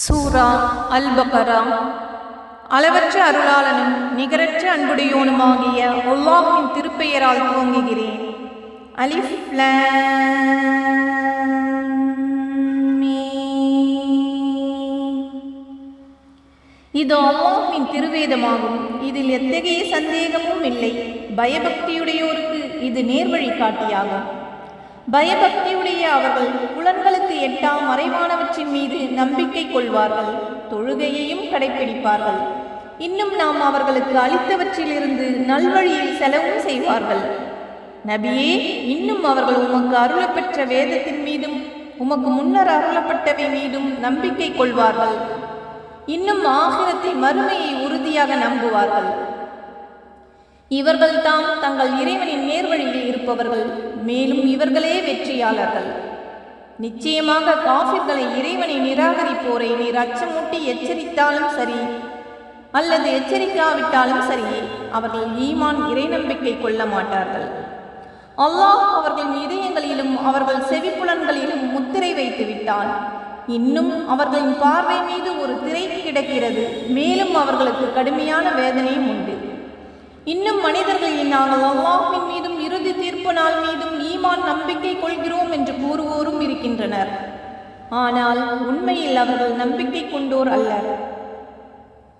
சூரா அல்-பக்ரா. அளவற்ற அருளாளனும் நிகரற்ற அன்புடையோனுமாகிய அல்லாஹ்வின் திருப்பெயரால் துவங்குகிறேன். அலிஃப் லாம் மீம். இது அல்லாஹ்வின் திருவேதமாகும். இதில் எத்தகைய சந்தேகமும் இல்லை. பயபக்தியுடையோருக்கு இது நேர்வழி காட்டியாகும். பயபக்தியுடைய அவர்கள் புலன்களுக்கு எட்டா மறைவானவற்றின் மீது நம்பிக்கை கொள்வார்கள், தொழுகையையும் கடைப்பிடிப்பார்கள். இன்னும் நாம் அவர்களுக்கு அளித்தவற்றிலிருந்து நல்வழியில் செலவும் செய்வார்கள். நபியே, இன்னும் அவர்கள் உமக்கு அருளப்பெற்ற வேதத்தின் மீதும் உமக்கு முன்னர் அருளப்பட்டவை மீதும் நம்பிக்கை கொள்வார்கள். இன்னும் ஆகிரத்தை மறுமையை உறுதியாக நம்புவார்கள். இவர்கள் தாம் தங்கள் இறைவனின் நேர்வழியில் இருப்பவர்கள், மேலும் இவர்களே வெற்றியாளர்கள். நிச்சயமாக காஃபிர்களை இறைவனை நிராகரிப்போரை நீர் அச்சமூட்டி எச்சரித்தாலும் சரி அல்லது எச்சரிக்காவிட்டாலும் சரியே, அவர்கள் ஈமான் இறை நம்பிக்கை கொள்ள மாட்டார்கள். அல்லாஹ் அவர்களின் இதயங்களிலும் அவர்கள் செவிப்புலன்களிலும் முத்திரை வைத்து விட்டான். இன்னும் அவர்களின் பார்வை மீது ஒரு திரை கிடக்கிறது. மேலும் அவர்களுக்கு கடுமையான வேதனையும் உண்டு. இன்னும் மனிதர்களில் நாங்கள் அல்லாஹ்வின் மீதும் இறுதி தீர்ப்பு நாள் மீதும் ஈமான் நம்பிக்கை கொள்கிறோம் என்று கூறுவோரும் இருக்கின்றனர். ஆனால் உண்மையில் அவர்கள் நம்பிக்கை கொண்டோர் அல்லர்.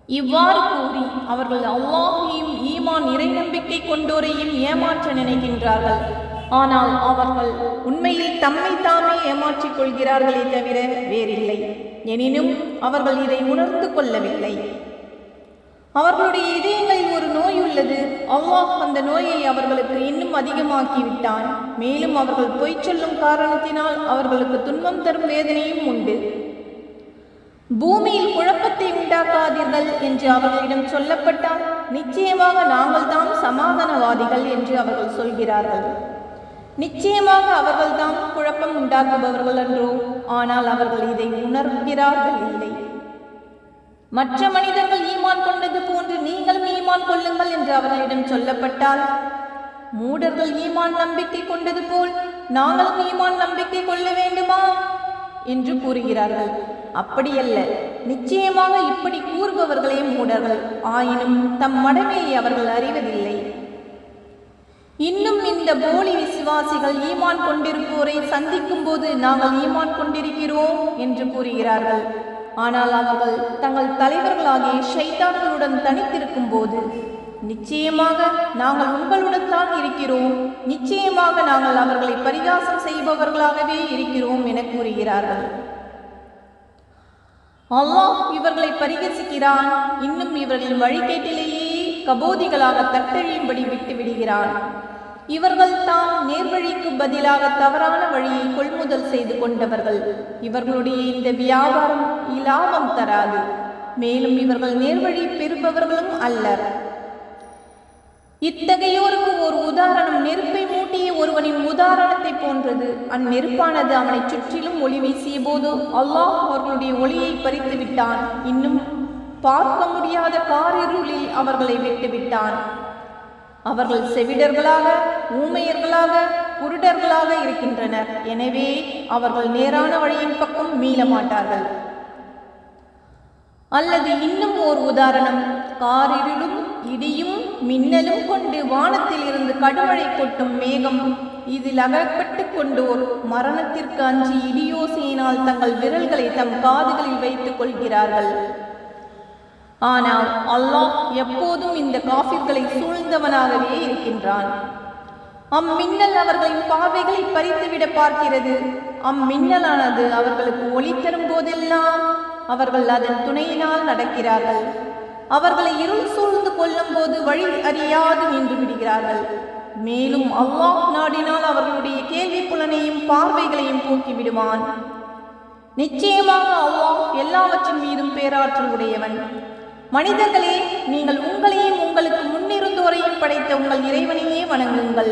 இவ்வாறு கூறி அவர்கள் அல்லாஹையும் ஈமான் இறை நம்பிக்கை கொண்டோரையும் ஏமாற்ற நினைக்கின்றார்கள். ஆனால் அவர்கள் உண்மையில் தம்மை தாமே ஏமாற்றிக் கொள்கிறார்களே தவிர வேறில்லை. எனினும் அவர்கள் இதை உணர்ந்து கொள்ளவில்லை. அவர்களுடைய இதயங்களில் ஒரு நோய் உள்ளது. அல்லாஹ் அந்த நோயை அவர்களுக்கு இன்னும் அதிகமாக்கிவிட்டான். மேலும் அவர்கள் பொய் சொல்லும் காரணத்தினால் அவர்களுக்கு துன்பம் தரும் வேதனையும் உண்டு. பூமியில் குழப்பத்தை உண்டாக்காதீர்கள் என்று அவர்களிடம் சொல்லப்பட்டால் நிச்சயமாக நாங்கள் தான் சமாதானவாதிகள் என்று அவர்கள் சொல்கிறார்கள். நிச்சயமாக அவர்கள்தான் குழப்பம் உண்டாக்குபவர்கள் என்றோ, ஆனால் அவர்கள் இதை உணர்கிறார்கள் இல்லை. மற்ற மனிதர்கள் ஈமான் கொண்டது போன்று நீங்களும் ஈமான் கொள்ளுங்கள் என்று அவர்களிடம் சொல்லப்பட்டால், மூடர்கள் ஈமான் நம்பிக்கை கொண்டது போல் நாங்களும் ஈமான் நம்பிக்கை கொள்ள வேண்டுமா என்று கூறுகிறார்கள். அப்படியல்ல, நிச்சயமாக இப்படி கூறுபவர்களே மூடர்கள். ஆயினும் தம் மடமையை அவர்கள் அறிவதில்லை. இன்னும் இந்த போலி விசுவாசிகள் ஈமான் கொண்டிருப்போரை சந்திக்கும் போது நாங்கள் ஈமான் கொண்டிருக்கிறோம் என்று கூறுகிறார்கள். ஆனால் அவர்கள் தங்கள் தலைவர்களாகிய ஷைத்தான்களுடன் தனித்திருக்கும் போது, நிச்சயமாக நாங்கள் உங்களுடன் தான் இருக்கிறோம், நிச்சயமாக நாங்கள் அவர்களை பரிகாசம் செய்பவர்களாகவே இருக்கிறோம் என கூறுகிறார்கள். அல்லாஹ் இவர்களை பரிகசிக்கிறான். இன்னும் இவர்கள் வழிகேட்டிலேயே கபோதிகளாக தட்டழியும்படி விட்டு விடுகிறான். இவர்கள் தாம் நேர்வழிக்கு பதிலாக தவறான வழியை கொள்முதல் செய்து கொண்டவர்கள். இவர்களுடைய இந்த வியாபாரம் இலாபம் தராது. மேலும் இவர்கள் நேர்வழி பெறுபவர்களும் அல்லர். இத்தகையோருக்கு ஒரு உதாரணம் நெருப்பை மூட்டிய ஒருவனின் உதாரணத்தை போன்றது. அந்நெருப்பானது அவனை சுற்றிலும் ஒளி வீசிய போது அல்லாஹ் அவர்களுடைய ஒளியை பறித்து விட்டான். இன்னும் பார்க்க முடியாத காரிருளில் அவர்களை விட்டுவிட்டான். அவர்கள் செவிடர்களாக, ஊமையர்களாக, குருடர்களாக இருக்கின்றனர். எனவே அவர்கள் நேரான வழியின் பக்கம் மீள மாட்டார்கள். அல்லது இன்னும் ஓர் உதாரணம், காரிருளும் இடியும் மின்னலும் கொண்டு வானத்தில் இருந்து கடுமழை கொட்டும் மேகம். இதில் அகப்பட்டு கொண்டோர் மரணத்திற்கு அஞ்சி இடியோசையினால் தங்கள் விரல்களை தம் காதுகளில் வைத்துக் கொள்கிறார்கள். ஆனால் அல்லாஹ் எப்போதும் இந்த காஃபிர்களை சூழ்ந்தவனாகவே இருக்கின்றான். அம்மின்னல் அவர்களின் பார்வைகளை பறித்துவிட பார்க்கிறது. அம்மின்னலானது அவர்களுக்கு ஒளி தரும் போதெல்லாம் அவர்கள் அதன் துணையினால் நடக்கிறார்கள். அவர்களை இருள் சூழ்ந்து கொள்ளும் போது வழி அறியாது நின்று விடுகிறார்கள். மேலும் அல்லாஹ் நாடினால் அவர்களுடைய கேள்வி புலனையும் பார்வைகளையும் போக்கிவிடுவான். நிச்சயமாக அல்லாஹ் எல்லாவற்றின் மீதும் பேராற்றல் உடையவன். மனிதர்களே, நீங்கள் உங்களையும் உங்களுக்கு முன்னிருந்தோரையும் படைத்த உங்கள் இறைவனையே வணங்குங்கள்.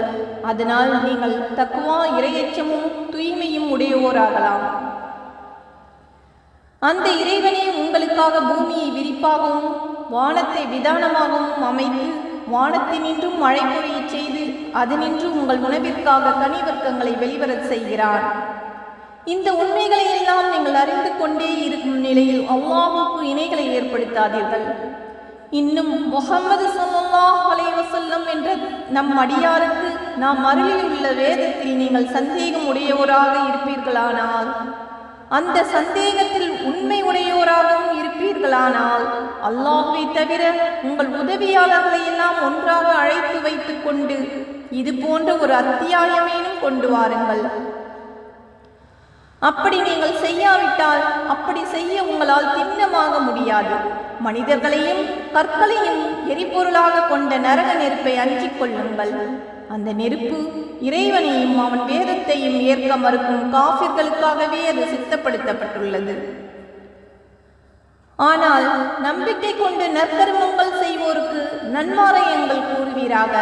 அதனால் நீங்கள் தக்வா, இறையச்சமும் தூய்மையும் உடையோராகலாம். அந்த இறைவனே உங்களுக்காக பூமியை விரிப்பாகவும் வானத்தை விதானமாகவும் அமைத்து வானத்தினின்றும் மழை பொழியச் செய்து அதனின்று உங்கள் உணவிற்காக கனிவர்க்கங்களை வெளிவரச் செய்கிறான். இந்த உண்மைகளை எல்லாம் நீங்கள் அறிந்து கொண்டே இருக்கும் நிலையில் அல்லாஹுக்கு இணைகளை ஏற்படுத்தாதீர்கள். இன்னும் முஹம்மது ஸல்லல்லாஹு அலைஹி வஸல்லம் என்ற நம் அடியாருக்கு நாம் அருளியுள்ள வேதத்தில் நீங்கள் சந்தேகம் உடையோராக இருப்பீர்களானால், அந்த சந்தேகத்தில் உண்மை உடையோராகவும் இருப்பீர்களானால், அல்லாஹ்வை தவிர உங்கள் உதவியாளர்களை எல்லாம் ஒன்றாக அழைத்து வைத்துக் கொண்டு இது போன்ற ஒரு அத்தியாயமேனும் கொண்டு வாருங்கள். அப்படி நீங்கள் செய்யாவிட்டால் அப்படி செய்ய உங்களால் திண்ணமாக முடியாது. மனிதர்களையும் கற்களையும் எரிபொருளாக கொண்ட நரக நெருப்பை அஞ்சிக் கொள்ளுங்கள். அந்த நெருப்பு இறைவனையும் அவன் வேதத்தையும் ஏற்க மறுக்கும் காஃபிர்களுக்காகவே அது சித்தப்படுத்தப்பட்டுள்ளது. ஆனால் நம்பிக்கை கொண்டு நற்கர்மங்கள் செய்வோருக்கு நன்மாராயங்கள் கூறுவீராக.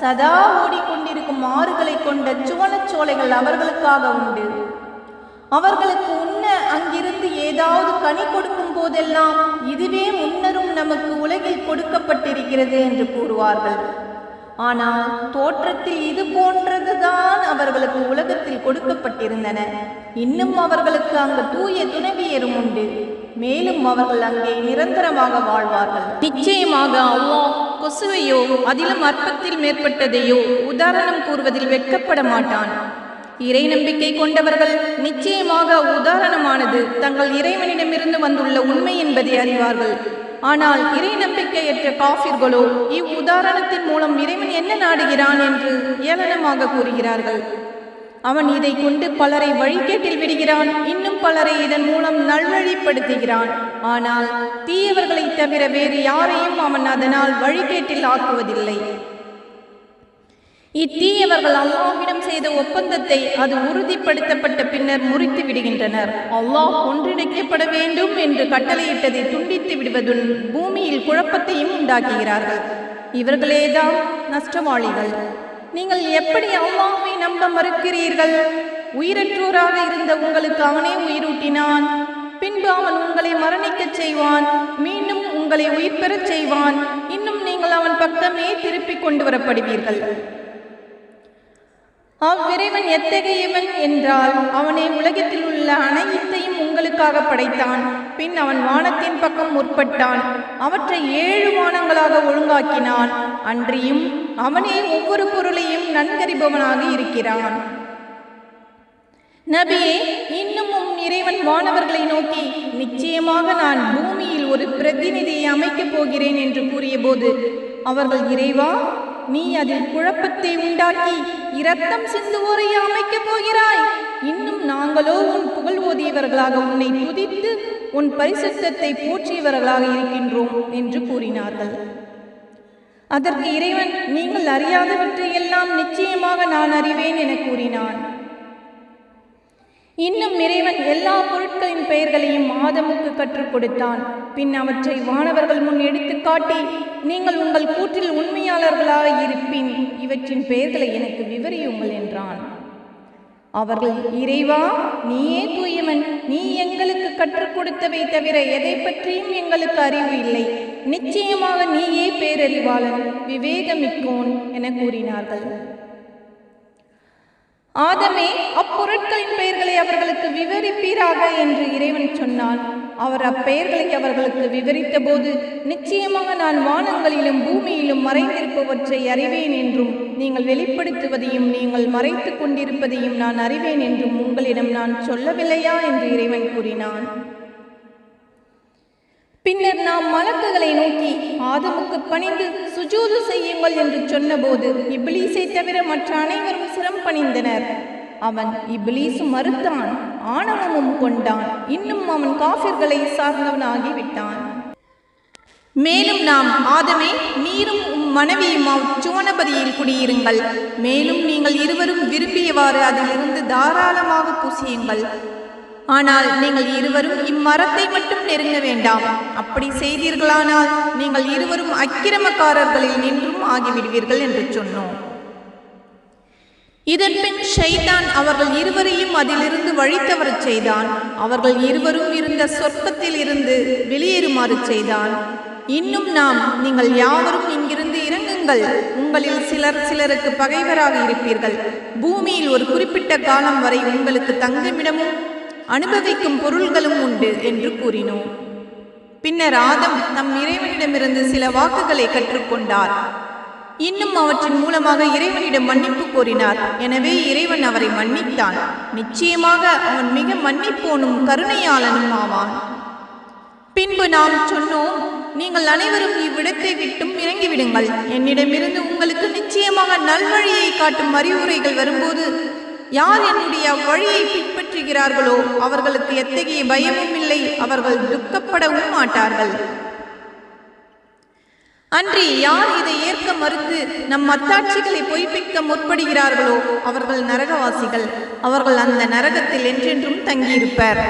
சதா ஓடிக்கொண்டிருக்கும் ஆறுகளை கொண்ட சுவனச்சோலைகள் அவர்களுக்காக உண்டு. அவர்களுக்கு உண்ண அங்கிருந்து ஏதாவது கனி கொடுக்கும் போதெல்லாம் இதுவே முன்னரும் நமக்கு உலகில் கொடுக்கப்பட்டிருக்கிறது என்று கூறுவார்கள். ஆனால் தோற்றத்தில் இது போன்றதுதான் அவர்களுக்கு உலகத்தில் கொடுக்கப்பட்டிருந்தன. இன்னும் அவர்களுக்கு அங்கு தூய துணைவியரும் உண்டு. மேலும் அவர்கள் அங்கே நிரந்தரமாக வாழ்வார்கள். நிச்சயமாக அல்லாஹ் கொசுவையோ அதிலும் அற்பத்தில் மேற்பட்டதையோ உதாரணம் கூறுவதில் வெட்கப்பட மாட்டான். இறை நம்பிக்கை கொண்டவர்கள் நிச்சயமாக உதாரணமானது தங்கள் இறைவனிடமிருந்து வந்துள்ள உண்மை என்பதை அறிவார்கள். ஆனால் இறை நம்பிக்கையற்ற காஃபிர்களோ இவ்வுதாரணத்தின் மூலம் இறைவன் என்ன நாடுகிறான் என்று ஏளனமாக கூறுகிறார்கள். அவன் இதை கொண்டு பலரை வழிகேட்டில் விடுகிறான், இன்னும் பலரை இதன் மூலம் நல்வழிப்படுத்துகிறான். ஆனால் தீயவர்களை தவிர வேறு யாரையும் அவன் அதனால் வழிகேட்டில் ஆக்குவதில்லை. இத்தீயவர்கள் அல்லாஹ்விடம் செய்த ஒப்பந்தத்தை அது உறுதிப்படுத்தப்பட்ட பின்னர் முறித்து விடுகின்றனர். அல்லாஹ் ஒன்றிணைக்கப்பட வேண்டும் என்று கட்டளையிட்டதை துண்டித்து விடுவதுடன் பூமியில் குழப்பத்தையும் உண்டாக்குகிறார்கள். இவர்களேதான் நஷ்டவாளிகள். நீங்கள் எப்படி அல்லாஹ்வை நம்ப மறுக்கிறீர்கள்? உயிரற்றோராக இருந்த உங்களுக்கு அவனே உயிரூட்டினான். பின்பு அவன் உங்களை மரணிக்கச் செய்வான், மீண்டும் உங்களை உயிர் பெறச் செய்வான். இன்னும் நீங்கள் அவன் பக்கமே திருப்பிக் கொண்டு வரப்படுவீர்கள். அவ்விறைவன் எத்தகையவன் என்றால், அவனை உலகத்தில் உள்ள அனைத்தையும் உங்களுக்காக படைத்தான். பின் அவன் வானத்தின் பக்கம் முற்பட்டான், அவற்றை 7 வானங்களாக ஒழுங்காக்கினான். அன்றியும் அவனே ஒவ்வொரு பொருளையும் நன்கறிபவனாக இருக்கிறான். நபியே, இன்னும் இறைவன் வானவர்களை நோக்கி, நிச்சயமாக நான் பூமியில் ஒரு பிரதிநிதியை அமைக்கப் போகிறேன் என்று கூறிய போது அவர்கள், இறைவா, நீ அதில் குழப்பத்தை உண்டாக்கி இரத்தம் சிந்துவோரை அமைக்கப் போகிறாய். இன்னும் நாங்களோ உன் புகழ் ஓதியவர்களாக உன்னை துதித்து உன் பரிசுத்தத்தை போற்றியவர்களாக இருக்கின்றோம் என்று கூறினார்கள். அதற்கு இறைவன், நீங்கள் அறியாதவற்றையெல்லாம் நிச்சயமாக நான் அறிவேன் என கூறினான். இன்னும் இறைவன் எல்லா பொருட்களின் பெயர்களையும் ஆதமுக்கு கற்றுக் கொடுத்தான். பின் அவற்றை வானவர்கள் முன் எடுத்து காட்டி, நீங்கள் உங்கள் கூற்றில் உண்மையாளர்களாக இருப்பின் இவற்றின் பெயர்களை எனக்கு விவரியுங்கள் என்றான். அவர்கள், இறைவா, நீயே தூயவன், நீ எங்களுக்கு கற்றுக் கொடுத்தவை தவிர எதை பற்றியும் எங்களுக்கு அறிவு இல்லை. நிச்சயமாக நீயே பேரறிவாளன், விவேகமிக்கோன் என கூறினார்கள். ஆதமே, அப்பொருட்களின் பெயர்களை அவர்களுக்கு விவரிப்பீராக என்று இறைவன் சொன்னான். அவர் அப்பெயர்களை அவர்களுக்கு விவரித்த போது, நிச்சயமாக நான் வானங்களிலும் பூமியிலும் மறைந்திருப்பவற்றை அறிவேன் என்றும் நீங்கள் வெளிப்படுத்துவதையும் நீங்கள் மறைத்து கொண்டிருப்பதையும் நான் அறிவேன் என்றும் உங்களிடம் நான் சொல்லவில்லையா என்று இறைவன் கூறினான். பின்னர் நாம் மலக்குகளை நோக்கி, ஆதமுக்கு பணிந்து சுஜூது செய்யுங்கள் என்று சொன்னபோது இப்லீஸை தவிர மற்ற அனைவரும் சிரம் பணிந்தனர். அவன் இப்லீஸும் மறுத்தான், ஆணவமும் கொண்டான். இன்னும் அவன் காஃபிர்களை சார்ந்தவனாகிவிட்டான். மேலும் நாம், ஆதமே, நீரும் மனைவியும் சுவனபதியில் குடியிருங்கள். மேலும் நீங்கள் இருவரும் விரும்பியவாறு அதிலிருந்து தாராளமாக புசியுங்கள். ஆனால் நீங்கள் இருவரும் இம்மரத்தை மட்டும் நெருங்க வேண்டாம். அப்படி செய்தீர்களானால் நீங்கள் இருவரும் அக்கிரமக்காரர்களில் நின்றும் ஆகிவிடுவீர்கள் என்று சொன்னோம். இதன்பின் ஷைத்தான் அவர்கள் இருவரையும் அதிலிருந்து வழித்தவரச் செய்தான். அவர்கள் இருவரும் இருந்த சொர்க்கத்தில் இருந்து வெளியேறுமாறு செய்தான். இன்னும் நாம், நீங்கள் யாவரும் இங்கிருந்து இறங்குங்கள் இருங்கள், உங்களில் சிலர் சிலருக்கு பகைவராக இருப்பீர்கள். பூமியில் ஒரு குறிப்பிட்ட காலம் வரை உங்களுக்கு தங்குமிடமும் அனுபவிக்கும் பொருள்களும் உண்டு என்று கூறினோம். பின்னர் ஆதம் நம் இறைவனிடமிருந்து சில வாக்குகளை கற்றுக்கொண்டார். இன்னும் அவற்றின் மூலமாக இறைவனிடம் மன்னிப்பு கோரினார். எனவே இறைவன் அவரை மன்னித்தான். நிச்சயமாக அவன் மிக மன்னிப்போனும் கருணையாளனும் ஆவான். பின்பு நாம் சொன்னோம், நீங்கள் அனைவரும் இவ்விடத்தை விட்டும் இறங்கிவிடுங்கள். என்னிடமிருந்து உங்களுக்கு நிச்சயமாக நல்வழியை காட்டும் அறிவுரைகள் வரும்போது யார் என்னுடைய வழியை பின்பற்றுகிறார்களோ அவர்களுக்கு எத்தகைய பயமும் இல்லை, அவர்கள் துக்கப்படவும் மாட்டார்கள். அன்றி யார் இதை ஏற்க மறுத்து நம் அத்தாட்சிகளை பொய்ப்பிக்க முற்படுகிறார்களோ அவர்கள் நரகவாசிகள். அவர்கள் அந்த நரகத்தில் என்றென்றும் தங்கியிருப்பர்.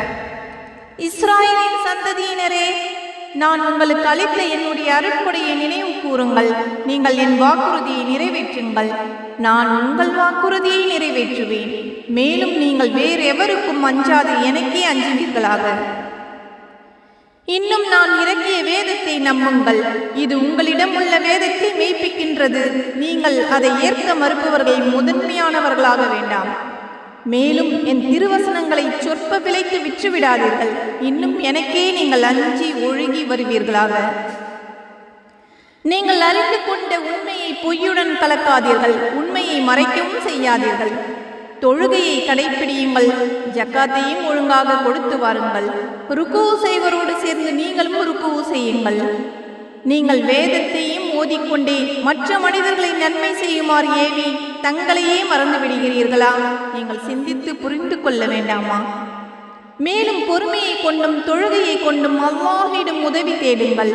இஸ்ராயேலின் சந்ததியினரே, நான் உங்களுக்கு அளித்த என்னுடைய அருட்கொடையை நினைவு கூறுங்கள். நீங்கள் என் வாக்குறுதியை நிறைவேற்றுங்கள். நான் உங்கள் வாக்குறுதியை நிறைவேற்றுவேன். மேலும் நீங்கள் வேறு எவருக்கும் அஞ்சாது எனக்கே அஞ்சுவீர்களாக. இன்னும் நான் இறக்கிய வேதத்தை நம்புங்கள். இது உங்களிடம் உள்ள வேதத்தை மெய்ப்பிக்கின்றது. நீங்கள் அதை ஏற்க மறுப்பவர்கள் முதன்மையானவர்களாக வேண்டாம். மேலும் என் திருவசனங்களை சொற்ப விலைக்கு விற்றுவிடாதீர்கள். இன்னும் எனக்கே நீங்கள் அஞ்சி ஒழுகி வருவீர்களாக. நீங்கள் அறிந்து கொண்ட உண்மையை பொய்யுடன் கலக்காதீர்கள். உண்மையை மறைக்கவும் செய்யாதீர்கள். தொழுகையை கடைப்பிடியுங்கள். ஜக்காத்தையும் ஒழுங்காக கொடுத்து வாருங்கள். ருக்கு செய்வரோடு சேர்ந்து நீங்களும் ருக்கு செய்யுங்கள். நீங்கள் வேதத்தையும் ஓதிக்கொண்டே மற்ற மனிதர்களை நன்மை செய்யுமாறு ஏவி தங்களையே மறந்து விடுகிறீர்களா? நீங்கள் சிந்தித்து புரிந்து கொள்ள வேண்டாமா? மேலும் பொறுமையை கொண்டும் தொழுகையை கொண்டும் அல்லாஹ்விடம் உதவி தேடுங்கள்.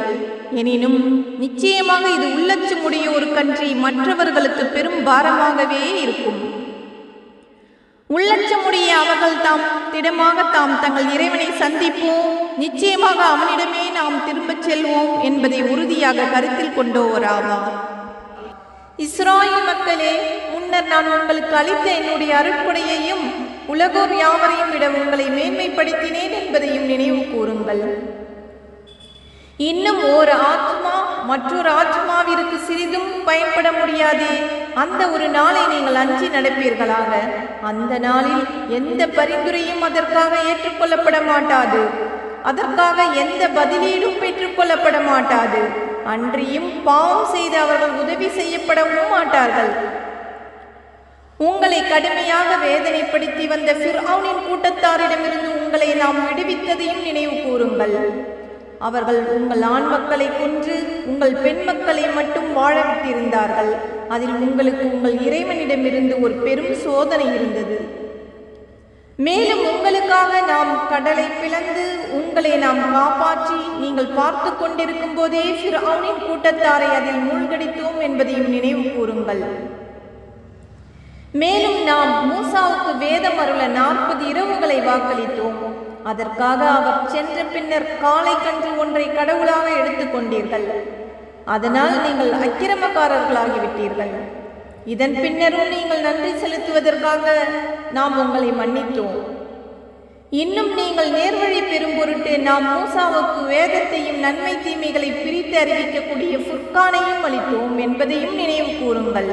எனினும் நிச்சயமாக இது உள்ளச்சமுடையோருக்கன்றி மற்றவர்களுக்கு பெரும் பாரமாகவே இருக்கும். உள்ளச்சமுடைய அவர்கள் தாம் திடமாக தங்கள் இறைவனை சந்திப்போம், நிச்சயமாக அவனிடமே நாம் திரும்பச் செல்வோம் என்பதை உறுதியாக கருத்தில் கொண்டோராவார். இஸ்ராயேல் மக்களே, முன்னர் நான் உங்களுக்கு அளித்த என்னுடைய அருட்கொடையையும் உலகோர் யாவரையும் விட உங்களை மேன்மைப்படுத்தினேன் என்பதையும் நினைவு கூறுங்கள். இன்னும் ஒரு ஆத்மா மற்றொரு ஆத்மாவிற்கு சிறிதும் பயன்பட முடியாதே. அந்த ஒரு நாளை நீங்கள் அஞ்சி நடப்பீர்களாக. அந்த நாளில் எந்த பரிந்துரையும் அதற்காக ஏற்றுக்கொள்ளப்பட மாட்டாது. அதற்காக எந்த பதிலீடும் பெற்றுக்கொள்ளப்பட மாட்டாது. அன்றியும் பாவம் செய்து அவர்கள் உதவி செய்யப்படவும் மாட்டார்கள். உங்களை கடுமையாக வேதனைப்படுத்தி வந்த ஃபிர்அவுனின் கூட்டத்தாரிடமிருந்து உங்களை நாம் விடுவித்ததையும் நினைவு கூறுங்கள். அவர்கள் உங்கள் ஆண் மக்களை கொன்று உங்கள் பெண் மக்களை மட்டும் வாழ விட்டிருந்தார்கள். அதில் உங்களுக்கு உங்கள் இறைவனிடமிருந்து ஒரு பெரும் சோதனை இருந்தது. மேலும் உங்களுக்காக நாம் கடலை பிளந்து உங்களை நாம் காப்பாற்றி நீங்கள் பார்த்து கொண்டிருக்கும் போதே ஃபிர்அவுனின் கூட்டத்தாரை அதில் மூழ்கடித்தோம் என்பதையும் நினைவு கூறுங்கள். மேலும் நாம் மூசாவுக்கு வேதம் அருள 40 இரவுகளை வாக்களித்தோம். அதற்காக அவர் சென்ற பின்னர் காளை கன்று ஒன்றை கடவுளாக எடுத்துக்கொண்டீர்கள். அதனால் நீங்கள் அக்கிரமக்காரர்களாகிவிட்டீர்கள். இதன் பின்னரும் நீங்கள் நன்றி செலுத்துவதற்காக நாம் உங்களை மன்னித்தோம். இன்னும் நீங்கள் நேர்வழி பெறும் பொருட்டு நாம் மூசாவுக்கு வேதத்தையும் நன்மை தீமைகளை பிரித்து அறிவிக்கக்கூடிய ஃபுர்கானையும் அளித்தோம் என்பதையும் நினைவு கூறுங்கள்.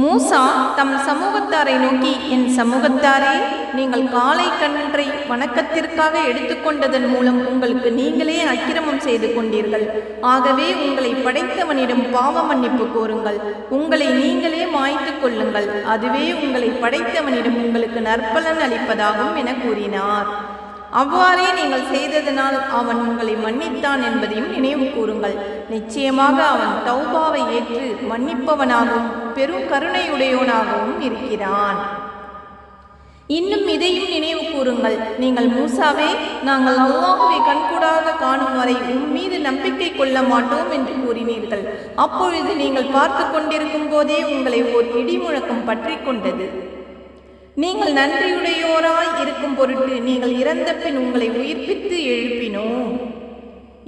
மூசா தம் சமூகத்தாரை நோக்கி, என் சமூகத்தாரே, நீங்கள் காளை கன்றை வணக்கத்திற்காக எடுத்துக்கொண்டதன் மூலம் உங்களுக்கு நீங்களே அக்கிரமம் செய்து கொண்டீர்கள். ஆகவே உங்களை படைத்தவனிடம் பாவ மன்னிப்பு கோருங்கள். உங்களை நீங்களே மாய்த்து கொள்ளுங்கள். அதுவே உங்களை படைத்தவனிடம் உங்களுக்கு நற்பலன் அளிப்பதாகும் என கூறினார். அவ்வாறே நீங்கள் செய்ததனால் அவன் உங்களை மன்னித்தான் என்பதையும் நினைவு கூறுங்கள். நிச்சயமாக அவன் தௌபாவை ஏற்று மன்னிப்பவனாகவும் பெரும் கருணையுடையவனாகவும் இருக்கிறான். இன்னும் இதையும் நினைவு கூறுங்கள். நீங்கள் மூசாவே, நாங்கள் அல்லாஹ்வை கண்கூடாக காணும் வரை மீது நம்பிக்கை கொள்ள மாட்டோம் என்று கூறினீர்கள். அப்பொழுது நீங்கள் பார்த்து கொண்டிருக்கும் போதே உங்களை ஓர் இடி முழக்கம் பற்றி கொண்டது. நீங்கள் நன்றியுடையோராய் இருக்கும் பொருட்டு நீங்கள் இறந்த பின் உங்களை உயிர்ப்பித்து எழுப்பினோம்.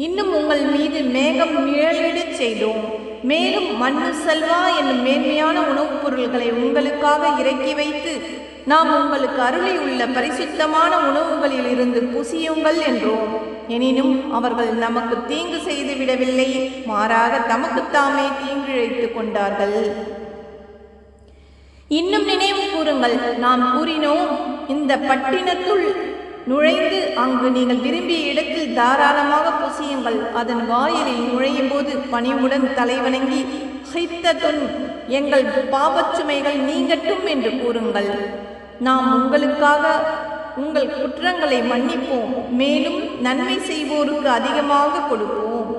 இன்னும் உங்கள் மீது மேகம் நிழலிடச் செய்தோம். மேலும் மண்ணு சல்வா என்னும் மேன்மையான உணவுப் பொருள்களை உங்களுக்காக இறக்கி வைத்து நாம் உங்களுக்கு அருளி உள்ள பரிசுத்தமான உணவுகளில் இருந்து புசியுங்கள் என்றோம். எனினும் அவர்கள் நமக்கு தீங்கு செய்து விடவில்லை, மாறாக தமக்குத்தாமே தீங்கிழைத்து கொண்டார்கள். இன்னும் நினைவு கூறுங்கள், நாம் கூறினோம், இந்த பட்டினத்துள் நுழைந்து அங்கு நீங்கள் விரும்பிய இடத்தில் தாராளமாக புசியுங்கள். அதன் வாயிலில் நுழையும் போது பணிவுடன் தலைவணங்கி ஹித்தத்துன், எங்கள் பாவச்சுமைகள் நீங்கட்டும் என்று கூறுங்கள். நாம் உங்களுக்காக உங்கள் குற்றங்களை மன்னிப்போம், மேலும் நன்மை செய்வோருக்கு அதிகமாக கொடுப்போம்.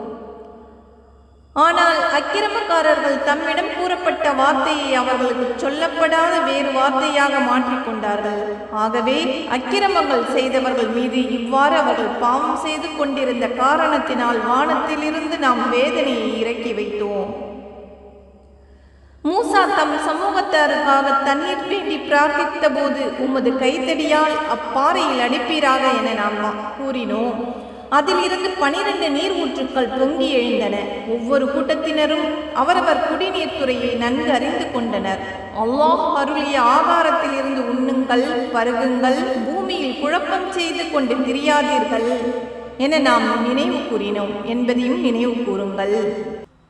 ஆனால் அக்கிரமக்காரர்கள் தம்மிடம் கூறப்பட்ட வார்த்தையை அவர்களுக்கு சொல்லப்படாத வேறு வார்த்தையாக மாற்றிக்கொண்டார்கள். ஆகவே அக்கிரமங்கள் செய்தவர்கள் மீது இவ்வாறு அவர்கள் பாவம் செய்து கொண்டிருந்த காரணத்தினால் வானத்திலிருந்து நாம் வேதனையை இறக்கி வைத்தோம். மூசா தம் சமூகத்தாருக்காக தண்ணீர் வேண்டி பிரார்த்தித்த போது உமது கைத்தடியால் அப்பாறையில் அடிப்பீராக என நாம் கூறினோம். அதிலிருந்து 12 நீர் ஊற்றுக்கள் பொங்கி எழுந்தன. ஒவ்வொரு கூட்டத்தினரும் அவரவர் குடிநீர் துறையை நன்கு அறிந்து கொண்டனர். அல்லாஹ் அருளிய ஆகாரத்தில் இருந்து உண்ணுங்கள், பருகுங்கள், பூமியில் குழப்பம் செய்து கொண்டு திரியாதீர்கள் என நாம் நினைவு கூறினோம் என்பதையும் நினைவு கூறுங்கள்.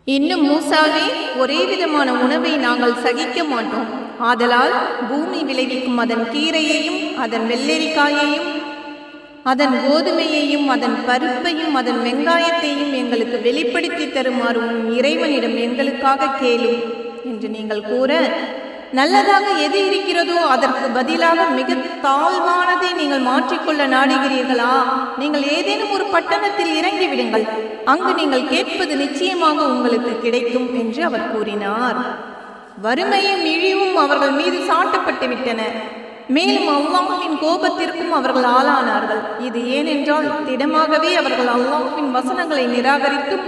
இன்னும் மூசாவே, ஒரே விதமான உணவை நாங்கள் சகிக்க மாட்டோம். ஆதலால் பூமி விளைவிக்கும் அதன் கீரையையும் அதன் வெள்ளரிக்காயையும் அதன் கோதுமையையும் அதன் பருப்பையும் அதன் வெங்காயத்தையும் எங்களுக்கு வெளிப்படுத்தி தருமாறு உன் இறைவனிடம் எங்களுக்காக கேளும் என்று நீங்கள் கூற, நல்லதாக எது இருக்கிறதோ அதற்கு பதிலாக மிக தாழ்வானதை நீங்கள் மாற்றிக்கொள்ள நாடுகிறீர்களா? நீங்கள் ஏதேனும் ஒரு பட்டணத்தில் இறங்கிவிடுங்கள், அங்கு நீங்கள் கேட்பது நிச்சயமாக உங்களுக்கு கிடைக்கும் என்று அவர் கூறினார். வறுமையும் இழிவும் அவர்கள் மீது சாட்டப்பட்டு விட்டன. மேலும் அல்லாஹ்வின் கோபத்திற்கும் அவர்கள் ஆளானார்கள். இது ஏனென்றால் திடமாகவே அவர்கள் அல்லாஹ்வின் வசனங்களை நிராகரித்தும்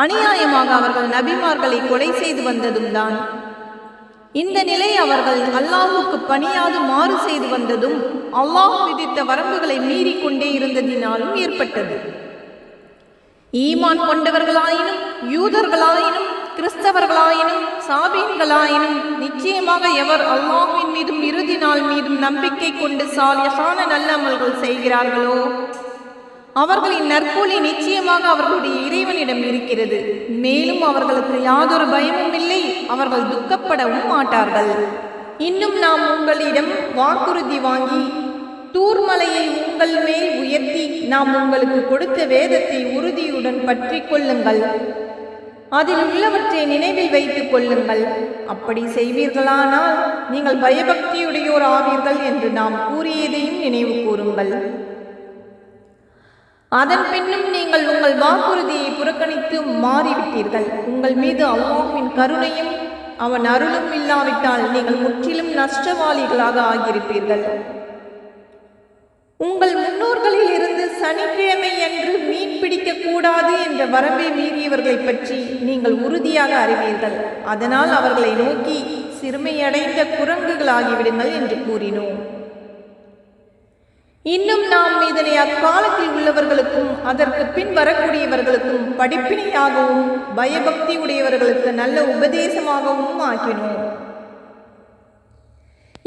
அநியாயமாக அவர்கள் நபிமார்களை கொலை செய்து வந்ததும் தான். இந்த நிலை அவர்கள் அல்லாஹுக்கு பணியாது மாறு செய்து வந்ததும் அல்லாஹ் விதித்த வரம்புகளை மீறிக்கொண்டே இருந்ததினாலும் ஏற்பட்டது. ஈமான் கொண்டவர்களாயினும் யூதர்களாயினும் கிறிஸ்தவர்களாயினும் சாபீன்களாயினும் நிச்சயமாக எவர் அல்லாஹ்வின் மீதும் இறுதி நாள் மீதும் நம்பிக்கை கொண்டு சாலிஹான நல்லமல்கள் செய்கிறார்களோ அவர்களின் நற்கூலி நிச்சயமாக அவர்களுடைய இறைவனிடம் இருக்கிறது. மேலும் அவர்களுக்கு யாதொரு பயமும் இல்லை, அவர்கள் துக்கப்படவும் மாட்டார்கள். இன்னும் நாம் உங்களிடம் வாக்குறுதி வாங்கி தூர்மலையை உங்கள் மேல் உயர்த்தி நாம் உங்களுக்கு கொடுத்த வேதத்தை உறுதியுடன் பற்றி கொள்ளுங்கள், அதில் உள்ளவற்றை நினைவில் வைத்துக் கொள்ளுங்கள். அப்படி செய்வீர்களானால் நீங்கள் பயபக்தியுடையோர் ஆவீர்கள் என்று நாம் கூறியதையும் நினைவு கூறுங்கள். அதன் பின்னும் நீங்கள் உங்கள் வாக்குறுதியை புறக்கணித்து மாறிவிட்டீர்கள். உங்கள் மீது அல்லாஹ்வின் கருணையும் அவன் அருளும் இல்லாவிட்டால் நீங்கள் முற்றிலும் நஷ்டவாளிகளாக ஆகியிருப்பீர்கள். உங்கள் முன்னோர்களில் இருந்து சனிக்கிழமை அன்று மீன் பிடிக்க கூடாது என்ற வரம்பை மீறியவர்களை பற்றி நீங்கள் உறுதியாக அறிவீர்கள். அதனால் அவர்களை நோக்கி சிறுமையடைந்த குரங்குகளாகிவிடுங்கள் என்று கூறினோம். இன்னும் நாம் இதனை அக்காலத்தில் உள்ளவர்களுக்கும் அதற்கு பின் வரக்கூடியவர்களுக்கும் படிப்பினையாகவும் பயபக்தி உடையவர்களுக்கு நல்ல உபதேசமாகவும் ஆக்கினோம்.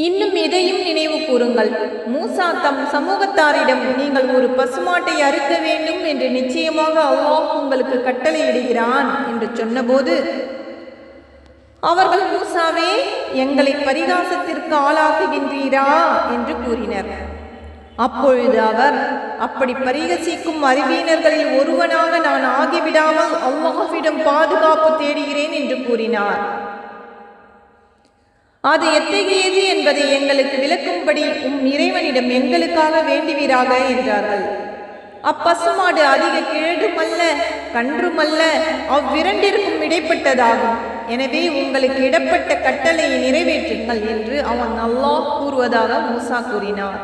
இன்னும் இதையும் நினைவு கூறுங்கள், மூசா தம் சமூகத்தாரிடம் நீங்கள் ஒரு பசுமாட்டை அறுக்க வேண்டும் என்று நிச்சயமாக அல்லாஹ் உங்களுக்கு கட்டளையிடுகிறான் என்று சொன்னபோது அவர்கள், மூசாவே, எங்களை பரிகாசத்திற்கு ஆளாக்குகின்றீரா என்று கூறினர். அப்பொழுது அவர், அப்படி பரிகசிக்கும் அறிவியனர்களில் ஒருவனாக நான் ஆகிவிடாமல் அல்லாஹ்விடம் பாதுகாப்பு தேடுகிறேன் என்று கூறினார். அது எத்தகையது என்பதை எங்களுக்கு விளக்கும்படி இறைவனிடம் எங்களுக்காக வேண்டுவீராக என்றார்கள். அப்பசுமாடு அதிக கிழடுமல்ல கன்றுமல்ல, அவ்விரண்டிற்கும் இடைப்பட்டதாகும். எனவே உங்களுக்கு இடப்பட்ட கட்டளையை நிறைவேற்றுங்கள் என்று அவன் அல்லாஹ் கூறுவதாக மூசா கூறினார்.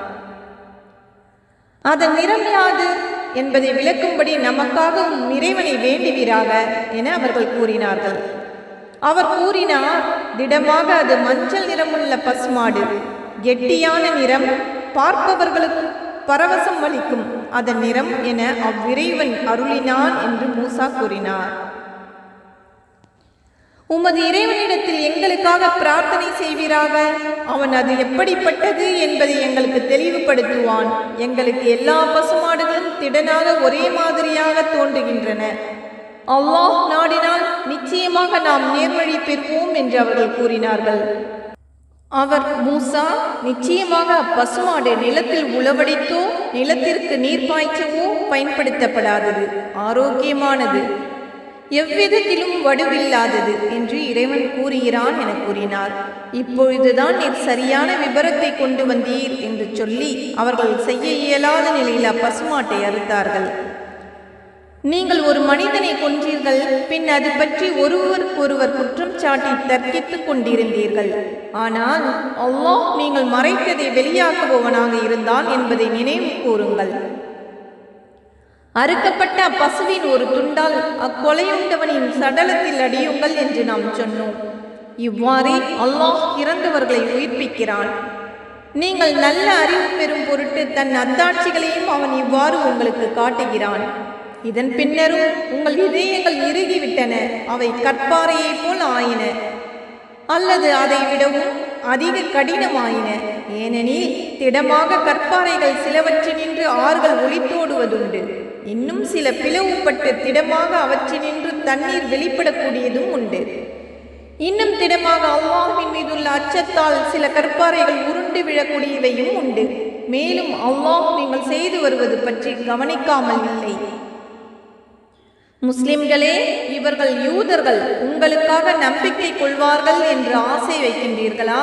அதன் நிறம் யாது என்பதை விளக்கும்படி நமக்காக இறைவனை வேண்டுவீராக என அவர்கள் கூறினார்கள். அவர் கூறினார், திடமாக அது மஞ்சள் நிறமுள்ள பசுமாடு, கெட்டியான நிறம், பார்ப்பவர்களுக்கு பரவசம் அளிக்கும் அதன் நிறம் என அவ்விறைவன் அருளினான் என்று மூசா கூறினார். உமது இறைவனிடத்தில் எங்களுக்காக பிரார்த்தனை செய்வீராக, அவன் அது எப்படிப்பட்டது என்பதை எங்களுக்கு தெளிவுபடுத்துவான். எங்களுக்கு எல்லா பசுமாடுகளும் திடனாக ஒரே மாதிரியாக தோன்றுகின்றன. அல்லாஹ் நாடினால் நிச்சயமாக நாம் நேர்வழி பெறுவோம் என்று அவர்கள் கூறினார்கள். அவர் மூசா, நிச்சயமாக அப்பசுமாடு நிலத்தில் உழவடித்தோ நிலத்திற்கு நீர் பாய்ச்சவோ பயன்படுத்தப்படாதது, ஆரோக்கியமானது, எவ்விதத்திலும் வடுவில்லாதது என்று இறைவன் கூறுகிறான் என கூறினார். இப்பொழுதுதான் நீர் சரியான விபரத்தை கொண்டு வந்தீர் என்று சொல்லி அவர்கள் செய்ய இயலாத நிலையில் அப்பசுமாட்டை அறுத்தார்கள். நீங்கள் ஒரு மனிதனை கொன்றீர்கள், பின் அது பற்றி ஒருவருக்கொருவர் குற்றம் சாட்டி தர்க்கித்துக் கொண்டிருந்தீர்கள். ஆனால் அல்லாஹ் நீங்கள் மறைத்ததை வெளியாக்குபவனாக இருந்தான் என்பதை நினைவு கூறுங்கள். அறுக்கப்பட்ட அப்பசுவின் ஒரு துண்டால் அக்கொலையுண்டவனின் சடலத்தில் அடியுங்கள் என்று நாம் சொன்னோம். இவ்வாறே அல்லாஹ் இறந்தவர்களை உயிர்ப்பிக்கிறான். நீங்கள் நல்ல அறிவு பெறும் பொருட்டு தன் அத்தாட்சிகளையும் அவன் இவ்வாறு உங்களுக்கு காட்டுகிறான். இதன் பின்னரும் உங்கள் இதயங்கள் இறுகிவிட்டன, அவை கற்பாறையைப் போல் ஆயின, அல்லது அதை விடவும் அதிக கடினமாயின. ஏனெனில் திடமாக கற்பாறைகள் சிலவற்றினின்று ஆறுகள் ஒளித்தோடுவதுண்டு. இன்னும் சில பிளவுபட்டு திடமாக அவற்றினின்று தண்ணீர் வெளிப்படக்கூடியதும் உண்டு. இன்னும் திடமாக அல்லாஹ்வின் மீதுள்ள அச்சத்தால் சில கற்பாறைகள் உருண்டு விழக்கூடியவையும் உண்டு. மேலும் அல்லாஹ் நீங்கள் செய்து வருவது பற்றி கவனிக்காமல் இல்லை. முஸ்லிம்களே, இவர்கள் யூதர்கள் உங்களுக்காக நம்பிக்கை கொள்வார்கள் என்று ஆசை வைக்கின்றீர்களா?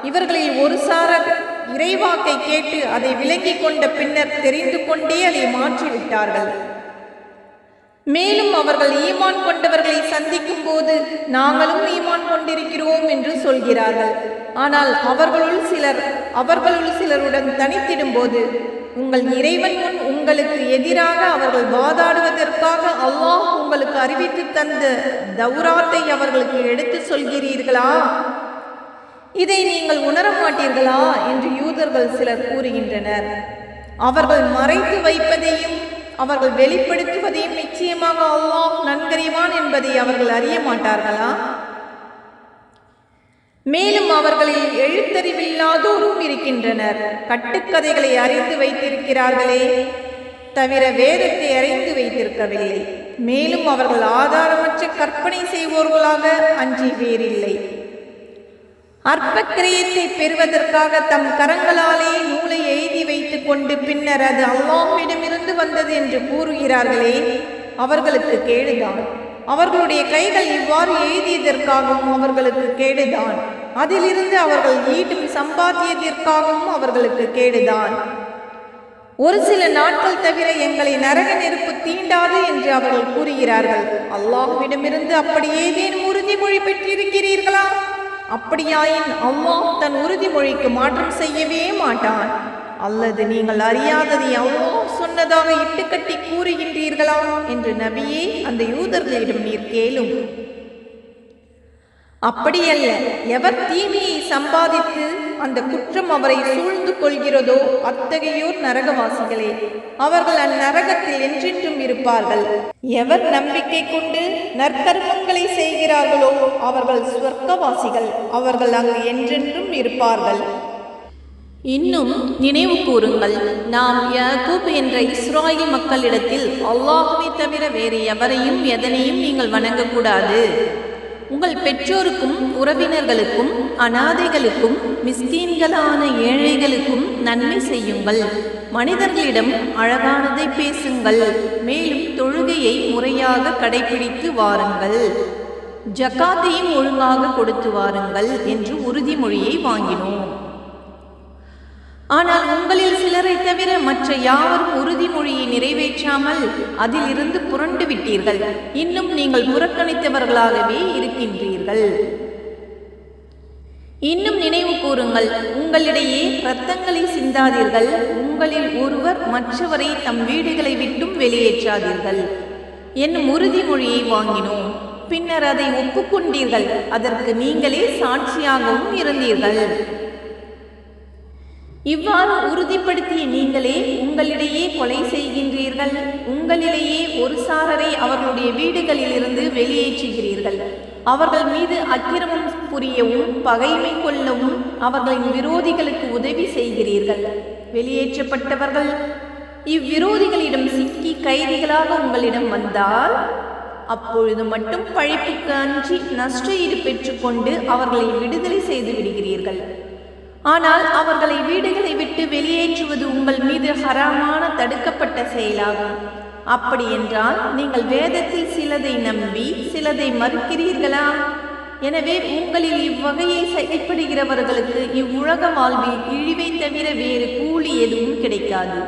இவர்களில் ஒரு சாரர் இறைவாக்கை கேட்டு அதை விளங்கிக் கொண்ட பின்னர் தெரிந்து கொண்டே அதை மாற்றிவிட்டார்கள். மேலும் அவர்கள் ஈமான் கொண்டவர்களை சந்திக்கும் போது நாங்களும் ஈமான் கொண்டிருக்கிறோம் என்று சொல்கிறார்கள். ஆனால் அவர்களுள் சிலருடன் தனித்திடும் போது உங்கள் இறைவன் முன் உங்களுக்கு எதிராக அவர்கள் வாதாடுவதற்காக அல்லாஹ் உங்களுக்கு அறிவித்து தந்த தௌராத்தை அவர்களுக்கு எடுத்து சொல்கிறீர்களா? இதை நீங்கள் உணர மாட்டீர்களா என்று யூதர்கள் சிலர் கூறுகின்றனர். அவர்கள் மறைத்து வைப்பதையும் அவர்கள் வெளிப்படுத்துவதையும் நிச்சயமாக அல்லாஹ் நன்கறிவான் என்பதை அவர்கள் அறிய மாட்டார்களா? மேலும் அவர்களில் எழுத்தறிவில்லாதோரும் இருக்கின்றனர். கட்டுக்கதைகளை அறிந்து வைத்திருக்கிறார்களே தவிர வேதத்தை அறிந்து வைத்திருக்கவில்லை. மேலும் அவர்கள் ஆதாரமற்ற கற்பனை செய்வோர்களாக அன்றி வேறில்லை. அற்ப கிரயத்தை பெறுவதற்காக தம் கரங்களாலே நூலை எழுதி வைத்து கொண்டு பின்னர் அது அல்லாஹ்விடமிருந்து வந்தது என்று கூறுகிறார்களே, அவர்களுக்கு கேடுதான். அவர்களுடைய கைகள் இவ்வாறு எழுதியதற்காகவும் அவர்களுக்கு கேடுதான். அதிலிருந்து அவர்கள் ஈட்டும் சம்பாத்தியத்திற்காகவும் அவர்களுக்கு கேடுதான். ஒரு சில நாட்கள் தவிர எங்களை நரக நெருப்பு தீண்டாது என்று அவர்கள் கூறுகிறார்கள். அல்லாஹ்விடமிருந்து அப்படி ஏதேனும் உறுதிமொழி பெற்றிருக்கிறீர்களா? அப்படியாயின் அல்லாஹ் தன் உறுதிமொழிக்கு மாற்றம் செய்யவே மாட்டான். அல்லது நீங்கள் அறியாததை அல்லாஹ் சொன்னதாக இட்டுக்கட்டி கூறுகின்றீர்களா என்று நபியே அந்த யூதர்களிடம் நீர் கேளும். அப்படியல்ல, எவர் தீமையை சம்பாதித்து அந்த குற்றம் அவரை சூழ்ந்து கொள்கிறதோ அத்தகையோர் நரகவாசிகளே. அவர்கள் அந்நரகத்தில் என்றென்றும் இருப்பார்கள். எவர் நம்பிக்கை கொண்டு நற்கர்மங்களை செய்கிறார்களோ அவர்கள் சுவர்க்கவாசிகள். அவர்கள் அங்கு என்றென்றும் இருப்பார்கள். இன்னும் நினைவு கூறுங்கள், நாம் யாக்கூப் என்ற இஸ்ராயேல் மக்களிடத்தில் அல்லாஹ்வை தவிர வேறு எவரையும் எதனையும் நீங்கள் வணங்கக்கூடாது. உங்கள் பெற்றோருக்கும் உறவினர்களுக்கும் அநாதைகளுக்கும் மிஸ்கீன்களான ஏழைகளுக்கும் நன்மை செய்யுங்கள். மனிதர்களிடம் அழகானதை பேசுங்கள். மேலும் தொழுகையை முறையாக கடைபிடித்து வாருங்கள். ஜகாத்தையும் ஒழுங்காக கொடுத்து வாருங்கள் என்று உறுதிமொழியை வாங்கினோம். ஆனால் உங்களில் சிலரை தவிர மற்ற யாவரும் உறுதிமொழியை நிறைவேற்றாமல் அதிலிருந்து புரண்டு விட்டீர்கள். இன்னும் நீங்கள் புறக்கணித்தவர்களாகவே இருக்கின்றீர்கள். இன்னும் நினைவு கூறுங்கள், உங்களிடையே இரத்தங்களை சிந்தாதீர்கள். உங்களில் ஒருவர் மற்றவரை தம் வீடுகளை விட்டும் வெளியேற்றாதீர்கள் என்னும் உறுதிமொழியை வாங்கினோம். பின்னர் அதை ஒப்புக்கொண்டீர்கள். அதற்கு நீங்களே சாட்சியாகவும் இருந்தீர்கள். இவ்வாறு உறுதிப்படுத்திய நீங்களே உங்களிடையே கொலை செய்கின்றீர்கள். உங்களிலேயே ஒரு சாரரை அவர்களுடைய வீடுகளிலிருந்து வெளியேற்றுகிறீர்கள். அவர்கள் மீது அக்கிரமம் புரியவும் பகைமை கொள்ளவும் அவர்களின் விரோதிகளுக்கு உதவி செய்கிறீர்கள். வெளியேற்றப்பட்டவர்கள் இவ்விரோதிகளிடம் சிக்கி கைதிகளாக உங்களிடம் வந்தால் அப்பொழுது மட்டும் பழிப்புக்கு அஞ்சி நஷ்ட ஈடு பெற்றுக்கொண்டு அவர்களை விடுதலை செய்து விடுகிறீர்கள். ஆனால் அவர்களை வீடுகளை விட்டு வெளியேற்றுவது உங்கள் மீது ஹராமான தடுக்கப்பட்ட செயலாகும். அப்படி என்றால் நீங்கள் வேதத்தில் சிலதை நம்பி சிலதை மறுக்கிறீர்களா? எனவே உங்களில் இவ்வகையில் செயல்படுகிறவர்களுக்கு இவ்வுலக வாழ்வில் இழிவை தவிர வேறு கூலி எதுவும் கிடைக்காது.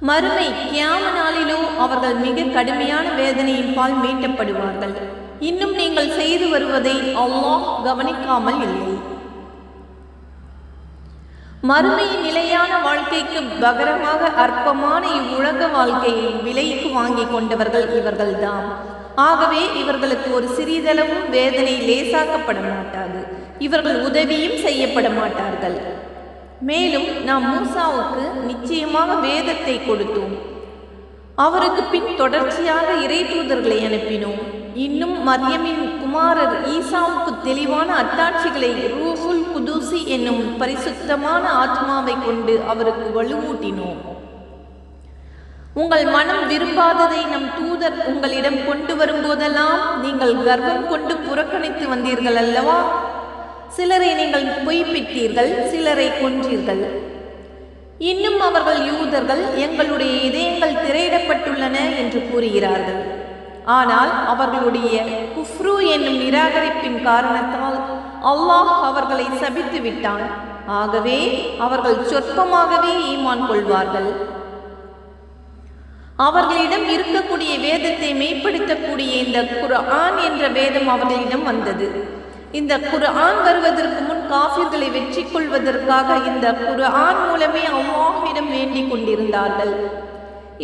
மறுமை கியாம நாளிலோ அவர்கள் மிக கடுமையான வேதனையின் பால் மீட்டப்படுவார்கள். இன்னும் நீங்கள் செய்து வருவதை அல்லாஹ் கவனிக்காமல் இல்லை. மறுமையின் நிலையான வாழ்க்கைக்கு பகரமாக அற்பமான இவ்வுலக வாழ்க்கையை விலைக்கு வாங்கி கொண்டவர்கள் இவர்கள்தான். ஆகவே இவர்களுக்கு ஒரு சிறிதளவும் வேதனை லேசாக்கப்பட மாட்டாது. இவர்கள் உதவியும் செய்யப்பட மாட்டார்கள். மேலும் நாம் மூசாவுக்கு நிச்சயமாக வேதத்தை கொடுத்தோம். அவருக்கு பின் தொடர்ச்சியாக இறை தூதர்களை அனுப்பினோம். இன்னும் மரியமின் குமாரர் ஈசாவுக்கு தெளிவான அத்தாட்சிகளை ரூஹுல் குதூசி என்னும் பரிசுத்தமான ஆத்மாவை கொண்டு அவருக்கு வலுவூட்டினோம். உங்கள் மனம் விரும்பாததை நம் தூதர் உங்களிடம் கொண்டு வரும்போதெல்லாம் நீங்கள் கர்வம் கொண்டு புறக்கணித்து வந்தீர்கள் அல்லவா? சிலரை நீங்கள் பொய்ப்பித்தீர்கள், சிலரை கொன்றீர்கள். இன்னும் அவர்கள் யூதர்கள் எங்களுடைய இதயங்கள் திரையிடப்பட்டுள்ளன என்று கூறுகிறார்கள். ஆனால் அவர்களுடைய குஃப்ரு என்னும் நிராகரிப்பின் காரணத்தால் அல்லாஹ் அவர்களை சபித்து விட்டான். ஆகவே அவர்கள் சொற்பமாகவே ஈமான் கொள்வார்கள். அவர்களிடம் இருக்கக்கூடிய வேதத்தை மெய்ப்படுத்தக்கூடிய இந்த குர்ஆன் என்ற வேதம் அவர்களிடம் வந்தது. இந்த குர்ஆன் வருவதற்கு முன் காஃபிர்களை வெற்றி கொள்வதற்காக இந்த குர்ஆன் மூலமே அல்லாஹ்விடம் வேண்டிக் கொண்டிருந்தார்கள்.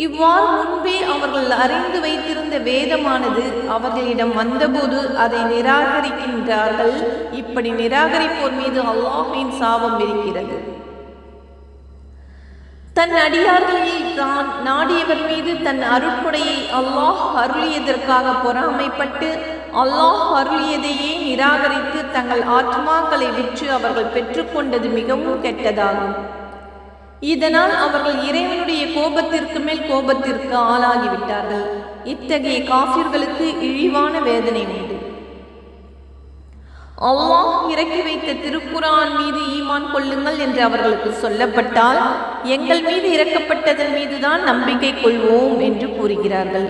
இவ்வாறு முன்பே அவர்கள் அறிந்து வைத்திருந்த வேதமானது அவர்களிடம் வந்தபோது அதை நிராகரிக்கின்றார்கள். இப்படி நிராகரிப்போர் மீது அல்லாஹ்வின் சாபம் இருக்கிறது. தன் அடியார்களில் தான் நாடியவர் மீது தன் அருட்கொடையை அல்லாஹ் அருளியதற்காக பொறாமைப்பட்டு அல்லாஹ் அருளியதையே நிராகரித்து தங்கள் ஆத்மாக்களை விற்று அவர்கள் பெற்றுக்கொண்டது மிகவும் கெட்டதாகும். இதனால் அவர்கள் இறைவனுடைய கோபத்திற்கு மேல் கோபத்திற்கு ஆளாகிவிட்டார்கள். இத்தகைய காஃபிர்களுக்கு இழிவான வேதனை உண்டு. அல்லாஹ் இறக்கி வைத்த திருக்குர்ஆன் மீது ஈமான் கொள்ளுங்கள் என்று அவர்களுக்கு சொல்லப்பட்டால் எங்கள் மீது இறக்கப்பட்டதன் மீதுதான் நம்பிக்கை கொள்வோம் என்று கூறுகிறார்கள்.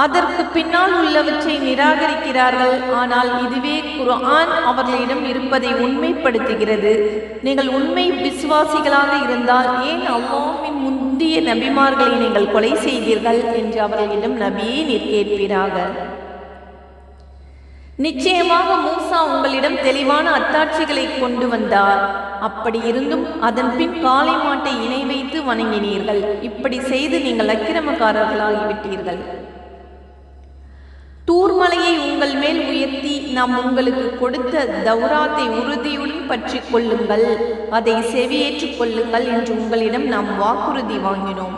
அதற்கு பின்னால் உள்ளவற்றை நிராகரிக்கிறார்கள். ஆனால் இதுவே குர்ஆன் அவர்களிடம் இருப்பதை உண்மைப்படுத்துகிறது. நீங்கள் உண்மை விசுவாசிகளாக இருந்தால் ஏன் அல்லாஹ்வின் முந்திய நபிமார்களை நீங்கள் கொலை செய்தீர்கள் என்று அவர்களிடம் நபியே நீர் கேட்பீராக. நிச்சயமாக மூசா உங்களிடம் தெளிவான அத்தாட்சிகளை கொண்டு வந்தார். அப்படி இருந்தும் அதன் பின் காளை மாட்டை இணை வைத்து வணங்கினீர்கள். இப்படி செய்து நீங்கள் அக்கிரமக்காரர்களாகிவிட்டீர்கள். தூர்மலையை உங்கள் மேல் உயர்த்தி நாம் உங்களுக்கு கொடுத்த தௌராத்தை உறுதியுடன் பற்றி கொள்ளுங்கள், அதை செவியேற்றுக் கொள்ளுங்கள் என்று உங்களிடம் நாம் வாக்குறுதி வாங்கினோம்.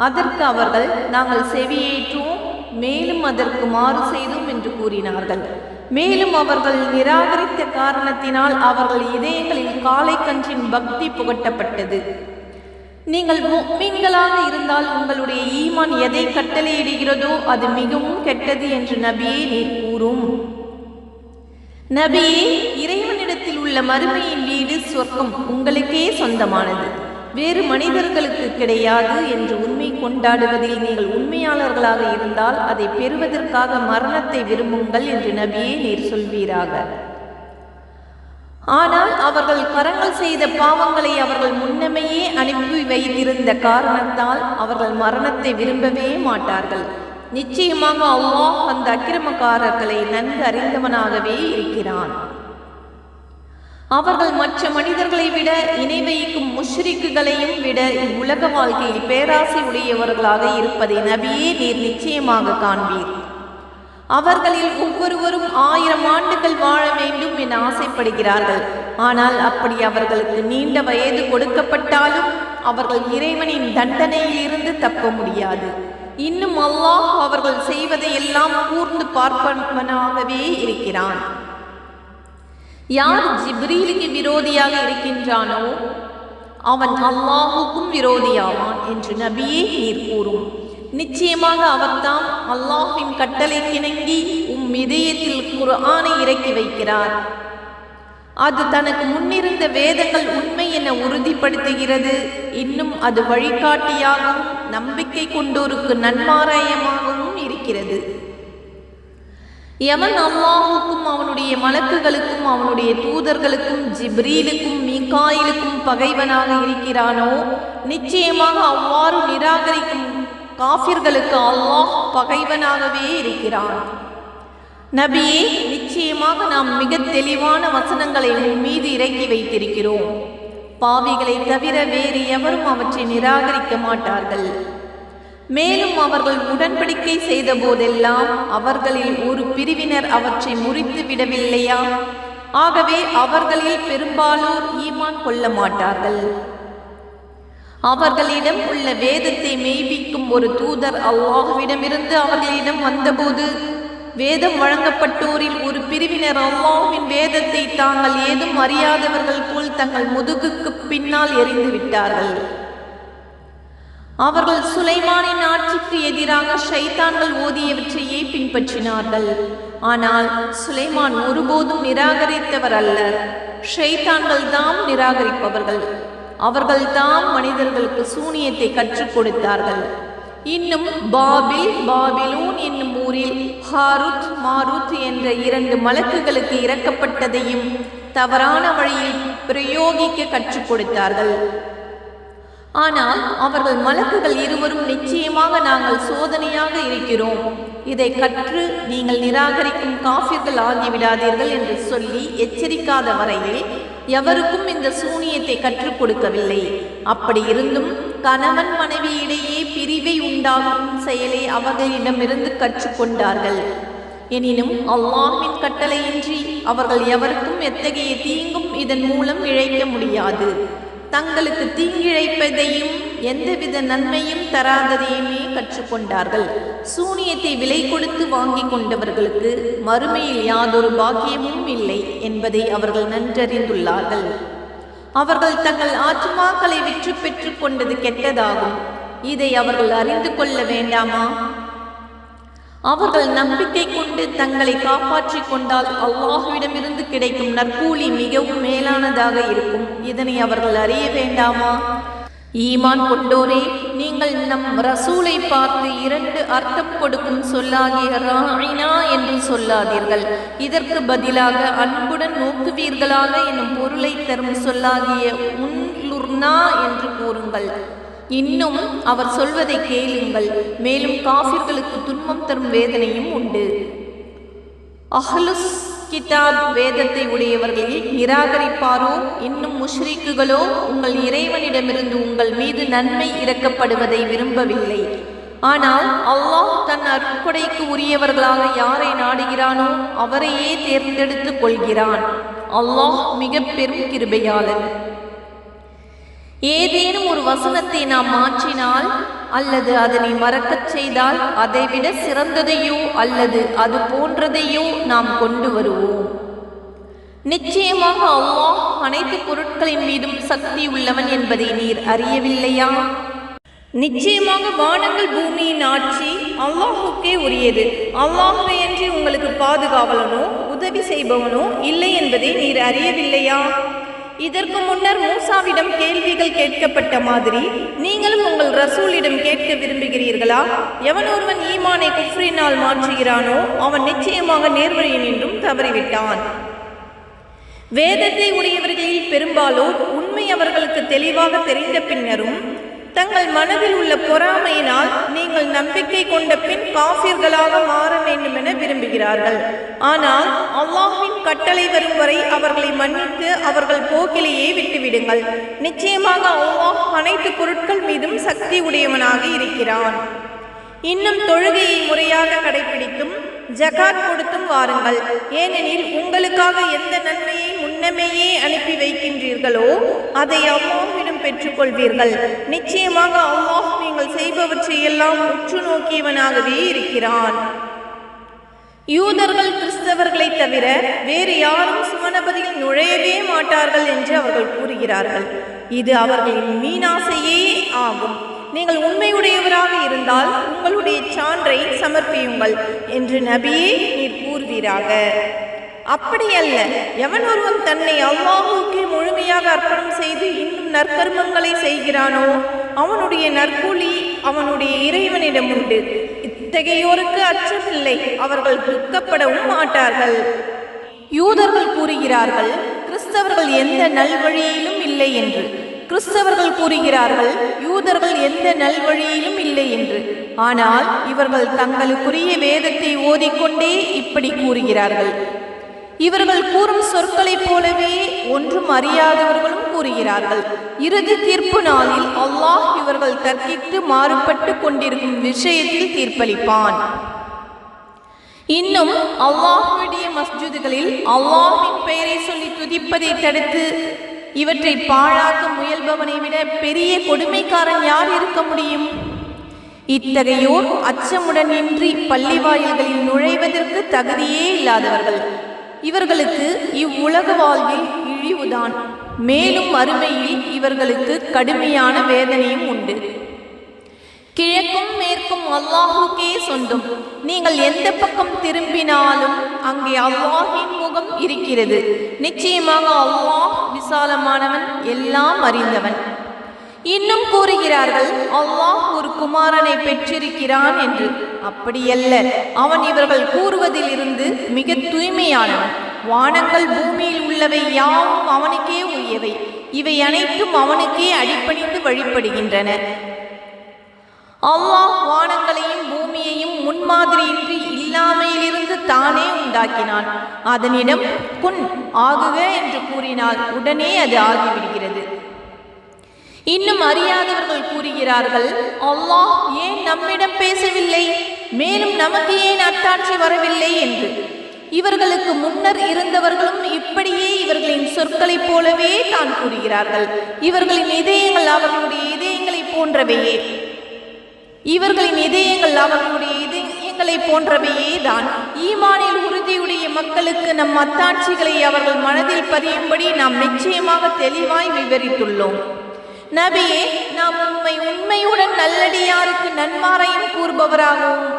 அதற்கு அவர்கள் நாங்கள் செவியேற்றோம், மேலும் அதற்கு மாறு செய்தோம் என்று கூறினார்கள். மேலும் அவர்கள் நிராகரித்த காரணத்தினால் அவர்கள் இதயங்களில் காளை கன்றின் பக்தி புகட்டப்பட்டது. நீங்கள் முஃமின்களாக இருந்தால் உங்களுடைய ஈமான் எதை கட்டளையிடுகிறதோ அது மிகவும் கெட்டது என்று நபியே நீர் கூறும். நபியே, இறைவனிடத்தில் உள்ள மறுமையின் வீடு சொர்க்கம் உங்களுக்கே சொந்தமானது, வேறு மனிதர்களுக்கு கிடையாது என்று உண்மை கொண்டாடுவதில் நீங்கள் உண்மையாளர்களாக இருந்தால் அதை பெறுவதற்காக மரணத்தை விரும்புங்கள் என்று நபியே நீர் சொல்வீராக. ஆனால் அவர்கள் கரங்கள் செய்த பாவங்களை அவர்கள் முன்னமையே அனுப்பி வைத்திருந்த காரணத்தால் அவர்கள் மரணத்தை விரும்பவே மாட்டார்கள். நிச்சயமாக அல்லாஹ் அந்த அக்கிரமக்காரர்களை நன்கு அறிந்தவனாகவே இருக்கிறான். அவர்கள் மற்ற மனிதர்களை விட இணை வைக்கும் முஷ்ரிக்குகளையும் விட இவ்வுலக வாழ்க்கையில் பேராசை உடையவர்களாக இருப்பதை நபியே நீர் நிச்சயமாக காண்பீர். அவர்களில் ஒவ்வொருவரும் 1000 ஆண்டுகள் வாழ வேண்டும் என ஆசைப்படுகிறார்கள். ஆனால் அப்படி அவர்களுக்கு நீண்ட வயது கொடுக்கப்பட்டாலும் அவர்கள் இறைவனின் தண்டனையில் இருந்து தப்ப முடியாது. இன்னும் அல்லாஹ் அவர்கள் செய்வதை எல்லாம் கூர்ந்து பார்ப்பவனாகவே இருக்கிறான். யார் ஜிப்ரீலுக்கு விரோதியாக இருக்கின்றானோ அவன் அல்லாஹுக்கும் விரோதியாவான் என்று நபியே நீர் கூறும். நிச்சயமாக அவர்தாம் அல்லாஹ்வின் கட்டளைக்கிணங்கி இதயத்தில் குர்ஆனை இறக்கி வைக்கிறார். அது தனக்கு முன்னிருந்த வேதங்கள் உண்மை என உறுதிப்படுத்துகிறது. இன்னும் அது வழிகாட்டியாகவும் நம்பிக்கை கொண்டோருக்கு நன்மாராயமாகவும் இருக்கிறது. எவன் அல்லாஹுக்கும் அவனுடைய மலக்குகளுக்கும் அவனுடைய தூதர்களுக்கும் ஜிப்ரீலுக்கும் மீகாயிலுக்கும் பகைவனாக இருக்கிறானோ, நிச்சயமாக அவ்வாறு நிராகரிக்கும் காஃபிர்களுக்கு அல்லாஹ் பகைவனாகவே இருக்கிறான். நபியே, நிச்சயமாக நாம் மிக தெளிவான வசனங்களை உன் மீது இறக்கி வைத்திருக்கிறோம். பாவிகளை தவிர வேறு எவரும் அவற்றை நிராகரிக்க மாட்டார்கள். மேலும் அவர்கள் உடன்படிக்கை செய்த போதெல்லாம் அவர்களில் ஒரு பிரிவினர் அவற்றை முறித்து விடவில்லையா? ஆகவே அவர்களில் பெரும்பாலோர் ஈமான் கொள்ள மாட்டார்கள். அவர்களிடம் உள்ள வேதத்தை மெய்ப்பிக்கும் ஒரு தூதர் அல்லாஹ்விடமிருந்து அவர்களிடம் வந்தபோது, வேதம் வழங்கப்பட்டோரில் ஒரு பிரிவினர் அல்லாஹ்வின் வேதத்தை தாங்கள் ஏதும் அறியாதவர்கள் போல் தங்கள் முதுகுக்கு பின்னால் எறிந்து விட்டார்கள். அவர்கள் சுலைமானின் ஆட்சிக்கு எதிராக ஷைத்தான்கள் ஓதியவற்றையே பின்பற்றினார்கள். ஆனால் சுலைமான் ஒருபோதும் நிராகரித்தவர் அல்ல. ஷைத்தான்கள் தாம் நிராகரிப்பவர்கள். அவர்கள் தாம் மனிதர்களுக்கு சூனியத்தை கற்றுக் கொடுத்தார்கள். இன்னும் பாபிலோன் என்னும் ஊரில் ஹாருத் மாருத் என்ற 2 மலக்குகளுக்கு இறக்கப்பட்டதையும் தவறான வழியில் பிரயோகிக்க கற்றுக் கொடுத்தார்கள். ஆனால் அவர்கள் மலக்குகள் இருவரும் நிச்சயமாக நாங்கள் சோதனையாக இருக்கிறோம், இதை கற்று நீங்கள் நிராகரிக்கும் காஃபிர்கள் ஆகிவிடாதீர்கள் என்று சொல்லி எச்சரிக்காத வரையில் எவருக்கும் இந்த சூனியத்தை கற்றுக் கொடுக்கவில்லை. அப்படி இருந்தும் கணவன் மனைவியிடையே பிரிவை உண்டாகும் செயலை அவர்களிடமிருந்து கற்றுக்கொண்டார்கள். எனினும் அல்லாஹ்வின் கட்டளையின்றி அவர்கள் எவருக்கும் எத்தகைய தீங்கும் இதன் மூலம் இழைக்க முடியாது. தங்களுக்கு தீங்கிழைப்பதையும் எந்தவித நன்மையும் தராததையுமே கற்றுக்கொண்டார்கள். சூனியத்தை விலை கொடுத்து வாங்கி கொண்டவர்களுக்கு மறுமையில் யாதொரு பாக்கியமும் இல்லை என்பதை அவர்கள் நன்றறிந்துள்ளார்கள். அவர்கள் தங்கள் ஆத்மாக்களை விற்று பெற்று கொண்டது கெட்டதாகும். இதை அவர்கள் அறிந்து கொள்ள வேண்டாமா? அவர்கள் நம்பிக்கை கொண்டு தங்களை காப்பாற்றிக் கொண்டால் அல்லாஹ்விடமிருந்து கிடைக்கும் நற்கூலி மிகவும் மேலானதாக இருக்கும். இதனை அவர்கள் அறிய வேண்டாமா? ஈமான் கொண்டோரே, நீங்கள் நம் ரசூலை பார்த்து 2 அர்த்தம் கொடுக்கும் சொல்லாகிய ராயினா என்று சொல்லாதீர்கள். இதற்கு பதிலாக அன்புடன் நோக்குவீர்களாக எனும் பொருளை தரும் சொல்லாகிய உன்லுர்னா என்று கூறுங்கள். இன்னும் அவர் சொல்வதை கேளுங்கள். மேலும் காஃபிர்களுக்கு துன்பம் தரும் வேதனையும் உண்டு. அஹ்லுஸ் கிதாப் வேதத்தை உடையவர்களில் நிராகரிப்பாரோ இன்னும் முஷ்ரிக்குகளோ உங்கள் இறைவனிடமிருந்து உங்கள் மீது நன்மை இறக்கப்படுவதை விரும்பவில்லை. ஆனால் அல்லாஹ் தன் அருட்கொடைக்கு உரியவர்களாக யாரை நாடுகிறானோ அவரையே தேர்ந்தெடுத்து கொள்கிறான். அல்லாஹ் மிக பெரும் கிருபையாளன். ஏதேனும் ஒரு வசனத்தை நாம் மாற்றினால் அல்லது அதனை மறக்கச் செய்தால் அதைவிட சிறந்ததையோ அல்லது அது போன்றதையோ நாம் கொண்டு வருவோம். நிச்சயமாக அல்லாஹ் அனைத்து பொருட்களின் மீதும் சக்தி உள்ளவன் என்பதை நீர் அறியவில்லையா? நிச்சயமாக வானங்கள் பூமியின் ஆட்சி அல்லாஹுக்கே உரியது. அல்லாஹுவையன்றி உங்களுக்கு பாதுகாவலனோ உதவி செய்பவனோ இல்லை என்பதை நீர் அறியவில்லையா? இதற்கு முன்னர் மூசாவிடம் கேள்விகள் கேட்கப்பட்ட மாதிரி நீங்களும் உங்கள் ரசூலிடம் கேட்க விரும்புகிறீர்களா? எவன் ஒருவன் ஈமானை குஃப்ரினால் மாற்றுகிறானோ அவன் நிச்சயமாக நேர்வழியினின்றும் தவறிவிட்டான். வேதத்தை உடையவர்களில் பெரும்பாலோர் உண்மை அவர்களுக்கு தெளிவாக தெரிந்த பின்னரும் தங்கள் மனதில் உள்ள பொறாமையினால் நீங்கள் நம்பிக்கை கொண்ட பின் காஃபிர்களாக மாற வேண்டும் என விரும்புகிறார்கள். ஆனால் அல்லாஹ்வின் கட்டளை வரும் வரை அவர்களை மன்னித்து அவர்கள் போக்கிலேயே விட்டுவிடுங்கள். நிச்சயமாக அல்லாஹ் அனைத்து பொருட்கள் மீதும் சக்தி உடையவனாக இருக்கிறான். இன்னும் தொழுகையை முறையாக கடைபிடித்தும் ஜகாத் கொடுத்தும் வாருங்கள். ஏனெனில் உங்களுக்காக எந்த நன்மையை முன்னமேயே அனுப்பி வைக்கின்றீர்களோ அதை அல்லாஹ்விடம் பெற்றுக்கொள்வீர்கள். நிச்சயமாக அல்லாஹ் நீங்கள் செய்பவற்றையெல்லாம் உற்று நோக்கியவனாகவே இருக்கிறான். யூதர்கள் கிறிஸ்தவர்களை தவிர வேறு யாரும் சுவனபதியில் நுழையவே மாட்டார்கள் என்று அவர்கள் கூறுகிறார்கள். இது அவர்களின் மீனாசையே ஆகும். நீங்கள் உண்மையுடையவராக இருந்தால் உங்களுடைய சான்றை சமர்ப்பியுங்கள் என்று நபியே நீர் கூறுவீராக. அப்படியல்ல, எவன் ஒருவன் தன்னை அல்லாஹ்வுக்கு முழுமையாக அர்ப்பணம் செய்து இன்னும் நற்கர்மங்களை செய்கிறானோ அவனுடைய நற்கூலி அவனுடைய இறைவனிடம் உண்டு. இத்தகையோருக்கு அச்சமில்லை, அவர்கள் துக்கப்படவும் மாட்டார்கள். யூதர்கள் கூறுகிறார்கள் கிறிஸ்தவர்கள் எந்த நல்வழியிலும் இல்லை என்று. கிறிஸ்தவர்கள் கூறுகிறார்கள் யூதர்கள் எந்த நல்வழியிலும் இல்லை என்று. ஆனால் இவர்கள் தங்களுக்குரிய வேதத்தை ஓதிக்கொண்டே இப்படி கூறுகிறார்கள். இவர்கள் கூறும் சொற்களைப் போலவே ஒன்றும் அறியாதவர்களும் கூறுகிறார்கள். இறுதி தீர்ப்பு நாளில் அல்லாஹ் இவர்கள் தர்க்கித்து மாறுபட்டு கொண்டிருக்கும் விஷயத்தில் தீர்ப்பளிப்பான். இன்னும் அல்லாஹ்வுடைய மஸ்ஜிதுகளில் அல்லாஹ்வின் பெயரை சொல்லி துதிப்பதை தடுத்து இவற்றை பாழாக்க முயல்பவனை விட பெரிய கொடுமைக்காரன் யார் இருக்க முடியும்? இத்தகையோர் அச்சமுடன் இன்றி பள்ளி வாயில்களில் நுழைவதற்கு தகுதியே இல்லாதவர்கள். இவர்களுக்கு இவ்வுலக வாழ்வில் இழிவுதான், மேலும் மறுமையில் இவர்களுக்கு கடுமையான வேதனையும் உண்டு. கிழக்கும் மேற்கும் அல்லாஹுக்கே சொந்தம். நீங்கள் எந்த பக்கம் திரும்பினாலும் அங்கே அல்லாஹின் முகம் இருக்கிறது. நிச்சயமாக அல்லாஹ் விசாலமானவன், எல்லாம் அறிந்தவன். இன்னும் கூறுகிறார்கள் அல்லாஹ் ஒரு குமாரனை பெற்றிருக்கிறான் என்று. அப்படியல்ல, அவன் இவர்கள் கூறுவதிலிருந்து மிக தூய்மையானவன். வானங்கள் பூமியில் உள்ளவை யாவும் அவனுக்கே உரியவை. இவை அனைத்தும் அவனுக்கே அடிபணிந்து வழிபடுகின்றன. அல்லாஹ் வானங்களையும் பூமியையும் முன்மாதிரியின்றி இல்லாமையிலிருந்து தானே உண்டாக்கினான். அதனிடம் குன் ஆகுக என்று கூறினால் உடனே அது ஆகிவிடுகிறது. இன்னும் அறியாதவர்கள் கூறுகிறார்கள் அல்லாஹ் ஏன் நம்மிடம் பேசவில்லை, மேலும் நமக்கு ஏன் அத்தாட்சி வரவில்லை என்று. இவர்களுக்கு முன்னர் இருந்தவர்களும் இப்படியே இவர்களின் சொற்களைப் போலவே தான் கூறுகிறார்கள். இவர்களின் இதயங்கள் அவர்களுடைய இதயங்களைப் போன்றவையே தான். ஈமானில் உறுதியுடைய மக்களுக்கு நம் அத்தாட்சிகளை அவர்கள் மனதில் பதியும்படி நாம் நிச்சயமாக தெளிவாய் விவரித்துள்ளோம். நபியே, நாம் உண்மையுடன் நல்லடியாருக்கு நன்மாரையும் கூறுபவராகவும்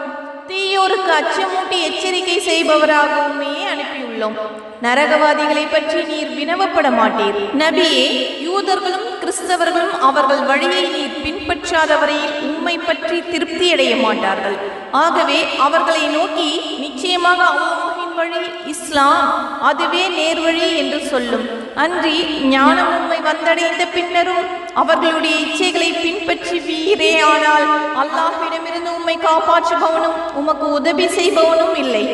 தீயோருக்கு அச்சமூட்டி எச்சரிக்கை செய்பவராகவுமே அனுப்பியுள்ளோம். நரகவாதிகளை பற்றி நீர் வினவப்பட மாட்டீர். நபியே, யூதர்களும் கிறிஸ்தவர்களும் அவர்கள் வழியை நீர் பின்பற்றாத வரையில் உம்மை பற்றி திருப்தி அடைய மாட்டார்கள். ஆகவே அவர்களை நோக்கி நிச்சயமாக அல்லாஹ்வின் வழி இஸ்லாம், அதுவே நேர்வழி என்று சொல்லும். அன்றி ஞானம் உம்மை வந்தடைந்த பின்னரும் அவர்களுடைய இச்சைகளை பின்பற்றி வீரே ஆனால் அல்லாஹ்விடமிருந்து உம்மை காப்பாற்றுபவனும் உமக்கு உதவி செய்பவனும் இல்லை.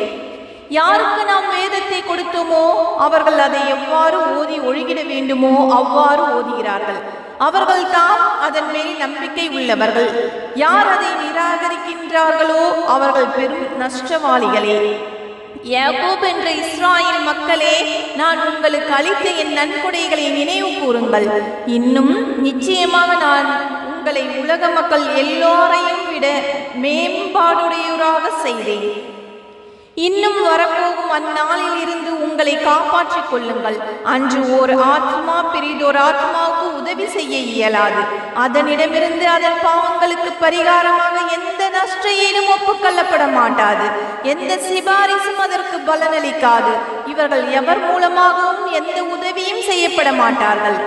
யாருக்கு நாம் வேதத்தை கொடுத்தோமோ அவர்கள் அதை எவ்வாறு ஓதி ஒழுகிட வேண்டுமோ அவ்வாறு ஓதுகிறார்கள். அவர்கள் தாம் அதன் மேல் நம்பிக்கை உள்ளவர்கள். யார் அதை நிராகரிக்கின்றார்களோ அவர்கள் பெரும் நஷ்டவாளிகளே. யாக்கோப் என்ற இஸ்ராயேல் மக்களே, நான் உங்களுக்கு அளித்த என் நன்கொடைகளை நினைவு கூறுங்கள். இன்னும் நிச்சயமாக நான் உங்களை உலக மக்கள் எல்லோரையும் விட மேம்பாடுடையோராக செய்தேன். இன்னும் வரப்போகும் அந்நாளில் இருந்து உங்களை காப்பாற்றிக் கொள்ளுங்கள். அன்று ஓர் ஆத்மா பிரிதோர் ஆத்மாவுக்கு உதவி செய்ய இயலாது. அதனிடமிருந்து அதன் பாவங்களுக்கு பரிகாரமாக எந்த நஷ்டஈடும் ஒப்புக்கொள்ளப்பட மாட்டாது. எந்த சிபாரிசும் அதற்கு பலனளிக்காது. இவர்கள் எவர் மூலமாகவும் எந்த உதவியும் செய்யப்பட மாட்டார்கள்.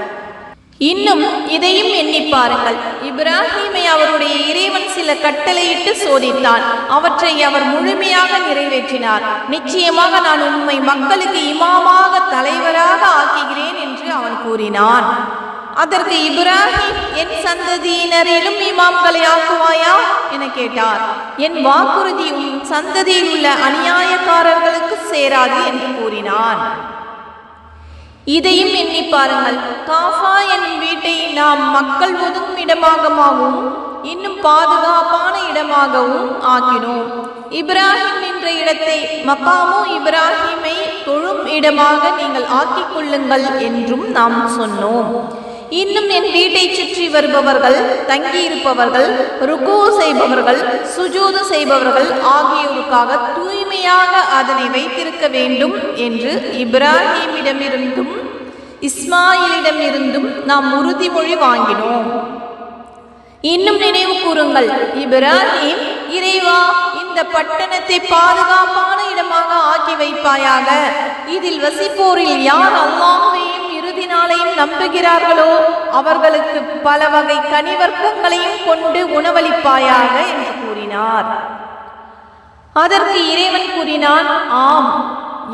இன்னும் இதையும் எண்ணி பாருங்கள். இப்ராஹீமை அவருடைய இறைவன் சில கட்டளையிட்டு சோதித்தான். அவற்றை அவர் முழுமையாக நிறைவேற்றினார். நிச்சயமாக நான் உம்மை மக்களுக்கு இமாமாக தலைவராக ஆக்குகிறேன் என்று அவன் கூறினான். அதற்கு இப்ராஹீம், என் சந்ததியினரிலும் இமாம்களை ஆக்குவாயா என கேட்டார். என் வாக்குறுதி உன் சந்ததியில் உள்ள அநியாயக்காரர்களுக்கு சேராது என்று கூறினான். இதையும் எண்ணி பாருங்கள். காஃபா என்னும் வீட்டை நாம் மக்கள் ஒதுங்கும் இடமாகவும் இன்னும் பாதுகாப்பான இடமாகவும் ஆக்கினோம். இப்ராஹிம் என்ற இடத்தை மகாமு இப்ராஹிமை தொழும் இடமாக நீங்கள் ஆக்கிக் கொள்ளுங்கள் என்றும் நாம் சொன்னோம். இன்னும் என் வீட்டை சுற்றி வருபவர்கள், தங்கியிருப்பவர்கள், ருக்கு செய்பவர்கள், சுஜூது செய்பவர்கள் ஆகியோருக்காக தூய்மையாக அதனை வைத்திருக்க வேண்டும் என்று இப்ராஹீமிடமிருந்தும் இஸ்மாயிலிடமிருந்தும் நாம் உறுதிமொழி வாங்கினோம். இன்னும் நினைவு கூறுங்கள், இப்ராஹீம், இறைவா, இந்த பட்டணத்தை பாதுகாப்பான இடமாக ஆக்கி வைப்பாயாக. இதில் வசிப்போரில் யார் அல்லாஹ்வையும் இறுதி நாளையும் நம்புகிறார்களோ அவர்களுக்கு பல வகை கனிவர்க்கங்களையும் கொண்டு உணவளிப்பாயாக என்று கூறினார். அதற்கு இறைவன் கூறினான், ஆம்,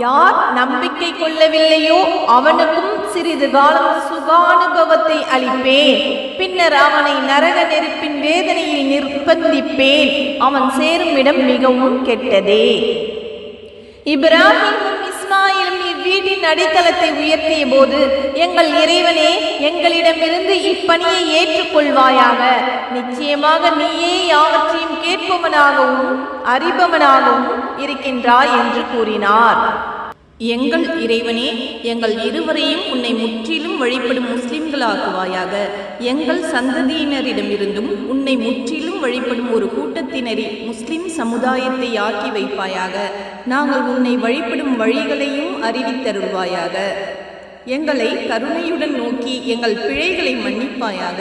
யார் நம்பிக்கை கொள்ளவில்லையோ அவனுக்கும் சிறிது காலம் சுகானுபவத்தை அளிப்பேன், பின்னர் அவனை நரக நெருப்பின் வேதனையில் நிர்பந்திப்பேன், அவன் சேரும் இடம் மிகவும் கெட்டதே. இப்ராஹீமும் இஸ்மாயிலும் இவ்வீட்டின் அடித்தளத்தை உயர்த்திய போது, எங்கள் இறைவனே, எங்களிடமிருந்து இப்பணியை ஏற்றுக்கொள்வாயாக. நிச்சயமாக நீயே யாவற்றையும் கேட்பவனாகவும் அறிபவனாகவும் இருக்கின்றாய் என்று கூறினார். எங்கள் இறைவனே, எங்கள் இருவரையும் உன்னை முற்றிலும் வழிபடும் முஸ்லிம்களாக்குவாயாக. எங்கள் சந்ததியினரிடமிருந்தும் உன்னை முற்றிலும் வழிபடும் ஒரு கூட்டத்தினரை முஸ்லிம் சமுதாயத்தை ஆக்கி வைப்பாயாக. நாங்கள் உன்னை வழிபடும் வழிகளையும் அறிவித்தருள்வாயாக. எங்களை கருணையுடன் நோக்கி எங்கள் பிழைகளை மன்னிப்பாயாக.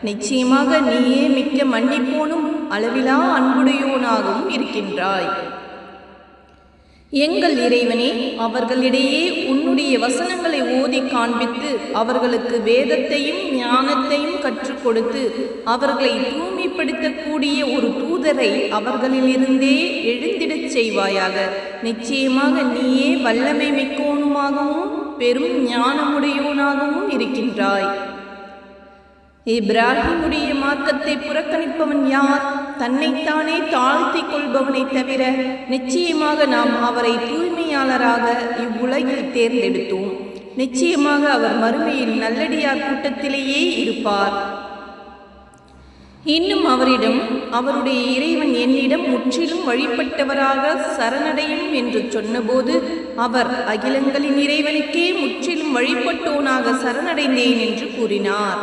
நிச்சயமாக நீயே மிக்க மன்னிப்போனும் அளவிலா அன்புடையோனாகவும் இருக்கின்றாய். எங்கள் இறைவனே, அவர்களிடையே உன்னுடைய வசனங்களை ஓதி காண்பித்து அவர்களுக்கு வேதத்தையும் ஞானத்தையும் கற்றுக் கொடுத்து அவர்களை தூய்மைப்படுத்தக்கூடிய ஒரு தூதரை அவர்களிலிருந்தே எழுந்திடச் செய்வாயாக. நிச்சயமாக நீயே வல்லமை மிக்கோனுமாகவும் பெரும் ஞானமுடையோனாகவும் இருக்கின்றாய். இப்ராஹிமுடைய மார்க்கத்தை புறக்கணிப்பவன் யார்? தன்னைத்தானே தாழ்த்தி கொள்பவனை தவிர. நிச்சயமாக நாம் அவரை தூய்மையாளராக இவ்வுலகில் தேர்ந்தெடுத்தோம். நிச்சயமாக அவர் மறுமையில் நல்லடியார் கூட்டத்திலேயே இருப்பார். இன்னும் அவரிடம், அவருடைய இறைவன் என்னிடம் முற்றிலும் வழிபட்டவராக சரணடையும் என்று சொன்னபோது, அவர் அகிலங்களின் இறைவனுக்கே முற்றிலும் வழிபட்டோனாக சரணடைந்தேன் என்று கூறினார்.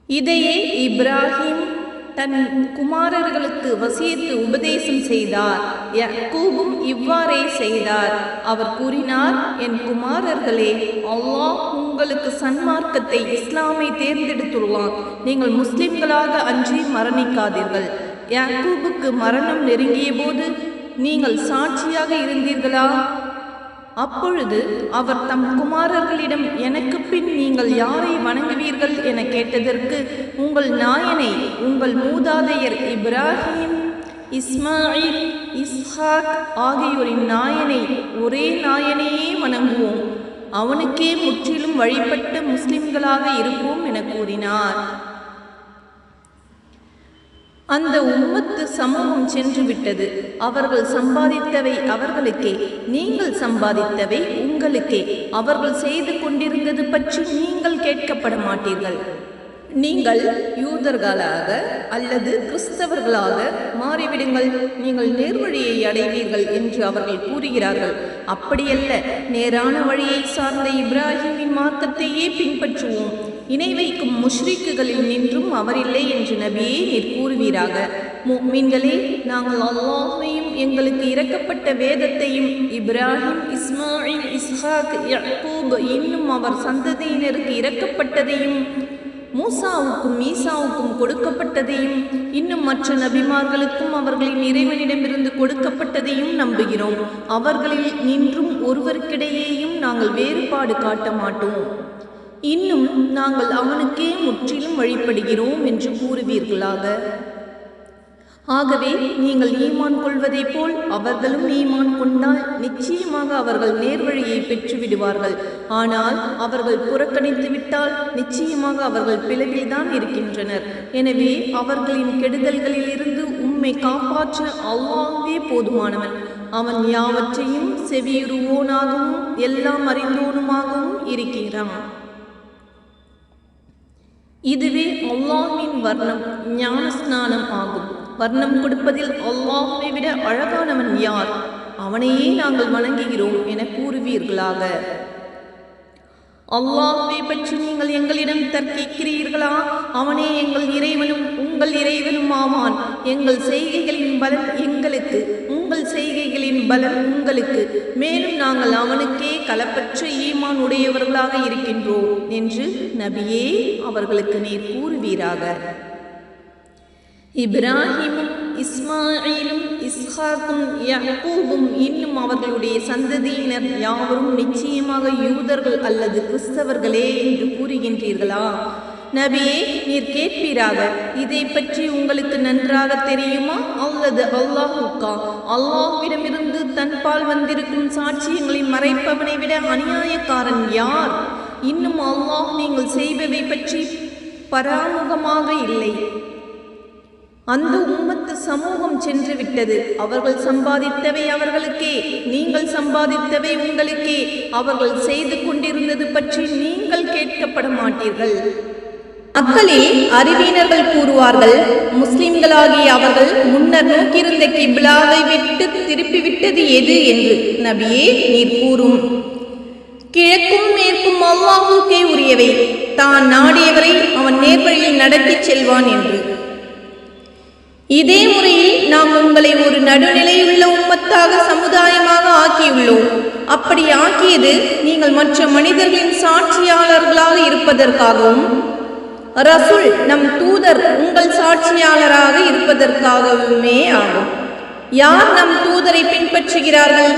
இதையே இப்ராஹிம் தன் குமாரர்களுக்கு வசியத்து உபதேசம் செய்தார். யாக்கூபும் இவ்வாறே செய்தார். அவர் கூறினார், என் குமாரர்களே, அல்லாஹ் உங்களுக்கு சன்மார்க்கத்தை இஸ்லாமை தேர்ந்தெடுத்துள்ளான். நீங்கள் முஸ்லிம்களாக அன்றி மரணிக்காதீர்கள். யாக்கூபுக்கு மரணம் நெருங்கிய போது நீங்கள் சாட்சியாக இருந்தீர்களா? அப்பொழுது அவர் தம் குமாரர்களிடம், எனக்கு பின் நீங்கள் யாரை வணங்குவீர்கள் என கேட்டதற்கு, உங்கள் நாயனை, உங்கள் மூதாதையர் இப்ராஹிம், இஸ்மாயில், இஸ்ஹாக் ஆகியோரின் நாயனை, ஒரே நாயனையே வணங்குவோம், அவனுக்கே முற்றிலும் வழிபட்ட முஸ்லிம்களாக இருப்போம் என கூறினார். அந்த உம்மத்து சமூகம் சென்று விட்டது. அவர்கள் சம்பாதித்தவை அவர்களுக்கே, நீங்கள் சம்பாதித்தவை உங்களுக்கே. அவர்கள் செய்து கொண்டிருந்தது பற்றி நீங்கள் கேட்கப்பட மாட்டீர்கள். நீங்கள் யூதர்களாக அல்லது கிறிஸ்தவர்களாக மாறிவிடுங்கள், நீங்கள் நேர்வழியை அடைவீர்கள் என்று அவர்கள் கூறுகிறார்கள். அப்படியல்ல, நேரான வழியை சார்ந்த இப்ராஹிமின் மார்க்கத்தையே பின்பற்றுவோம். இணை வைக்கும் முஷ்ரிக்குகளில் நின்றும் அவரில்லை என்று நபியே நீர் கூறுவீராக. முஃமின்களே, நாங்கள் அல்லாஹ்வையும் எங்களுக்கு இறக்கப்பட்ட வேதத்தையும் இப்ராஹிம், இஸ்மாயில், இஸ்ஹாக், யாக்கூப் இன்னும் அவர் சந்ததியினருக்கு இறக்கப்பட்டதையும் மூசாவுக்கும் ஈசாவுக்கும் கொடுக்கப்பட்டதையும் இன்னும் மற்ற நபிமார்களுக்கும் அவர்களின் இறைவனிடமிருந்து கொடுக்கப்பட்டதையும் நம்புகிறோம். அவர்களில் நின்றும் ஒருவருக்கிடையேயும் நாங்கள் வேறுபாடு காட்ட மாட்டோம். இன்னும் நாங்கள் அவனுக்கே முற்றிலும் வழிபடுகிறோம் என்று கூறுவீர்களாக. ஆகவே நீங்கள் ஈமான் கொள்வதைப் போல் அவர்களும் ஈமான் கொண்டால் நிச்சயமாக அவர்கள் நேர்வழியை பெற்றுவிடுவார்கள். ஆனால் அவர்கள் புறக்கணித்து விட்டால் நிச்சயமாக அவர்கள் பிளவில்தான் இருக்கின்றனர். எனவே அவர்களின் கெடுதல்களிலிருந்து உம்மை காப்பாற்ற அல்லாஹ்வே போதுமானவன். அவன் யாவற்றையும் செவியுறுவோனாகவும் எல்லாம் அறிந்தோனுமாகவும் இருக்கிறான். இதுவே அல்லாஹ்வின் வர்ணம், ஞான ஸ்நானம் ஆகும். வர்ணம் கொடுப்பதில் அல்லாஹ்வை விட அழகானவன் யார்? அவனையே நாங்கள் வணங்குகிறோம் என கூறுவீர்களாக. அல்லாஹ்வை பற்றி நீங்கள் எங்களிடம் தர்க்கிக்கிறீர்களா? அவனே எங்கள் இறைவனும் உங்கள் இறைவனும் ஆவான். எங்கள் செய்கைகளின் பலன் எங்களுக்கு, உங்கள் செய்கைகளின் பலன் உங்களுக்கு. மேலும் நாங்கள் அவனுக்கே களப்பற்ற ஈமான் உடையவர்களாக இருக்கின்றோம் என்று நபியே அவர்களுக்கு நீர் கூறுவீராக. இப்ராஹிமும் இஸ்மாயிலும் இஸ்ஹாக்கும் யாக்கூபும் இன்னும் அவர்களுடைய சந்ததியினர் யாவரும் நிச்சயமாக யூதர்கள் அல்லது கிறிஸ்தவர்களே என்று கூறுகின்றீர்களா? நபியே நீர் கேட்பீராக, இதை பற்றி உங்களுக்கு நன்றாக தெரியுமா? அல்லது அல்லாஹுக்கா? அல்லாஹ்விடமிருந்து தன்பால் வந்திருக்கும் சாட்சியங்களை மறைப்பவனை விட அநியாயக்காரன் யார்? இன்னும் அல்லாஹ் நீங்கள் செய்பவை பற்றி பராமுகமாக இல்லை. அந்த உம்மத்து சமூகம் சென்று விட்டது. அவர்கள் சம்பாதித்தவை அவர்களுக்கே, நீங்கள் சம்பாதித்தவை உங்களுக்கே. அவர்கள் செய்து கொண்டிருந்தது பற்றி நீங்கள் கேட்கப்பட மாட்டீர்கள். மக்களில் அறிவியினர்கள் கூறுவார்கள், முஸ்லிம்களாகிய அவர்கள் முன்னர் நோக்கியிருந்த கிப்லாவை விட்டு திருப்பிவிட்டது எது என்று. நபியே நீர் கூறும், கிழக்கும் மேற்கும் அல்லாஹுக்கே உரியவை. தான் நாடியவரை அவன் நேர்வழியில் நடத்திச் செல்வான் என்று. இதே முறையில் நாம் உங்களை ஒரு நடுநிலையுள்ள உம்மத்தாக சமுதாயமாக ஆக்கியுள்ளோம். அப்படி ஆக்கியது நீங்கள் மற்ற மனிதர்களின் சாட்சியாளர்களாக இருப்பதற்காகவும், ரசூல் நம் தூதர் உங்கள் சாட்சியாளராக இருப்பதற்காகவுமே ஆகும். யார் நம் தூதரை பின்பற்றுகிறார்கள்,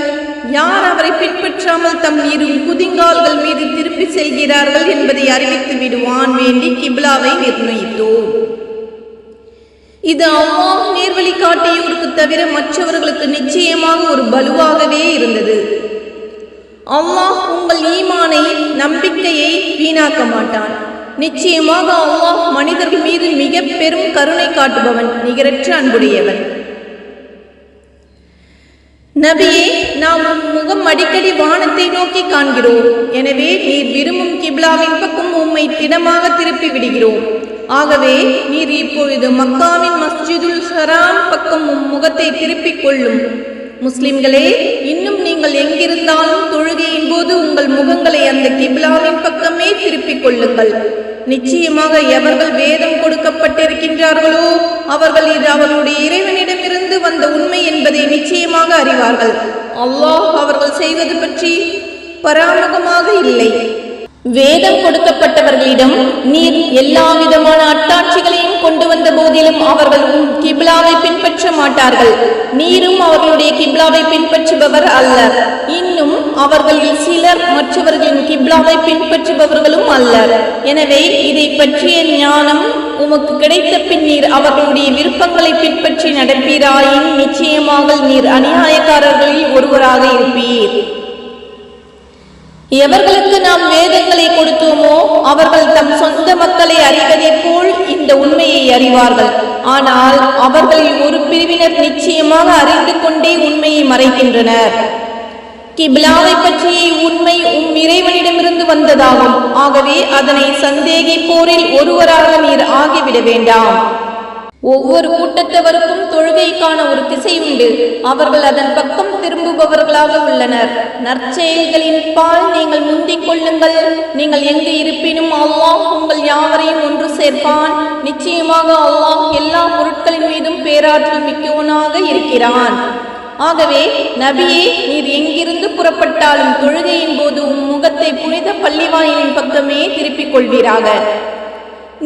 யார் அவரை பின்பற்றாமல் தம் இரு குதிங்கால்கள் மீது திருப்பி செல்கிறார்கள் என்பதை அறிவித்து விடுவான் வேண்டி கிப்லாவை நிர்ணயித்தோம். இது அல்லாஹ் நேர்வழி காட்டியோருக்கு தவிர மற்றவர்களுக்கு நிச்சயமாக ஒரு பலுவாகவே இருந்தது. அல்லாஹ் உங்கள் ஈமானை, நம்பிக்கையை வீணாக்க மாட்டான். நிச்சயமாக அல்லாஹ் மனிதர்கள் மீது மிக பெரும் கருணை காட்டுபவன், நிகரற்ற அன்புடையவன். நபியே நாம் முகம் அடிக்கடி வானத்தை நோக்கி காண்கிறோம். எனவே நீர் விரும்பும் கிப்லாவின் பக்கம் உம்மை திடமாக திருப்பி விடுகிறோம். ஆகவே நீர் இப்பொழுது மக்காவின் மஸ்ஜிதுல் ஹராம் பக்கம் முகத்தை திருப்பிக் கொள்ளும். முஸ்லிம்களே, இன்னும் நீங்கள் எங்கிருந்தாலும் தொழுகையின் போது உங்கள் முகங்களை அந்த கிப்லாவின் பக்கமே திருப்பிக் கொள்ளுங்கள். நிச்சயமாக எவர்கள் வேதம் கொடுக்கப்பட்டிருக்கின்றார்களோ அவர்கள் இது அவர்களுடைய இறைவனிடமிருந்து வந்த உண்மை என்பதை நிச்சயமாக அறிவார்கள். அல்லாஹ் அவர்கள் செய்வது பற்றி பராமுகமாக இல்லை. வேதம் கொடுக்கப்பட்டவர்களிடம் நீர் எல்லா விதமான அட்டாட்சிகளையும் கொண்டு வந்த போதிலும் அவர்கள் கிப்லாவை பின்பற்ற மாட்டார்கள். நீரும் அவர்களுடைய கிப்லாவை பின்பற்றுபவர் அல்ல. இன்னும் அவர்களில் சிலர் மற்றவர்களின் கிப்லாவை பின்பற்றுபவர்களும் அல்ல. எனவே இதை பற்றிய ஞானம் உமக்கு கிடைத்த பின் நீர் அவர்களுடைய விருப்பங்களை பின்பற்றி நடப்பீராயின் நிச்சயமாக நீர் அநியாயக்காரர்களில் ஒருவராக இருப்பீர். எவர்களுக்கு நாம் வேதங்களை கொடுத்தோமோ அவர்கள் தம் சொந்த மக்களை அறிவதை போல் இந்த உண்மையை அறிவார்கள். ஆனால் அவர்களில் ஒரு பிரிவினர் நிச்சயமாக அறிந்து கொண்டே உண்மையை மறைக்கின்றனர். கிப்லாவை பற்றிய உண்மை இறைவனிடமிருந்து வந்ததாகும். ஆகவே அதனை சந்தேகிப்போரில் ஒருவராக நீர் ஆகிவிட வேண்டாம். ஒவ்வொரு கூட்டத்தவருக்கும் தொழுகைக்கான ஒரு திசை உண்டு. அவர்கள் அதன் பக்கம் திரும்புபவர்களாக உள்ளனர். நற்செயல்களின் பால் நீங்கள் முந்திக் கொள்ளுங்கள். நீங்கள் எங்கு இருப்பினும் அல்லாஹ் உங்கள் யாவரையும் ஒன்று சேர்ப்பான். நிச்சயமாக அல்லாஹ் எல்லா பொருட்களின் மீதும் பேராற்றல் மிக்கவனாக இருக்கிறான். ஆகவே நபியே நீர் எங்கிருந்து புறப்பட்டாலும் தொழுகையின் போது முகத்தை புனித பள்ளிவாயிலின் பக்கமே திருப்பிக் கொள்வீராக.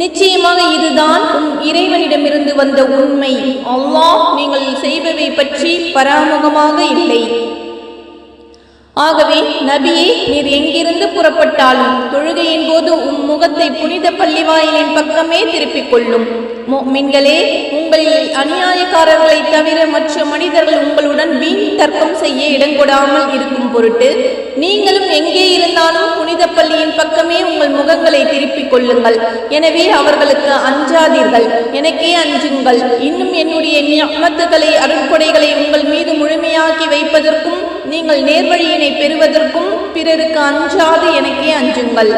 நிச்சயமாக இதுதான் இறைவனிடமிருந்து வந்த உண்மை. அல்லாஹ் நீங்கள் செய்பவை பற்றி பராமுகமாக இல்லை. ஆகவே நபியே நீர் எங்கிருந்து புறப்பட்டாலும் தொழுகையின் போது முகத்தை புனித பள்ளிவாயிலின் பக்கமே திருப்பிக் கொள்ளும். முஃமின்களே, உங்களில் அநியாயக்காரர்களை தவிர மற்ற மனிதர்கள் உங்களுடன் வீண் தர்க்கம் செய்ய இடங்கொடாமல் இருக்கும் பொருட்டு நீங்களும் எங்கே இருந்தாலும் புனித பள்ளியின் பக்கமே உங்கள் முகங்களை திருப்பிக் கொள்ளுங்கள். எனவே அவர்களுக்கு அஞ்சாதீர்கள், எனக்கே அஞ்சுங்கள். இன்னும் என்னுடைய நிஅமத்துகளை, அருட்கொடைகளை உங்கள் மீது முழுமையாக்கி வைப்பதற்கும் நீங்கள் நேர்வழியினை பெறுவதற்கும் பிறருக்கு அஞ்சாது எனக்கே அஞ்சுங்கள்.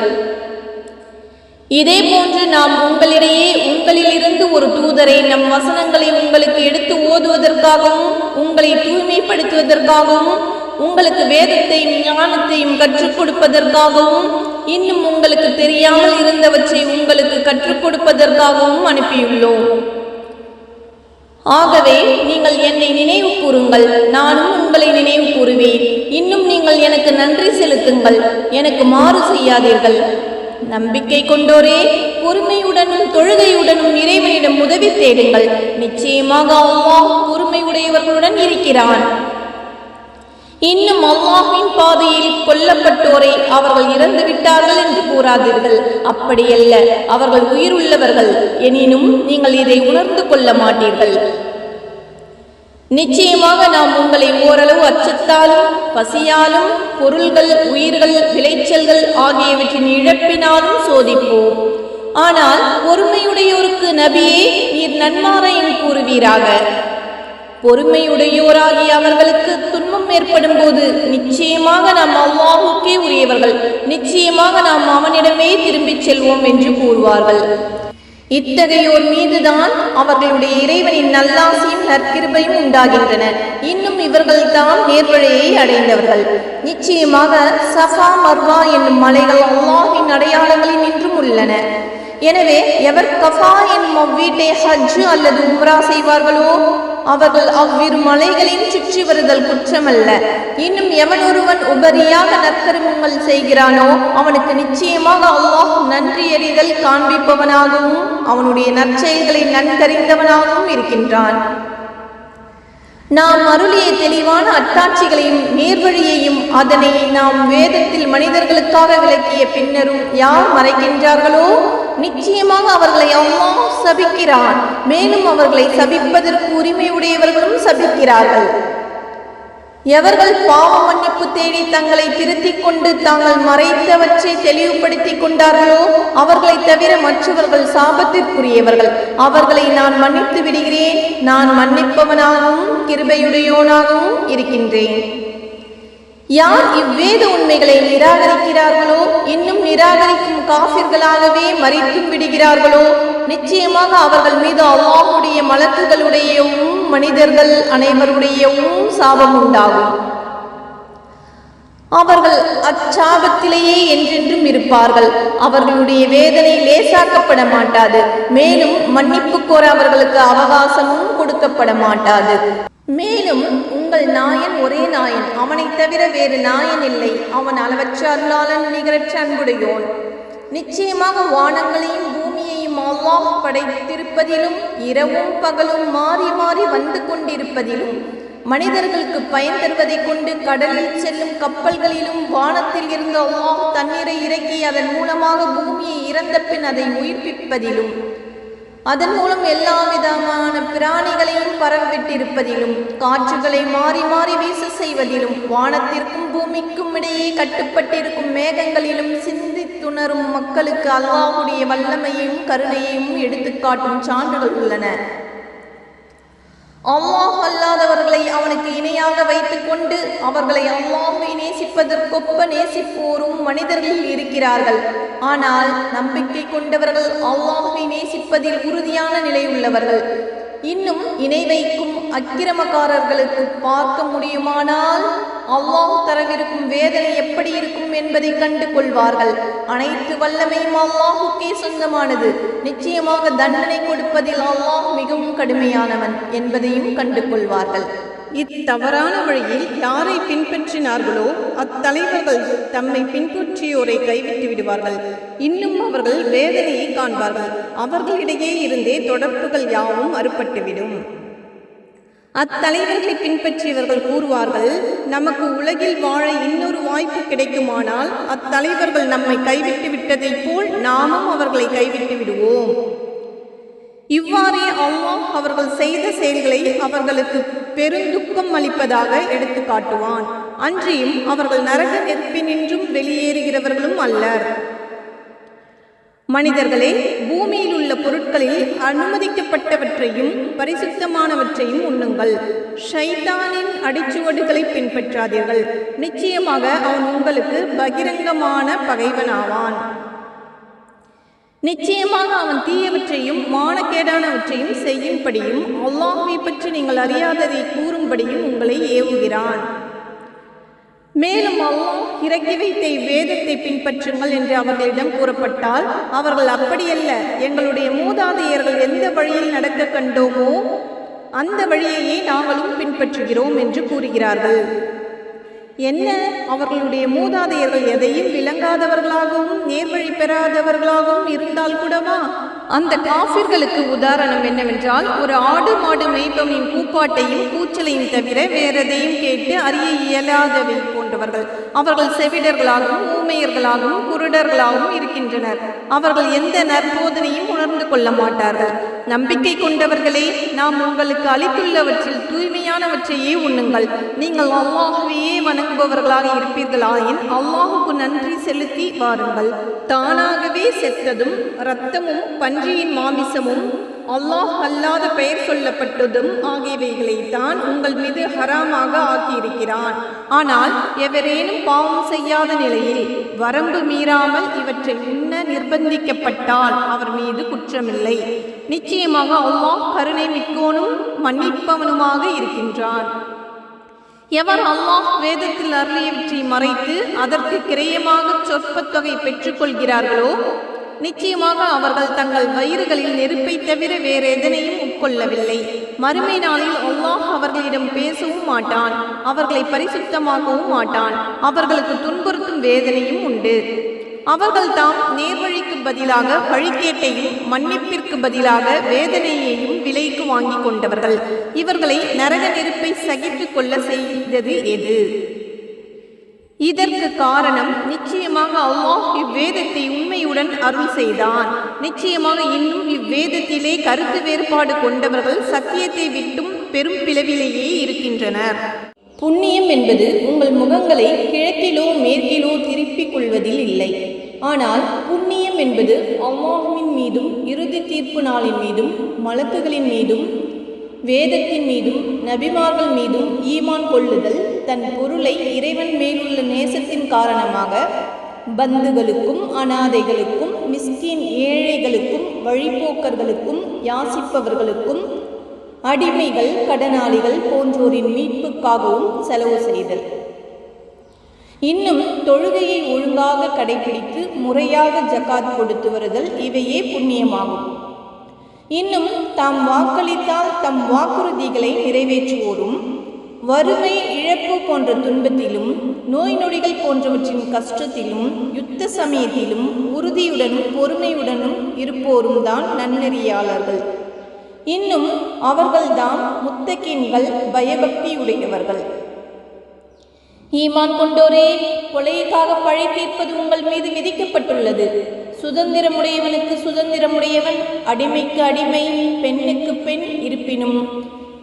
இதே போன்று நாம் உங்களிலிருந்து ஒரு தூதரை நம் வசனங்களை உங்களுக்கு எடுத்து ஓதுவதற்காகவும் உங்களை தூய்மைப்படுத்துவதற்காகவும் உங்களுக்கு வேதத்தையும் ஞானத்தையும் கற்றுக் கொடுப்பதற்காகவும் இன்னும் உங்களுக்கு தெரியாமல் இருந்தவற்றை உங்களுக்கு கற்றுக் கொடுப்பதற்காகவும் அனுப்பியுள்ளோம். ஆகவே நீங்கள் என்னை நினைவு கூறுங்கள், நானும் உங்களை நினைவு கூறுவேன். இன்னும் நீங்கள் எனக்கு நன்றி செலுத்துங்கள், எனக்கு மாறு செய்யாதீர்கள். நம்பிக்கை கொண்டோரே, பொறுமையுடனும் தொழுகையுடனும் இறைவனிடம் உதவி தேடுங்கள். நிச்சயமாக அல்லாஹ் பொறுமையுடையவர்களுடன் இருக்கிறான். இன்னும் அல்லாஹ்வின் பாதையில் கொல்லப்பட்டோரை அவர்கள் இறந்து விட்டார்கள் என்று கூறாதீர்கள். அப்படியல்ல, அவர்கள் உயிர் உள்ளவர்கள். எனினும் நீங்கள் இதை உணர்ந்து கொள்ள மாட்டீர்கள். நிச்சயமாக நாம் உங்களை ஓரளவு அச்சத்தாலும் பசியாலும் பொருள்கள், உயிர்கள், விளைச்சல்கள் ஆகியவற்றின் இழப்பினாலும் சோதிப்போம். ஆனால் பொறுமையுடையோருக்கு நபியே, நீர் நன்மாராயம் கூறுவீராக. பொறுமையுடையோராகி அவர்களுக்கு துன்பம் ஏற்படும் போது நிச்சயமாக நாம் அல்லாஹுக்கே உரியவர்கள், நிச்சயமாக நாம் அவனிடமே திரும்பிச் செல்வோம் என்று கூறுவார்கள். இத்தகையோர் மீதுதான் அவர்களுடைய இறைவனின் நல்லாசியும் நற்கிருபையும் உண்டாகின்றன. இன்னும் இவர்கள் தாம் நேர்வழியை அடைந்தவர்கள். நிச்சயமாக சஃபா மர்வா என்னும் மலைகள் அல்லாஹின் அடையாளங்களில் நின்றும் உள்ளன. எனவே எவர் கஃபா என்னும் அவ்வீட்டை ஹஜ் அல்லது உம்ரா செய்வார்களோ அவர்கள் அவ்விரு மலைகளையும் சுற்றி வருதல் குற்றமல்ல. இன்னும் எவன் ஒருவன் உபரியாக நற்கருமங்கள் செய்கிறானோ அவனுக்கு நிச்சயமாக அல்லாஹ் நன்றி எறிதல் காண்பிப்பவனாகவும் அவனுடைய நற்செயல்களை நன்கறிந்தவனாகவும் இருக்கின்றான். நாம் அருளிய தெளிவான அத்தாட்சிகளையும் நேர்வழியையும் அதனை நாம் வேதத்தில் மனிதர்களுக்காக விளக்கிய பின்னரும் யார் மறைக்கின்றார்களோ நிச்சயமாக அவர்களை அல்லாஹ் சபிக்கிறான். மேலும் அவர்களை சபிப்பதற்கு உரிமை உடையவர்களும் சபிக்கிறார்கள். எவர்கள் பாவ மன்னிப்பு தேடி தங்களை திருத்திக் கொண்டு தாங்கள் மறைத்தவற்றை தெளிவுபடுத்திக் கொண்டார்களோ அவர்களை தவிர மற்றவர்கள் சாபத்திற்குரியவர்கள். அவர்களை நான் மன்னித்து விடுகிறேன். நான் மன்னிப்பவனாகவும் கிருபையுடையோனாகவும் இருக்கின்றேன். யார் இவ்வேத உண்மைகளை நிராகரிக்கிறார்களோ இன்னும் நிராகரிக்கும் காஃபிர்களாகவே மறித்தும் விடுகிறார்களோ நிச்சயமாக அவர்கள் மீது அல்லாஹ்வுடைய மலக்குகளுடையவும் மனிதர்கள் அனைவருடையவும் சாபம் உண்டாகும். அவர்கள் அச்சாபத்திலேயே என்றென்றும் இருப்பார்கள். அவர்களுடைய வேதனை லேசாக்கப்பட மாட்டாது. மேலும் மன்னிப்பு கோர அவர்களுக்கு அவகாசமும் கொடுக்கப்பட மாட்டாது. மேலும் உங்கள் நாயன் ஒரே நாயன், அவனை தவிர வேறு நாயன் இல்லை. அவன் அளவற்ற அருளாளன், நிகரற்ற அன்புடையோன். நிச்சயமாக வானங்களையும் பூமியையும் அல்லாஹ் படைத்திருப்பதிலும் இரவும் பகலும் மாறி மாறி வந்து கொண்டிருப்பதிலும் மனிதர்களுக்கு பயன் தருவதை கொண்டு கடலில் செல்லும் கப்பல்களிலும் வானத்தில் இருந்து அல்லாஹ் தண்ணீரை இறக்கி அதன் மூலமாக பூமியை இறந்த பின் அதை உயிர்ப்பிப்பதிலும் அதன் மூலம் எல்லா விதமான பிராணிகளையும் பரவிட்டிருப்பதிலும் காற்றுகளை மாறி மாறி வீச செய்வதிலும் வானத்திற்கும் பூமிக்கும் இடையே கட்டுப்பட்டிருக்கும் மேகங்களிலும் சிந்தித்துணரும் மக்களுக்கு அல்லாஹ்வுடைய வல்லமையையும் கருணையையும் எடுத்துக்காட்டும் சான்றுகள் உள்ளன. அல்லாஹ் அல்லாதவர்களை அவனுக்கு இணையாக வைத்துக் கொண்டு அவர்களை அல்லாஹ்வை நேசிப்பதற்கொப்ப நேசிப்போரும் மனிதர்கள் இருக்கிறார்கள். ஆனால் நம்பிக்கை கொண்டவர்கள் அல்லாஹ்வை நேசிப்பதில் உறுதியான நிலையுள்ளவர்கள். இன்னும் இணை வைக்கும் அக்கிரமக்காரர்களுக்கு பார்க்க முடியுமானால் அல்லாஹ் தரவிருக்கும் வேதனை எப்படி இருக்கும் என்பதை கண்டு கொள்வார்கள். அனைத்து வல்லமையும் அல்லாஹுக்கே சொந்தமானது. நிச்சயமாக தண்டனை கொடுப்பதில் அல்லாஹ் மிகவும் கடுமையானவன் என்பதையும் கண்டு கொள்வார்கள். இத்தவறான வழியில் யாரை பின்பற்றினார்களோ அத்தலைவர்கள் தம்மை பின்பற்றியோரை கைவிட்டு விடுவார்கள். இன்னும் அவர்கள் வேதனையை காண்பார்கள். அவர்களிடையே இருந்தே தொடர்புகள் யாவும் அறுபட்டுவிடும். அத்தலைவர்களை பின்பற்றியவர்கள் கூறுவார்கள், நமக்கு உலகில் வாழ இன்னொரு வாய்ப்பு கிடைக்குமானால் அத்தலைவர்கள் நம்மை கைவிட்டு விட்டதைப் போல் நாமும் அவர்களை கைவிட்டு விடுவோம். இவ்வாறே அல்லாஹ் அவர்கள் செய்த செயல்களை அவர்களுக்கு பெருந்துக்கம் அளிப்பதாக எடுத்து காட்டுவான். அன்றியும் அவர்கள் நரக நெருப்பினின்றும் வெளியேறுகிறவர்களும் அல்லர். மனிதர்களே, பூமியில் உள்ள பொருட்களில் அனுமதிக்கப்பட்டவற்றையும் பரிசுத்தமானவற்றையும் உண்ணுங்கள். ஷைத்தானின் அடிச்சுவடுகளை பின்பற்றாதீர்கள். நிச்சயமாக அவன் உங்களுக்கு பகிரங்கமான பகைவனாவான். நிச்சயமாக அவன் தீயவற்றையும் மானக்கேடானவற்றையும் செய்யும்படியும் அல்லாஹ்வை பற்றி நீங்கள் அறியாததை கூறும்படியும் உங்களை ஏவுகிறான். மேலும் அல்லாஹ் இறக்கி வைத்த வேதத்தை பின்பற்றுங்கள் என்று அவர்களிடம் கூறப்பட்டால் அவர்கள் அப்படியல்ல, எங்களுடைய மூதாதையர்கள் எந்த வழியில் நடக்க கண்டோமோ அந்த வழியையே நாங்களும் பின்பற்றுகிறோம் என்று கூறுகிறார்கள். என்ன, அவர்களுடைய மூதாதையர்கள் எதையும் விளங்காதவர்களாகவும் நேர்வழி பெறாதவர்களாகவும் இருந்தால் கூடவா? அந்த காஃபிர்களுக்கு உதாரணம் என்னவென்றால், ஒரு ஆடு மாடு மேய்ப்பவனின் கூப்பாட்டையும் கூச்சலையும் தவிர வேறெதையும் கேட்டு அறிய இயலாதவை போன்றவர்கள். அவர்கள் செவிடர்களாகவும் ஊமையர்களாகவும் குருடர்களாகவும் இருக்கின்றனர். அவர்கள் எந்த நற்போதனையும் உணர்ந்து கொள்ள மாட்டார்கள். நம்பிக்கை கொண்டவர்களே, நாம் உங்களுக்கு அளித்துள்ளவற்றில் தூய்மையானவற்றையே உண்ணுங்கள். நீங்கள் அல்லாஹ்வையே வணங்குபவர்களாக இருப்பீர்களாயின் அல்லாஹுக்கு நன்றி செலுத்தி வாருங்கள். தானாகவே செத்ததும் இரத்தமும் பன்றியின் மாமிசமும் அல்லாஹ் அல்லாத பெயர் சொல்லப்பட்டதும் ஆகியவைகளை தான் உங்கள் மீது ஹராமாக ஆக்கியிருக்கிறான். ஆனால் எவரேனும் பாவம் செய்யாத நிலையில் வரம்பு மீறாமல் இவற்றை உண்ண நிர்பந்திக்கப்பட்டால் அவர் மீது குற்றமில்லை. நிச்சயமாக அல்லாஹ் கருணை மிக்கோனும் மன்னிப்பவனுமாக இருக்கின்றான். எவர் அல்லாஹ் வேதத்தில் அருளியவற்றை மறைத்து அதற்கு கிரயமாக சொற்பத்தொகை பெற்றுக்கொள்கிறார்களோ நிச்சயமாக அவர்கள் தங்கள் வயிறுகளில் நெருப்பை தவிர வேறு எதனையும் உட்கொள்ளவில்லை. மறுமை நாளில் அல்லாஹ் அவர்களிடம் பேசவும் மாட்டான், அவர்களை பரிசுத்தமாகவும் மாட்டான். அவர்களுக்கு துன்புறுத்தும் வேதனையும் உண்டு. அவர்கள் தாம் நேர்வழிக்கு பதிலாக வழிகேட்டையும் மன்னிப்பிற்கு பதிலாக வேதனையையும் விலைக்கு வாங்கி கொண்டவர்கள். இவர்களை நரக நெருப்பை சகித்து கொள்ள செய்தது எது? இதற்கு காரணம், நிச்சயமாக அல்லாஹ் இவ்வேதத்தை உண்மையுடன் அருள் செய்தான். நிச்சயமாக இன்னும் இவ்வேதத்திலே கருத்து வேறுபாடு கொண்டவர்கள் சத்தியத்தை விட்டும் பெரும் பிளவிலேயே இருக்கின்றனர். புண்ணியம் என்பது உங்கள் முகங்களை கிழக்கிலோ மேற்கிலோ திருப்பிக் கொள்வதில் இல்லை. ஆனால் புண்ணியம் என்பது அல்லாஹ்வின் மீதும் இறுதி தீர்ப்பு நாளின் மீதும் மலக்குகளின் மீதும் வேதத்தின் மீதும் நபிமார்கள் மீதும் ஈமான் கொள்ளுதல், தன் பொருளை இறைவன் மேலுள்ள நேசத்தின் காரணமாக பந்துகளுக்கும் அனாதைகளுக்கும் மிஸ்கீன் ஏழைகளுக்கும் வழிபோக்கர்களுக்கும் யாசிப்பவர்களுக்கும் அடிமைகள் கடனாளிகள் போன்றோரின் மீட்புக்காகவும் செலவு செய்தல். இன்னும் தொழுகையை ஒழுங்காக கடைபிடித்து முறையாக ஜகாத் கொடுத்து வருதல், இவையே புண்ணியமாகும். இன்னும் தாம் வாக்களித்தால் தம் வாக்குறுதிகளை நிறைவேற்றுவோரும் வறுமை இழப்பு போன்ற துன்பத்திலும் நோய் நொடிகள் போன்றவற்றின் கஷ்டத்திலும் யுத்த சமயத்திலும் உறுதியுடனும் பொறுமையுடனும் இருப்போரும் தான் நன்னெறியாளர்கள். இன்னும் அவர்கள்தாம் முத்தகீன்கள், பயபக்தியுடையவர்கள். ஈமான் கொண்டோரே, கொலைக்காக பழி தீர்ப்பது உங்கள் மீது விதிக்கப்பட்டுள்ளது. சுதந்திரமுடையவனுக்கு சுதந்திரமுடையவன், அடிமைக்கு அடிமை, பெண்ணுக்கு பெண் இருப்பினும்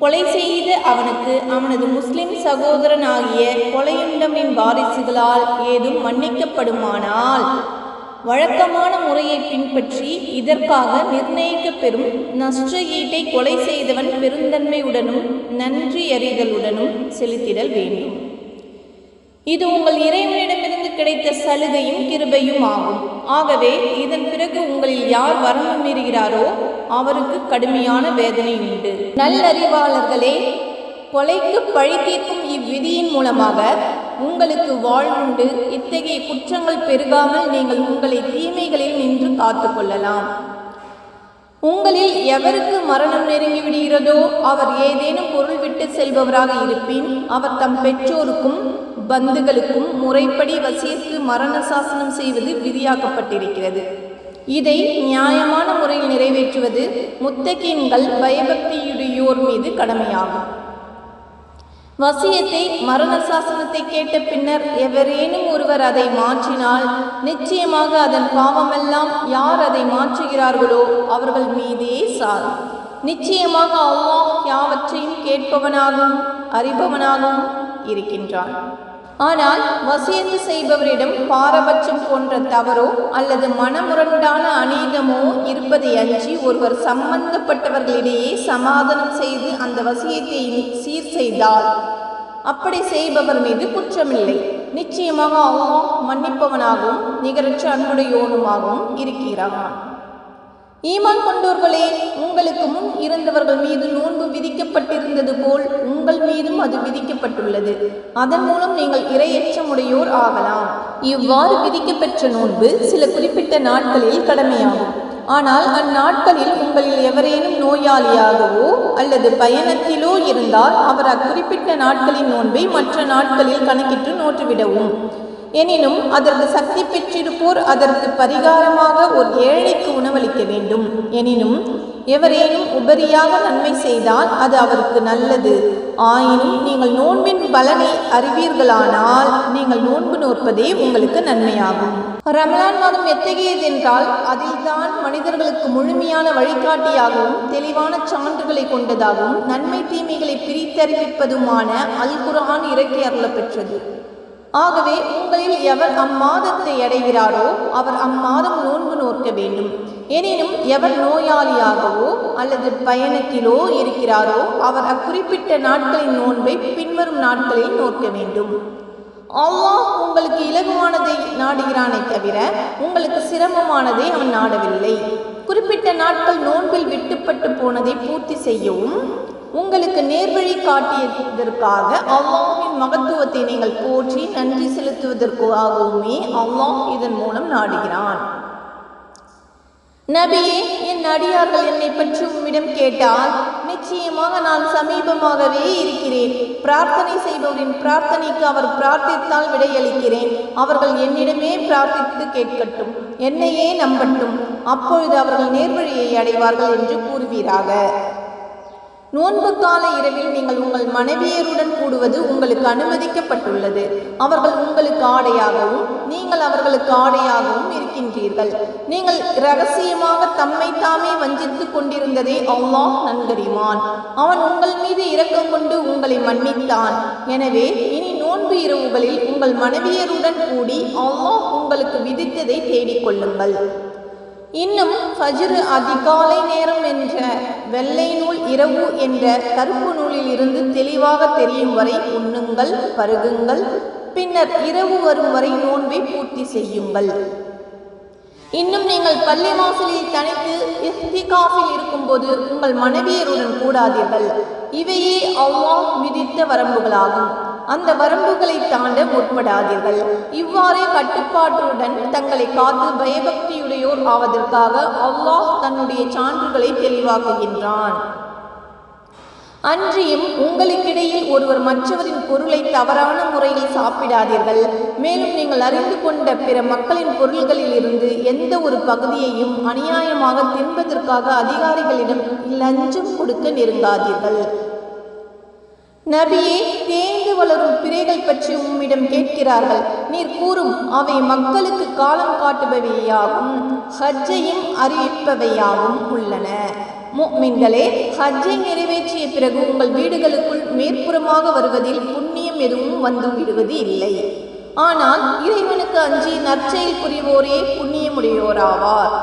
கொலை செய்த அவனுக்கு அவனது முஸ்லிம் சகோதரன் ஆகிய கொலையுண்டவனின் வாரிசுகளால் ஏதும் மன்னிக்கப்படுமானால் வழக்கமான முறையை பின்பற்றி இதற்காக நிர்ணயிக்கப்பெறும் நஷ்ட ஈட்டை கொலை செய்தவன் பெருந்தன்மையுடனும் நன்றி அறிதலுடனும் செலுத்திடல் வேண்டும். இது உங்கள் இறைவனிடமிருந்து கிடைத்த சலுகையும் கிருபையும் ஆகும். ஆகவே இதன் பிறகு உங்களில் யார் வரம்பு மீறுகிறாரோ அவருக்கு கடுமையான வேதனை உண்டு. நல்லறிவாளர்களே, கொலைக்கு பழி தீர்க்கும் இவ்விதியின் மூலமாக உங்களுக்கு வாழ்வுண்டு. இத்தகைய குற்றங்கள் பெருகாமல் நீங்கள் உங்களை தீமைகளில் நின்று காத்து கொள்ளலாம். உங்களில் எவருக்கு மரணம் நெருங்கிவிடுகிறதோ அவர் ஏதேனும் பொருள் விட்டு செல்பவராக இருப்பின் அவர் தம் பெற்றோருக்கும் பந்துகளுக்கும் முறைப்படி வசியத்து மரண சாசனம் செய்வது விதியாக்கப்பட்டிருக்கிறது. இதை நியாயமான முறையில் நிறைவேற்றுவது முத்தகீன்கள் பயபக்தியுடையோர் மீது கடமையாகும். வசியத்தை மரண சாசனத்தை கேட்ட பின்னர் எவரேனும் ஒருவர் அதை மாற்றினால் நிச்சயமாக அதன் பாவமெல்லாம் யார் அதை மாற்றுகிறார்களோ அவர்கள் மீதே சாரும். நிச்சயமாக அல்லாஹ் யாவற்றையும் கேட்பவனாகவும் அறிபவனாகவும் இருக்கின்றான். ஆனால் வசியத்து செய்பவரிடம் பாரபட்சம் போன்ற தவறோ அல்லது மனமுரண்டான அநீதமோ இருப்பதை அஞ்சி ஒருவர் சம்பந்தப்பட்டவர்களிடையே சமாதானம் செய்து அந்த வசியத்தை சீர் செய்தால் அப்படி செய்பவர் மீது குற்றமில்லை. நிச்சயமாக அல்லாஹ் மன்னிப்பவனாகவும் நிகரற்ற அன்புடையோனுமாகவும் இருக்கிறான். ஈமான் கொண்டோர்களே, உங்களுக்கு முன் இருந்தவர்கள் மீது நோன்பு விதிக்கப்பட்டிருந்தது விதிக்கப்பட்டிருப்பது போல் உங்கள் மீதும் அது விதிக்கப்பட்டுள்ளது. அதன் மூலம் நீங்கள் இறையச்சமுடையோர் ஆகலாம். இவ்வாறு விதிக்கப்பெற்ற நோன்பு சில குறிப்பிட்ட நாட்களில் கடமையாகும். ஆனால் அந்நாட்களில் உங்களில் எவரேனும் நோயாளியாகவோ அல்லது பயணத்திலோ இருந்தால் அவர் அக்குறிப்பிட்ட நாட்களின் நோன்பை மற்ற நாட்களில் கணக்கிட்டு நோற்றுவிடவும். எனினும் அதற்கு சக்தி பெற்றிருப்போர் அதற்கு பரிகாரமாக ஒரு ஏழைக்கு உணவளிக்க வேண்டும். எனினும் எவரேனும் உபரியாக நன்மை செய்தால் அது அவருக்கு நல்லது. ஆயினும் நீங்கள் நோன்பின் பலனை அறிவீர்களானால் நீங்கள் நோன்பு நோற்பதே உங்களுக்கு நன்மையாகும். ரமலான் மாதம் எத்தகையதென்றால் அதில்தான் மனிதர்களுக்கு முழுமையான வழிகாட்டியாகவும் தெளிவான சான்றுகளை கொண்டதாகவும் நன்மை தீமைகளை பிரித்தறிவிப்பதுமான அல் குர்ஆன் இறக்கி அருளப் பெற்றது. ஆகவே உங்களில் எவர் அம்மாதத்தை அடைகிறாரோ அவர் அம்மாதம் நோன்பு நோக்க வேண்டும். எனினும் எவர் நோயாளியாகவோ அல்லது பயணத்திலோ இருக்கிறாரோ அவர் அக்குறிப்பிட்ட நாட்களின் நோன்பை பின்வரும் நாட்களில் நோக்க வேண்டும். அல்லாஹ் உங்களுக்கு இலகுவானதை நாடுகிறானே தவிர உங்களுக்கு சிரமமானதை அவன் நாடவில்லை. குறிப்பிட்ட நாட்கள் நோன்பில் விட்டுப்பட்டு போனதை பூர்த்தி செய்யவும் உங்களுக்கு நேர்வழி காட்டியதற்காக அல்லாஹ்வின் மகத்துவத்தை நீங்கள் போற்றி நன்றி செலுத்துவதற்காகவுமே அல்லாஹ் இதன் மூலம் நாடுகிறான். நபியே, என் அடியார்கள் என்னை பற்றி உம்மிடம் கேட்டால் நிச்சயமாக நான் சமீபமாகவே இருக்கிறேன். பிரார்த்தனை செய்பவரின் பிரார்த்தனைக்கு அவர் பிரார்த்தித்தால் விடையளிக்கிறேன். அவர்கள் என்னிடமே பிரார்த்தித்து கேட்கட்டும், என்னையே நம்பட்டும், அப்பொழுது அவர்கள் நேர்வழியை அடைவார்கள் என்று கூறுவீராக. நோன்பு கால இரவில் நீங்கள் உங்கள் மனைவியருடன் கூடுவது உங்களுக்கு அனுமதிக்கப்பட்டுள்ளது. அவர்கள் உங்களுக்கு ஆடையாகவும் நீங்கள் அவர்களுக்கு ஆடையாகவும் இருக்கின்றீர்கள். நீங்கள் இரகசியமாக தம்மை தாமே வஞ்சித்து கொண்டிருந்ததை அல்லாஹ் நன்கறிவான். அவன் உங்கள் மீது இரக்கம் கொண்டு உங்களை மன்னித்தான். எனவே இனி நோன்பு இரவுகளில் உங்கள் மனைவியருடன் கூடி அல்லாஹ் உங்களுக்கு விதித்ததை தேடிக்கொள்ளுங்கள். இன்னும் ஃபஜ்ர் அதிகாலை நேரம் என்ற வெள்ளை நூல் இரவு என்ற கருப்பு நூலில் இருந்து தெளிவாக தெரியும் வரை உண்ணுங்கள், பருகுங்கள். பின்னர் இரவு வரும் வரை நோன்பை பூர்த்தி செய்யுங்கள். இன்னும் நீங்கள் பள்ளி வாசலில் தனித்து இஹ்திகாஃபில் இருக்கும்போது உங்கள் மனைவியருடன் கூடாதீர்கள். இவையே அல்லாஹ் விதித்த வரம்புகளாகும். அந்த வரம்புகளை தாண்ட முற்படாதீர்கள். இவ்வாறே கட்டுப்பாட்டுடன் தங்களை காத்து பயபக்தியுடையோர் ஆவதற்காக அல்லாஹ் தன்னுடைய சான்றுகளை தெளிவாக்குகின்றான். அன்றியும் உங்களுக்கிடையில் ஒருவர் மற்றவரின் பொருளை தவறான முறையில் சாப்பிடாதீர்கள். மேலும் நீங்கள் அறிந்து கொண்ட பிற மக்களின் பொருள்களில் இருந்து எந்த ஒரு பகுதியையும் அநியாயமாக தின்பதற்காக அதிகாரிகளிடம் லஞ்சம் கொடுக்க நெருங்காதீர்கள். நபியே, தேய்ந்து வளரும் பிறைகள் பற்றி உம்மிடம் கேட்கிறார்கள். நீர் கூறும், அவை மக்களுக்கு காலம் காட்டுபவையாகவும் ஹஜ்ஜையும் அறிவிப்பவையாகவும் உள்ளன. முஃமின்களே, ஹஜ்ஜை நிறைவேற்றிய பிறகு உங்கள் வீடுகளுக்குள் மேற்புறமாக வருவதில் புண்ணியம் எதுவும் வந்து விடுவது இல்லை. ஆனால் இறைவனுக்கு அஞ்சி நற்செயல் புரிவோரே புண்ணியமுடையோராவார்.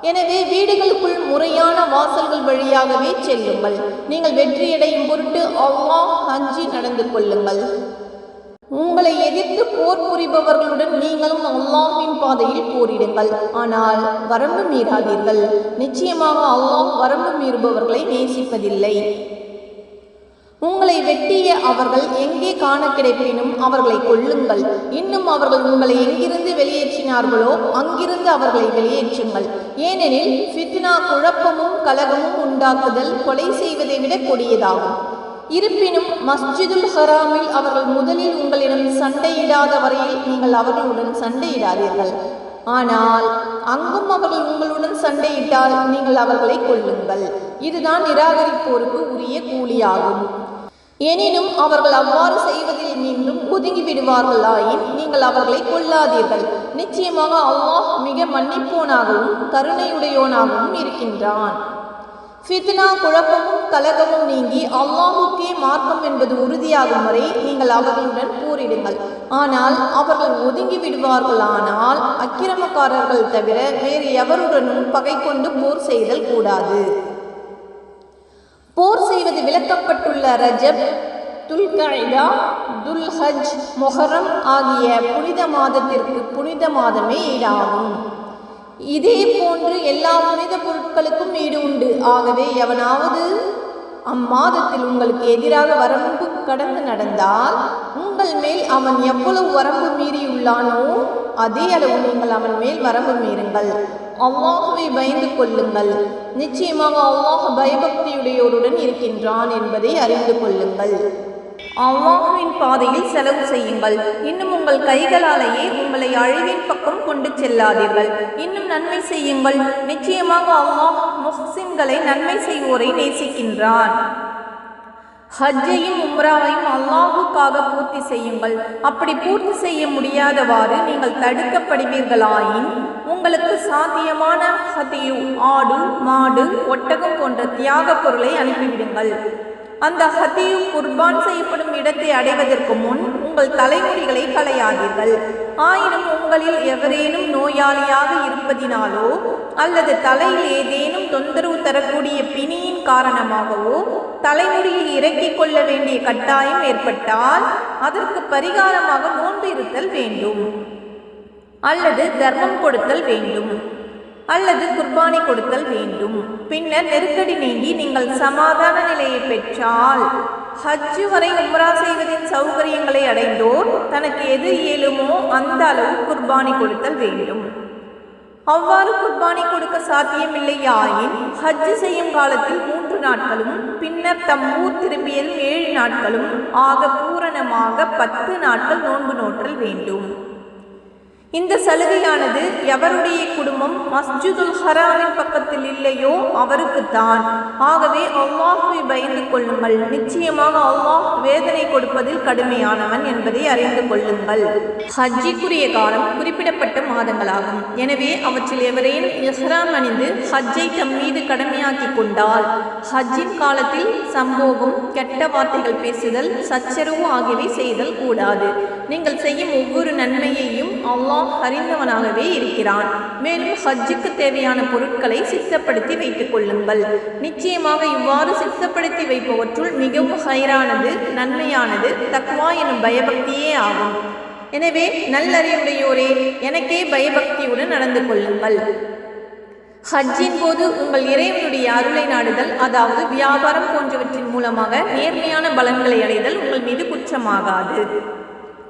எனவே வீடுகளுக்குள் முறையான வாசல்கள் வழியாகவே செல்லுங்கள். நீங்கள் வெற்றியடையும் பொருட்டு அல்லாஹ் அஞ்சி நடந்து கொள்ளுங்கள். உங்களை எதிர்த்து போர் புரிபவர்களுடன் நீங்களும் அல்லாஹ்வின் பாதையில் போரிடுங்கள். ஆனால் வரம்பு மீறாதீர்கள். நிச்சயமாக அல்லாஹ் வரம்பு மீறுபவர்களை நேசிப்பதில்லை. உங்களை வெட்டிய அவர்கள் எங்கே காண கிடைப்பினும் அவர்களை கொல்லுங்கள். இன்னும் அவர்கள் உங்களை எங்கிருந்து வெளியேற்றினார்களோ அங்கிருந்து அவர்களை வெளியேற்றுங்கள். ஏனெனில் ஃபித்னா, குழப்பமும் கலகமும் உண்டாக்குதல் கொலை செய்வதை விட கொடியதாகும். இருப்பினும் மஸ்ஜிதுல் ஹராமில் அவர்கள் முதலில் உங்களிடம் சண்டையிடாத வரையில் நீங்கள் அவர்களுடன் சண்டையிடாதீர்கள். ஆனால் அங்கும் அவர்கள் உங்களுடன் சண்டையிட்டால் நீங்கள் அவர்களை கொல்லுங்கள். இதுதான் நிராகரிப்போருக்கு உரிய கூலியாகும். எனினும் அவர்கள் அவ்வாறு செய்வதில் மீண்டும் ஒதுங்கி விடுவார்களாயின் நீங்கள் அவர்களை கொல்லாதீர்கள். நிச்சயமாக அல்லாஹ் மிக மன்னிப்போனாகவும் கருணையுடையோனாகவும் இருக்கின்றான். ஃபித்னா, குழப்பமும் கலகமும் நீங்கி அல்லாஹுக்கே மார்க்கம் என்பது உறுதியாகும் வரை நீங்கள் அவர்களுடன் போரிடுங்கள். ஆனால் அவர்கள் ஒதுங்கி விடுவார்களானால் அக்கிரமக்காரர்கள் தவிர வேறு எவருடனும் பகை கொண்டு போர் செய்தல் கூடாது. போர் செய்வது விலக்கப்பட்டுள்ள ரஜப், துல்கஅதா, துல்ஹஜ், மொஹரம் ஆகிய புனித மாதத்திற்கு புனித மாதமே ஈடாகும். இதே போன்று எல்லா புனித பொருட்களுக்கும் ஈடு உண்டு. ஆகவே எவனாவது அம்மாதத்தில் உங்களுக்கு எதிராக வரம்பு கடந்து நடந்தால் உங்கள் மேல் அவன் எவ்வளவு வரம்பு மீறியுள்ளானோ அதே அளவு நீங்கள் அவன் மேல் வரம்பு மீறுங்கள். அல்லாஹ்வை பயந்து கொள்ளுங்கள். நிச்சயமாக அல்லாஹ் பயபக்தியுடையோருடன் இருக்கின்றான் என்பதை அறிந்து கொள்ளுங்கள். அல்லாஹ்வின் பாதையில் செலவு செய்யுங்கள். இன்னும் உங்கள் கைகளாலேயே உங்களை அழிவின் பக்கம் கொண்டு செல்லாதீர்கள். இன்னும் நன்மை செய்யுங்கள். நிச்சயமாக அல்லாஹ் முஹ்சின்களை நன்மை செய்வோரை நேசிக்கின்றான். ஹஜ்ஜையும் உம்ராவையும் அல்லாஹுக்காக பூர்த்தி செய்யுங்கள். அப்படி பூர்த்தி செய்ய முடியாதவாறு நீங்கள் தடுக்கப்படுவீர்களாயின் உங்களுக்கு சாத்தியமான ஹதியு, ஆடு, மாடு, ஒட்டகம் போன்ற தியாக பொருளை அனுப்பிவிடுங்கள். அந்த ஹதியு குர்பான் செய்யப்படும் இடத்தை அடைவதற்கு முன் உங்கள் தலைமுடிகளை களையாதீர்கள். ஆயினும் உங்களில் எவரேனும் நோயாளியாக இருப்பதினாலோ அல்லது தலையில் ஏதேனும் தொந்தரவு தரக்கூடிய பிணியின் காரணமாகவோ தலைமுடியில் இறக்கிக் கொள்ள வேண்டிய கட்டாயம் ஏற்பட்டால் அதற்கு பரிகாரமாக நோன்பு இருத்தல் வேண்டும், அல்லது தர்மம் கொடுத்தல் வேண்டும், அல்லது குர்பானி கொடுத்தல் வேண்டும். பின்னர் நெருக்கடி நீங்கி நீங்கள் சமாதான நிலையை பெற்றால் ஹஜ்ஜு வரை உம்ரா செய்வதின் சௌகரியங்களை அடைந்தோர் தனக்கு எது இயலுமோ அந்த அளவு குர்பானி கொடுத்தல் வேண்டும். அவ்வாறு குர்பானி கொடுக்க சாத்தியமில்லையாயின் ஹஜ்ஜு செய்யும் காலத்தில் 3 நாட்களும் பின்னர் தம் ஊர் திரும்பியதும் 7 நாட்களும் ஆக பூரணமாக 10 நாட்கள் நோன்பு நோற்றல் வேண்டும். இந்த சலுகையானது எவருடைய குடும்பம் மஸ்ஜிதுல் ஹராமின் பக்கத்தில் இல்லையோ அவருக்குத்தான். ஆகவே அல்லாஹ்வை பயந்து கொள்ளுங்கள். நிச்சயமாக அல்லாஹ் வேதனை கொடுப்பதில் கடுமையானவன் என்பதை அறிந்து கொள்ளுங்கள். ஹஜ்ஜிக்குரிய காலம் குறிப்பிடப்பட்ட மாதங்களாகும். எனவே அவற்றில் எவரேனும் இஹ்ராம் அணிந்து ஹஜ்ஜை தம் மீது கடமையாக்கி கொண்டால் ஹஜ்ஜின் காலத்தில் சம்போகம், கெட்ட வார்த்தைகள் பேசுதல், சச்சரவு ஆகியவை செய்தல் கூடாது. நீங்கள் செய்யும் ஒவ்வொரு நன்மையையும் அல்லாஹ் அறிந்தவனாகவே இருக்கிறான். மேலும் ஹஜ்ஜுக்கு தேவையான பொருட்களை சித்தப்படுத்தி வைத்துக் கொள்ளுங்கள். நிச்சயமாக இவ்வாறு சித்தப்படுத்தி வைப்பவற்றுள் மிகவும் ஹைரானது, நன்மையானது தக்வா எனும் பயபக்தியே ஆகும். எனவே நல்லறிவுடையோரே, எனக்கே பயபக்தியுடன் நடந்து கொள்ளுங்கள். ஹஜ்ஜின் போது உங்கள் இறைவனுடைய அருளை நாடுதல், அதாவது வியாபாரம் போன்றவற்றின் மூலமாக நேர்மையான பலன்களை அடைதல் உங்கள் மீது குற்றமாகாது.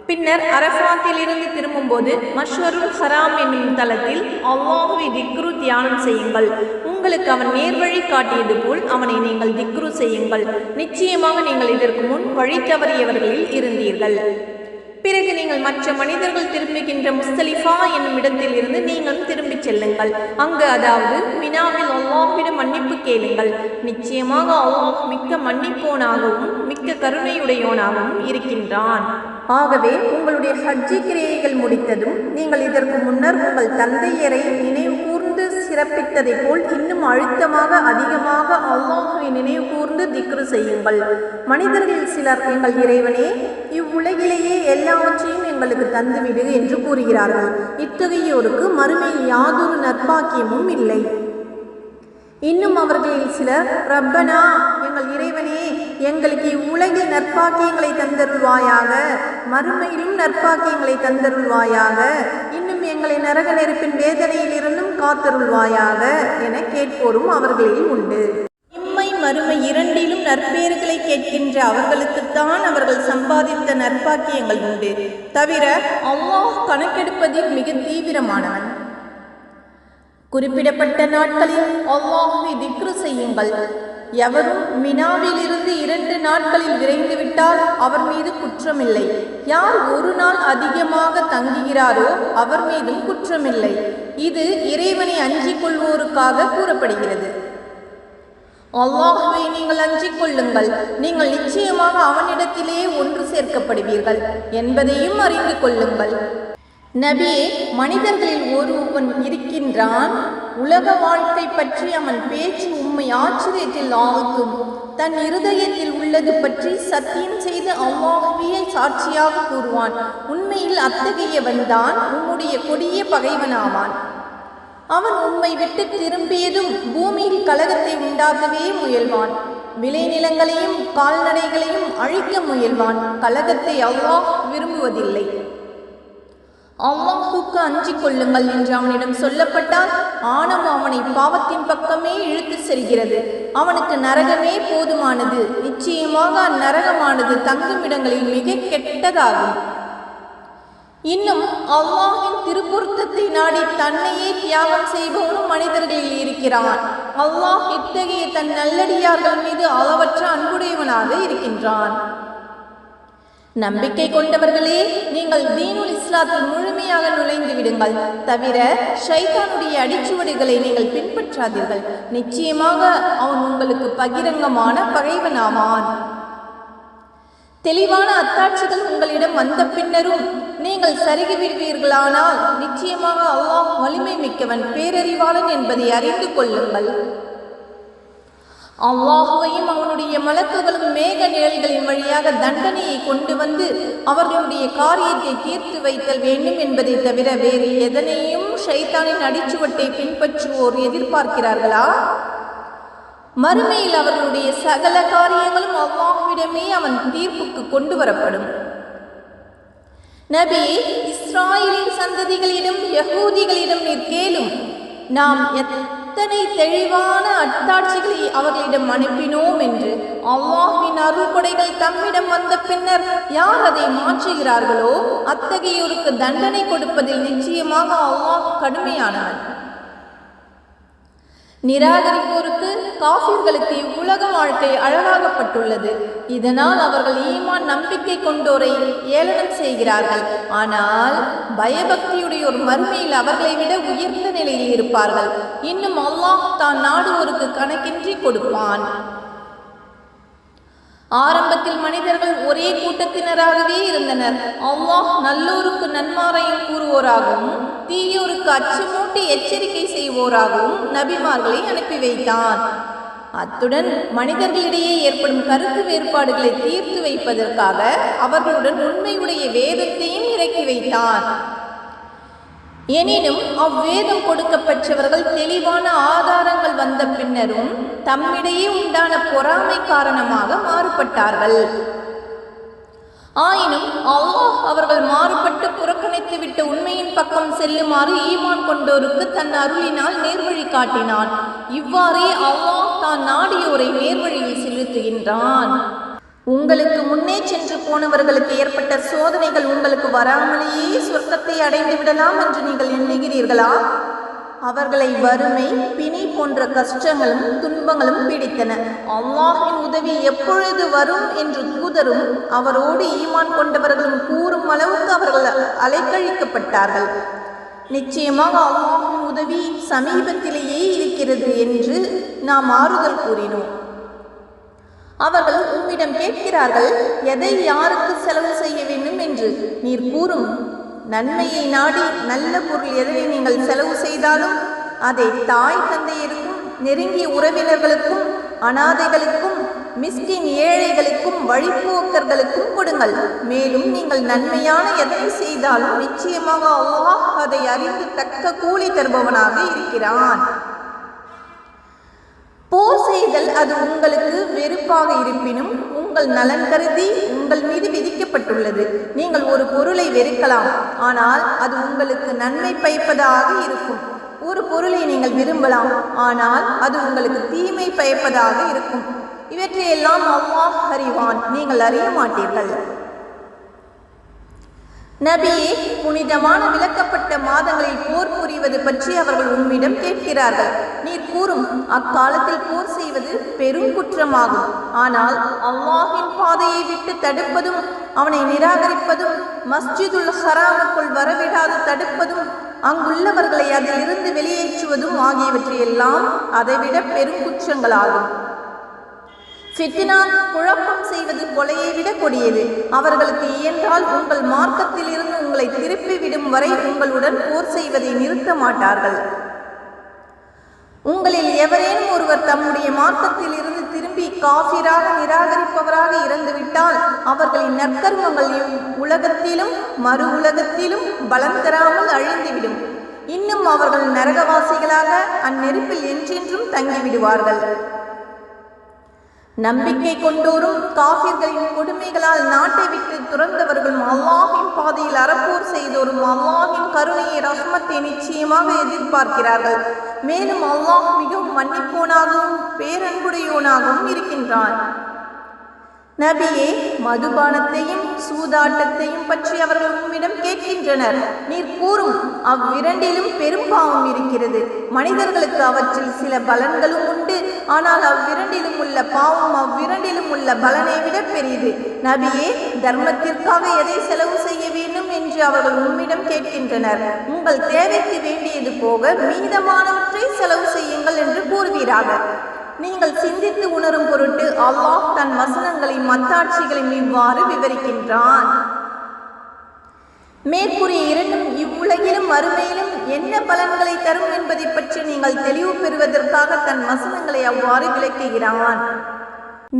பின்னர் அரஃபாத்தில் இருந்து திரும்பும்போது மஷ்அருல் ஹராம் என்னும் தலத்தில் அல்லாஹ்வை திக்ரு தியானம் செய்யுங்கள். உங்களுக்கு அவன் நேர்வழி காட்டியது போல் அவனை நீங்கள் திக்ரு செய்யுங்கள். நிச்சயமாக நீங்கள் இதற்கு முன் வழி தவறியவர்களில் இருந்தீர்கள். பிறகு நீங்கள் மற்ற மனிதர்கள் திரும்புகின்ற முஸ்தலிஃபா என்னும் இடத்தில் இருந்து நீங்களும் திரும்பிச் செல்லுங்கள். அங்கு, அதாவது மினாவில் அல்லாஹ்விடம் மன்னிப்பு கேளுங்கள். நிச்சயமாக அல்லாஹ் மிக்க மன்னிப்போனாகவும் மிக்க கருணையுடையோனாகவும் இருக்கின்றான். ஆகவே உங்களுடைய ஹஜ்ஜி கிரியைகள் முடித்ததும் நீங்கள் இதற்கு முன்னர் உங்கள் தந்தையரை நினைவு கூர்ந்து சிறப்பித்ததை போல் இன்னும் அழுத்தமாக அதிகமாக அல்லாஹ்வை நினைவு கூர்ந்து திக்ரு செய்யுங்கள். மனிதர்களில் சிலர், எங்கள் இறைவனே, இவ்வுலகிலேயே எல்லாவற்றையும் எங்களுக்கு தந்துவிடு என்று கூறுகிறார்கள். இத்தகையோருக்கு மறுமையில் யாதொரு நற்பாக்கியமும் இல்லை. இன்னும் அவர்களில் சிலர், ரப்பனா, எங்கள் இறைவனே, எங்களுக்கு இவ்வுலகில் நற்பாக்கியங்களை தந்தருள்வாயாக, மறுமையிலும் நற்பாக்கியங்களை தந்தருள்வாயாக, இன்னும் எங்களை நரக நெருப்பின் வேதனையிலிருந்தும் காத்தருள்வாயாக என கேட்போரும் அவர்களில் உண்டு. இம்மை மறுமை இரண்டிலும் நற்பேறுகளை கேட்கின்ற அவர்களுக்குத்தான் அவர்கள் சம்பாதித்த நற்பாக்கியங்கள் உண்டு. தவிர அல்லாஹ் கணக்கெடுப்பதில் மிக தீவிரமானவன். குறிப்பிடப்பட்ட நாட்களில் அல்லாஹ்வை திக்ரு செய்யுங்கள். எவரும் மினாவிலிருந்து 2 நாட்களில் விரைந்துவிட்டால் அவர் மீது குற்றமில்லை. யார் ஒரு நாள் அதிகமாக தங்குகிறாரோ அவர் மீதும் குற்றமில்லை. இது இறைவனை அஞ்சிக் கொள்வோருக்காக கூறப்படுகிறது. அல்லாஹ்வை நீங்கள் அஞ்சிக் கொள்ளுங்கள். நீங்கள் நிச்சயமாக அவனிடத்திலே ஒன்று சேர்க்கப்படுவீர்கள் என்பதையும் அறிந்து கொள்ளுங்கள். நபியே, மனிதர்களில் ஒருவன் இருக்கின்றான், உலக வாழ்க்கை பற்றி அவன் பேச்சு உம்மை ஆச்சரியத்தில் ஆழ்த்தும். தன் இருதயத்தில் உள்ளது பற்றி சத்தியம் செய்து அல்லாஹ்வையே சாட்சியாக கூறுவான். உண்மையில் அத்தகையவன்தான் உம்முடைய கொடிய பகைவனாவான். அவன் உம்மை விட்டு திரும்பியதும் பூமியில் கலகத்தை உண்டாக்கவே முயல்வான். விளைநிலங்களையும் கால்நடைகளையும் அழிக்க முயல்வான். கலகத்தை அல்லாஹ் விரும்புவதில்லை. அல்லாஹுக்கு அஞ்சிக் கொள்ளுங்கள் என்று அவனிடம் சொல்லப்பட்டால் ஆணவம் அவனை பாவத்தின் பக்கமே இழுத்து செல்கிறது. அவனுக்கு நரகமே போதுமானது. நிச்சயமாக அந்நரகமானது தங்குமிடங்களில் மிக கெட்டதாகும். இன்னும் அல்லாஹின் திருப்பொருத்தத்தை நாடி தன்னையே தியாகம் செய்பவனும் மனிதர்களில் இருக்கிறான். அல்லாஹ் இத்தகைய தன் நல்லடியார்கள் மீது அளவற்ற அன்புடையவனாக இருக்கின்றான். நம்பிக்கை கொண்டவர்களே, நீங்கள் தீனுல் இஸ்லாத்தில் முழுமையாக நுழைந்து விடுங்கள். தவிர ஷைத்தானுடைய அடிச்சுவடுகளை நீங்கள் பின்பற்றாதீர்கள். நிச்சயமாக அவன் உங்களுக்கு பகிரங்கமான பகைவனாவான். தெளிவான அத்தாட்சிகள் உங்களிடம் வந்த பின்னரும் நீங்கள் சருகி விடுவீர்களானால் நிச்சயமாக அல்லாஹ் வலிமை மிக்கவன், பேரறிவாளன் என்பதை அறிந்து கொள்ளுங்கள். அல்லாஹுவையும் அவனுடைய மலக்குகளும் மேக நிழல்களின் வழியாக தண்டனையை கொண்டு வந்து அவர்களுடைய காரியத்தை தீர்த்து வைத்தல் வேண்டும் என்பதை தவிர வேறு எதனையும் ஷைத்தானின் அடிச்சுவட்டை பின்பற்றுவோர் எதிர்பார்க்கிறார்களா? மறுமையில் அவர்களுடைய சகல காரியங்களும் அல்லாஹ்விடமே அவன் தீர்ப்புக்கு கொண்டு வரப்படும். நபியே, இஸ்ராயலின் சந்ததிகளிடம் யகூதிகளிடம் நீர் கேளும், நாம் எத்தனை தெளிவான அத்தாட்சிகளை அவர்களிடம் அனுப்பினோம் என்று. அல்லாஹ்வின் அருள் கொடைகள் தம்மிடம் வந்த பின்னர் யார் அதை மாற்றுகிறார்களோ அத்தகையோருக்கு தண்டனை கொடுப்பதில் நிச்சயமாக அல்லாஹ் கடுமையானவன். நிராகரிப்போருக்கு காஃபிர்களுக்கு இவ்வுலக வாழ்க்கை அழகாகப்பட்டுள்ளது. இதனால் அவர்கள் ஈமான் நம்பிக்கை கொண்டோரை ஏளனம் செய்கிறார்கள். ஆனால் பயபக்தியுடைய ஒரு மறுமையில் அவர்களை விட உயர்ந்த நிலையில் இருப்பார்கள். இன்னும் அல்லாஹ் தான் நாடுவோருக்கு கணக்கின்றி கொடுப்பான். ஆரம்பத்தில் மனிதர்கள் ஒரே கூட்டத்தினராகவே இருந்தனர். அல்லாஹ் நல்லோருக்கு நன்மாரையும் கூறுவோராகவும் தீயோருக்கு அச்சமூட்டி எச்சரிக்கை செய்வோராகவும் நபிமார்களை அனுப்பி வைத்தான். அத்துடன் மனிதர்களிடையே ஏற்படும் கருத்து வேறுபாடுகளை தீர்த்து வைப்பதற்காக அவர்களுடன் உண்மையுடைய வேதத்தையும் இறக்கி வைத்தான். எனினும் அவ்வேதம் கொடுக்கப்பட்டவர்கள் தெளிவான ஆதாரங்கள் வந்த பின்னரும் தம்மிடையே உண்டான பொறாமை காரணமாக மாறுபட்டார்கள். ஆயினும் அல்லாஹ் அவர்கள் மாறுபட்டு புறக்கணித்து விட்ட உண்மையின் பக்கம் செல்லுமாறு ஈமான் கொண்டோருக்கு தன் அருளினால் நேர்வழி காட்டினான். இவ்வாறே அல்லாஹ் தான் நாடியோரை நேர்வழியில் செலுத்துகின்றான். உங்களுக்கு முன்னே சென்று போனவர்களுக்கு ஏற்பட்ட சோதனைகள் உங்களுக்கு வராமலேயே சொர்க்கத்தை அடைந்து விடலாம் என்று நீங்கள் எண்ணுகிறீர்களா? அவர்களை வறுமை, பிணி போன்ற கஷ்டங்களும் துன்பங்களும் பீடித்தன. அல்லாஹின் உதவி எப்பொழுது வரும் என்று தூதரும் அவரோடு ஈமான் கொண்டவர்களும் கூறும் அளவுக்கு அவர்கள் அலைக்கழிக்கப்பட்டார்கள். நிச்சயமாக அல்லாஹின் உதவி சமீபத்திலேயே இருக்கிறது என்று நாம் ஆறுதல் கூறினோம். அவர்கள் உம்மிடம் கேட்கிறார்கள், எதை யாருக்கு செலவு செய்ய வேண்டும் என்று. நீர் கூறும், நன்மையை நாடி நல்ல பொருள் எதனை நீங்கள் செலவு செய்தாலும் அதை தாய் தந்தையருக்கும் நெருங்கிய உறவினர்களுக்கும் அனாதைகளுக்கும் மிஸ்கின் ஏழைகளுக்கும் வழிபோக்கர்களுக்கும் கொடுங்கள். மேலும் நீங்கள் நன்மையான எதனை செய்தாலும் நிச்சயமாக அல்லாஹ் அதை அறிந்து தக்க கூலி தருபவனாக இருக்கிறான். போர் செய்தல் அது உங்களுக்கு வெறுப்பாக இருப்பினும் உங்கள் நலன் கருதி உங்கள் மீது விதிக்கப்பட்டுள்ளது. நீங்கள் ஒரு பொருளை வெறுக்கலாம், ஆனால் அது உங்களுக்கு நன்மை பயப்பதாக இருக்கும். ஒரு பொருளை நீங்கள் விரும்பலாம், ஆனால் அது உங்களுக்கு தீமை பயப்பதாக இருக்கும். இவற்றையெல்லாம் அல்லாஹ் அறிவான், நீங்கள் அறிய மாட்டீர்கள். நபியே, புனிதமான விலக்கப்பட்ட மாதங்களில் போர் புரிவது பற்றி அவர்கள் உம்மிடம் கேட்கிறார்கள். நீர் கூறும், அக்காலத்தில் போர் செய்வது பெரும் குற்றமாகும். ஆனால் அல்லாஹின் பாதையை விட்டு தடுப்பதும் அவனை நிராகரிப்பதும் மஸ்ஜிதுல் ஹராமுக்குள் வரவிடாது தடுப்பதும் அங்குள்ளவர்களை அதிலிருந்து வெளியேற்றுவதும் ஆகியவற்றையெல்லாம் அதைவிட பெரும் குற்றங்களாகும். ஃபித்னா, குழப்பம் செய்வது கொலையை விட கொடியது. அவர்களுக்கு இயன்றால் உங்கள் மார்க்கத்தில் இருந்து உங்களை திருப்பி விடும் வரை உங்களுடன் போர் செய்வதை நிறுத்த மாட்டார்கள். உங்களில் எவரேனும் ஒருவர் தம்முடைய மார்க்கத்தில் இருந்து திரும்பி காஃபிராக நிராகரிப்பவராக இறந்துவிட்டால் அவர்களின் நற்கர்மங்கள் உலகத்திலும் மறு உலகத்திலும் பலம் தராமல் அழிந்துவிடும். இன்னும் அவர்கள் நரகவாசிகளாக அந்நெருப்பில் என்றென்றும் தங்கிவிடுவார்கள். நம்பிக்கை கொண்டோரும் காஃபிர்களின் கொடுமைகளால் நாட்டை விட்டு துறந்தவர்களும் அல்லாஹின் பாதை பாதையில் அறப்போர் செய்தோரும் அல்லாஹ்வின் கருணையை ரஹ்மத்தை நிச்சயமாக எதிர்பார்க்கிறார்கள். மேலும் அல்லாஹ் மிகவும் மன்னிப்போனாகவும் பேரன்புடையோனாகவும் இருக்கின்றான். நபியே, மதுபானத்தையும் சூதாட்டத்தையும் பற்றி அவர்கள் உம்மிடம் கேட்கின்றனர். நீர் கூறும், அவ்விரண்டிலும் பெரும் பாவம் இருக்கிறது. மனிதர்களுக்கு அவற்றில் சில பலன்களும் உண்டு. ஆனால் அவ்விரண்டிலும் உள்ள பாவம் அவ்விரண்டிலும் உள்ள பலனை விட பெரிது. நபியே, தர்மத்திற்காக எதை செலவு செய்ய வேண்டும் என்று அவர்கள் உம்மிடம் கேட்கின்றனர். உங்கள் தேவைக்கு வேண்டியது போக மீதமானவற்றை செலவு செய்யுங்கள் என்று கூறுவீராக. நீங்கள் சிந்தித்து உணரும் பொருட்டு அல்லாஹ் தன் வசனங்களின் மத்தாட்சிகளையும் இவ்வாறு விவரிக்கின்றான். மேற்கூறிய இரண்டும் இவ்வுலகிலும் மறுமையிலும் என்ன பலன்களை தரும் என்பதை பற்றி நீங்கள் தெளிவு பெறுவதற்காக தன் வசனங்களை அவ்வாறு விளக்குகிறான்.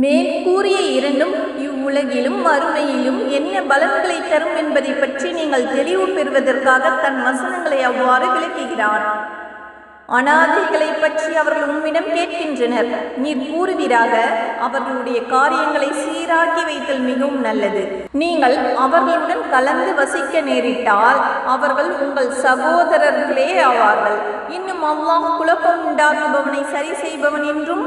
மேற்கூறிய இரண்டும் இவ்வுலகிலும் மறுமையிலும் என்ன பலன்களை தரும் என்பதை பற்றி நீங்கள் தெளிவு பெறுவதற்காக தன் வசனங்களை அவ்வாறு விளக்குகிறான். அனாதைகளை பற்றி அவர்கள் உம்மிடம் கேட்கின்றனர். நீர் கூறுவீராக, அவர்களுடைய காரியங்களை சீராக்கி வைத்தல் மிகவும் நல்லது. நீங்கள் அவர்களுடன் கலந்து வசிக்க நேரிட்டால் அவர்கள் உங்கள் சகோதரர்களே ஆவார்கள். இன்னும் அல்லாஹ் குழப்பம் உண்டாக்குபவனை சரி செய்பவன் என்றும்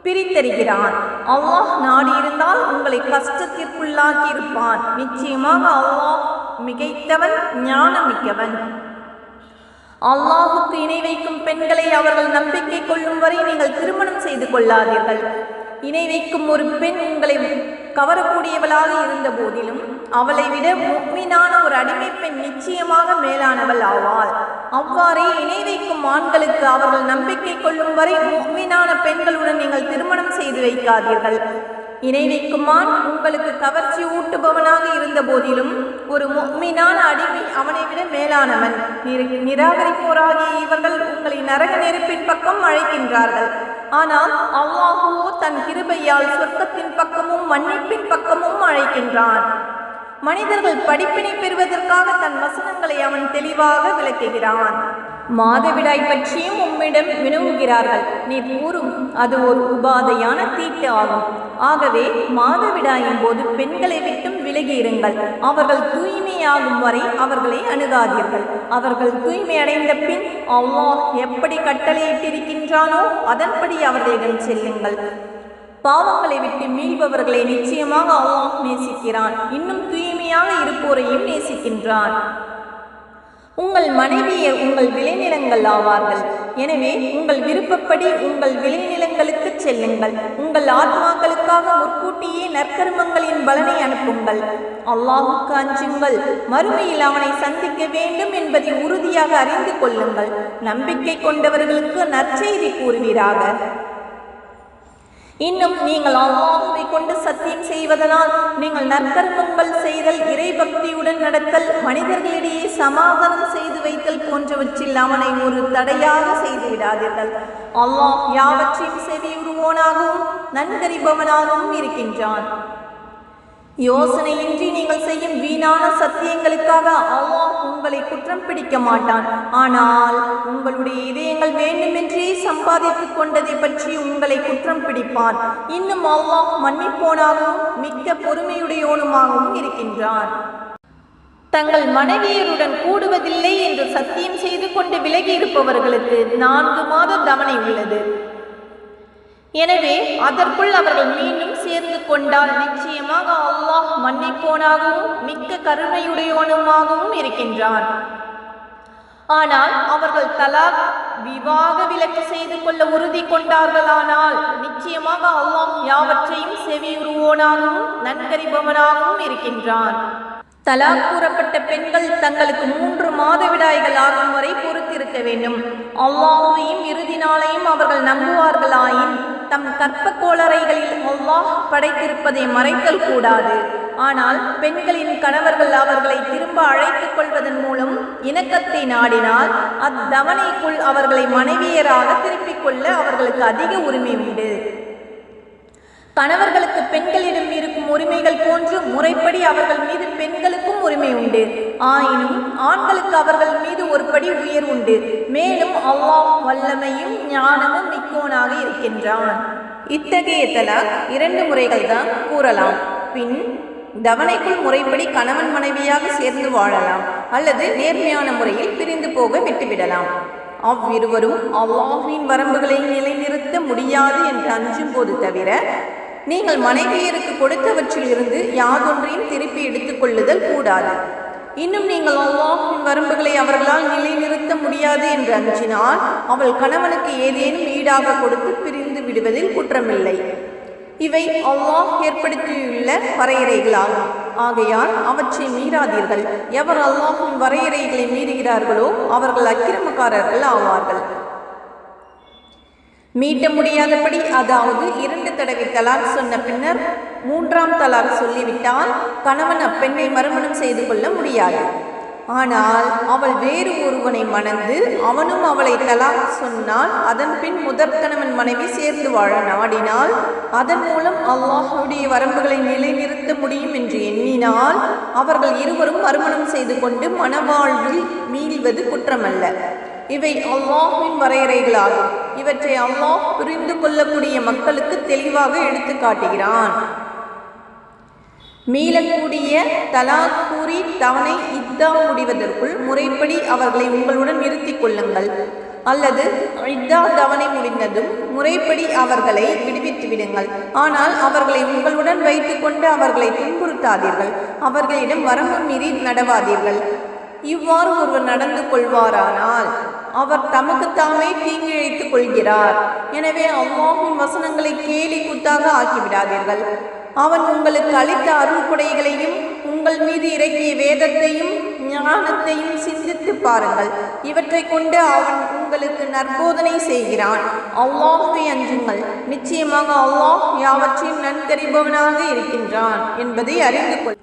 பிரித்தறிகிறான். அல்லாஹ் நாடியிருந்தால் உங்களை கஷ்டத்திற்குள்ளாக்கி இருப்பான். நிச்சயமாக அல்லாஹ் மிகைத்தவன், ஞானமிக்கவன். அல்லாஹுக்கு இணை வைக்கும் பெண்களை அவர்கள் நம்பிக்கை கொள்ளும் வரை நீங்கள் திருமணம் செய்து கொள்ளாதீர்கள். இணை வைக்கும் ஒரு பெண் உங்களை கவரக்கூடியவளாக இருந்த போதிலும் அவளை விட முஃமினான ஒரு அடிமை பெண் நிச்சயமாக மேலானவள் ஆவாள். அவ்வாறே இணை வைக்கும் ஆண்களுக்கு அவர்கள் நம்பிக்கை கொள்ளும் வரை முஃமினான பெண்களுடன் நீங்கள் திருமணம் செய்து வைக்காதீர்கள். இணை வைக்கும் ஆண் உங்களுக்கு கவர்ச்சி ஊட்டுபவனாக இருந்த போதிலும் ஒரு முஃமினான அடிமை அவனை விட மேலானவன். நிராகரிப்போராகிய இவர்கள் உங்களை நரக நெருப்பின் பக்கம் அழைக்கின்றார்கள். ஆனால் அல்லாஹ்வோ தன் கிருபையால் சொர்க்கத்தின் பக்கமும் மன்னிப்பின் பக்கமும் அழைக்கின்றான். மனிதர்கள் படிப்பினை பெறுவதற்காக தன் வசனங்களை அவன் தெளிவாக விளக்குகிறான். மாதவிடாய் பற்றியும் உம்மிடம் வினவுகிறார்கள். நீ கூறும், அது ஒரு உபாதையான தீட்டு ஆகும். ஆகவே மாதவிடாயின் போது பெண்களை விட்டும் விலகி இருங்கள். அவர்கள் தூய்மையாகும் வரை அவர்களை அணுகாதீர்கள். அவர்கள் தூய்மை அடைந்த பின் அல்லாஹ் எப்படி கட்டளையிட்டிருக்கின்றானோ அதன்படி அவர்களிடம் செல்லுங்கள். பாவங்களை விட்டு மீள்பவர்களை நிச்சயமாக அல்லாஹ் நேசிக்கிறான். இன்னும் தூய்மையாக இருப்போரையும் நேசிக்கின்றான். உங்கள் மனைவியர் உங்கள் விளைநிலங்கள் ஆவார்கள். எனவே உங்கள் விருப்பப்படி உங்கள் விளைநிலங்களுக்கு செல்லுங்கள். உங்கள் ஆத்மாக்களுக்காக முற்கூட்டியே நற்கர்மங்களின் பலனை அனுப்புங்கள். அல்லாஹுக்கு அஞ்சுங்கள். மறுமையில் அவனை சந்திக்க வேண்டும் என்பதை உறுதியாக அறிந்து கொள்ளுங்கள். நம்பிக்கை கொண்டவர்களுக்கு நற்செய்தி கூறுவீராக. இன்னும் நீங்கள் அல்லாஹ்வை கொண்டு சத்தியம் செய்வதனால் நீங்கள் நற்கர்மங்கள் செய்தல், இறைபக்தியுடன் நடத்தல், மனிதர்களிடையே சமாதானம் செய்து வைத்தல் போன்றவற்றில் அவனை ஒரு தடையாக செய்து விடாதீர்கள். அல்லாஹ் யாவற்றையும் செவியுறுவோனாகவும் நன்கறிபவனாகவும் இருக்கின்றான். யோசனையின்றி நீங்கள் செய்யும் வீணான சத்தியங்களுக்காக அல்லாஹ் உங்களை குற்றம் பிடிக்க மாட்டான். ஆனால் உங்களுடைய இதயங்கள் வேண்டுமென்றே சம்பாதித்துக் கொண்டதை பற்றி உங்களை குற்றம் பிடிப்பான். இன்னும் அல்லாஹ் மன்னிப்போனாகவும் மிக்க பொறுமையுடையோனுமாகவும் இருக்கின்றான். தங்கள் மனைவியருடன் கூடுவதில்லை என்று சத்தியம் செய்து கொண்டு விலகி இருப்பவர்களுக்கு 4 மாத தவணை உள்ளது. எனவே அதற்குள் அவர்கள் மீண்டும் சேர்ந்து கொண்டால் நிச்சயமாக அல்லாஹ் மன்னிப்போனாகவும் மிக்க கருணையுடையோனுமாகவும் இருக்கின்றான். ஆனால் அவர்கள் தலாக் விவாக விலக்கு செய்து கொள்ள உறுதி கொண்டார்களானால் நிச்சயமாக அல்லாஹ் யாவற்றையும் செவியுறுவோனாகவும் நன்கறிபவனாகவும் இருக்கின்றான். தலாக் கூறப்பட்ட பெண்கள் தங்களுக்கு 3 மாதவிடாய்கள் ஆகும் வரை பொறுத்திருக்க வேண்டும். அல்லாஹையும் இறுதி நாளையும் அவர்கள் நம்புவார்களாயின் தம் கற்ப கோளறைகளில் அல்லாஹ் படைத்திருப்பதை மறைத்தல் கூடாது. ஆனால் பெண்களின் கணவர்கள் அவர்களை திரும்ப அழைத்துக் கொள்வதன் மூலம் இணக்கத்தை நாடினால் அத்தவணைக்குள் அவர்களை மனைவியராக திருப்பிக் கொள்ள அவர்களுக்கு அதிக உரிமை உண்டு. கணவர்களுக்கு பெண்களிடம் இருக்கும் உரிமைகள் போன்று முறைப்படி அவர்கள் மீது பெண்களுக்கும் உரிமை உண்டு. ஆயினும் ஆண்களுக்கு அவர்கள் மீது ஒரு படி உயர் உண்டு. மேலும் அல்லாஹ் வல்லமையும் ஞானமும் மிக்கோனாக இருக்கின்றான். இத்தகைய தலாக் 2 முறைகள் தான் கூறலாம். பின் தவணைக்குள் முறைப்படி கணவன் மனைவியாக சேர்ந்து வாழலாம் அல்லது நேர்மையான முறையில் பிரிந்து போக விட்டுவிடலாம். அவ்விருவரும் அல்லாஹ்வின் வரம்புகளை நிலைநிறுத்த முடியாது என்று அஞ்சும் போது தவிர நீங்கள் மனைவியருக்கு கொடுத்தவற்றில் இருந்து யாதொன்றையும் திருப்பி எடுத்துக் கொள்ளுதல் கூடாது. இன்னும் நீங்கள் அல்லாஹ்வின் வரம்புகளை அவர்களால் நிலைநிறுத்த முடியாது என்று அஞ்சினால் அவள் கணவனுக்கு ஏதேனும் ஈடாக கொடுத்து பிரிந்து விடுவதில் குற்றமில்லை. இவை அல்லாஹ் ஏற்படுத்தியுள்ள வரையறைகளாகும். ஆகையால் அவற்றை மீறாதீர்கள். எவர் அல்லாஹ்வின் வரையறைகளை மீறுகிறார்களோ அவர்கள் அக்கிரமக்காரர்கள் ஆவார்கள். மீட்ட முடியாதபடி, அதாவது 2 தடவை தலாக் சொன்ன பின்னர் 3ஆம் தலாக் சொல்லிவிட்டால் கணவன் அப்பெண்ணை மறுமணம் செய்து கொள்ள முடியாது. ஆனால் அவள் வேறு ஒருவனை மணந்து அவனும் அவளை தலாக் சொன்னால் அதன் பின் முதற்கணவன் மனைவி சேர்ந்து வாழ நாடினால் அதன் மூலம் அல்லாஹ்வுடைய வரம்புகளை நிலைநிறுத்த முடியும் என்று எண்ணினால் அவர்கள் இருவரும் மறுமணம் செய்து கொண்டு மணவாழ்வில் மீள்வது குற்றமல்ல. இவை அல்லாஹ்வின் வரையறைகளாகும். இவற்றை அல்லாஹ் புரிந்து கொள்ளக்கூடிய மக்களுக்கு தெளிவாக எடுத்து காட்டுகிறான். மீளக்கூடிய தலாக் கூறி தவணை இத்தா முடிவதற்குள் முறைப்படி அவர்களை உங்களுடன் நிறுத்திக் கொள்ளுங்கள். அல்லது இத்தா தவணை முடிந்ததும் முறைப்படி அவர்களை விடுவித்து விடுங்கள். ஆனால் அவர்களை உங்களுடன் வைத்துக்கொண்டு அவர்களை துன்புறுத்தாதீர்கள். அவர்களிடம் வரம்பு மீறி நடவாதீர்கள். இவ்வாறு ஒருவர் நடந்து கொள்வாரானால் அவர் தமக்கு தாமே தீங்கிழைத்துக் கொள்கிறார். எனவே அல்லாஹ்வின் வசனங்களை கேலி கூத்தாக ஆக்கிவிடாதீர்கள். அவன் உங்களுக்கு அளித்த அருள்கொடைகளையும் உங்கள் மீது இறக்கிய வேதத்தையும் ஞானத்தையும் சிந்தித்து பாருங்கள். இவற்றை கொண்டு அவன் உங்களுக்கு நற்போதனை செய்கிறான். அல்லாஹ்வை அஞ்சுங்கள். நிச்சயமாக அல்லாஹ் யாவற்றையும் நன்கறிபவனாக இருக்கின்றான் என்பதை அறிந்து கொள்.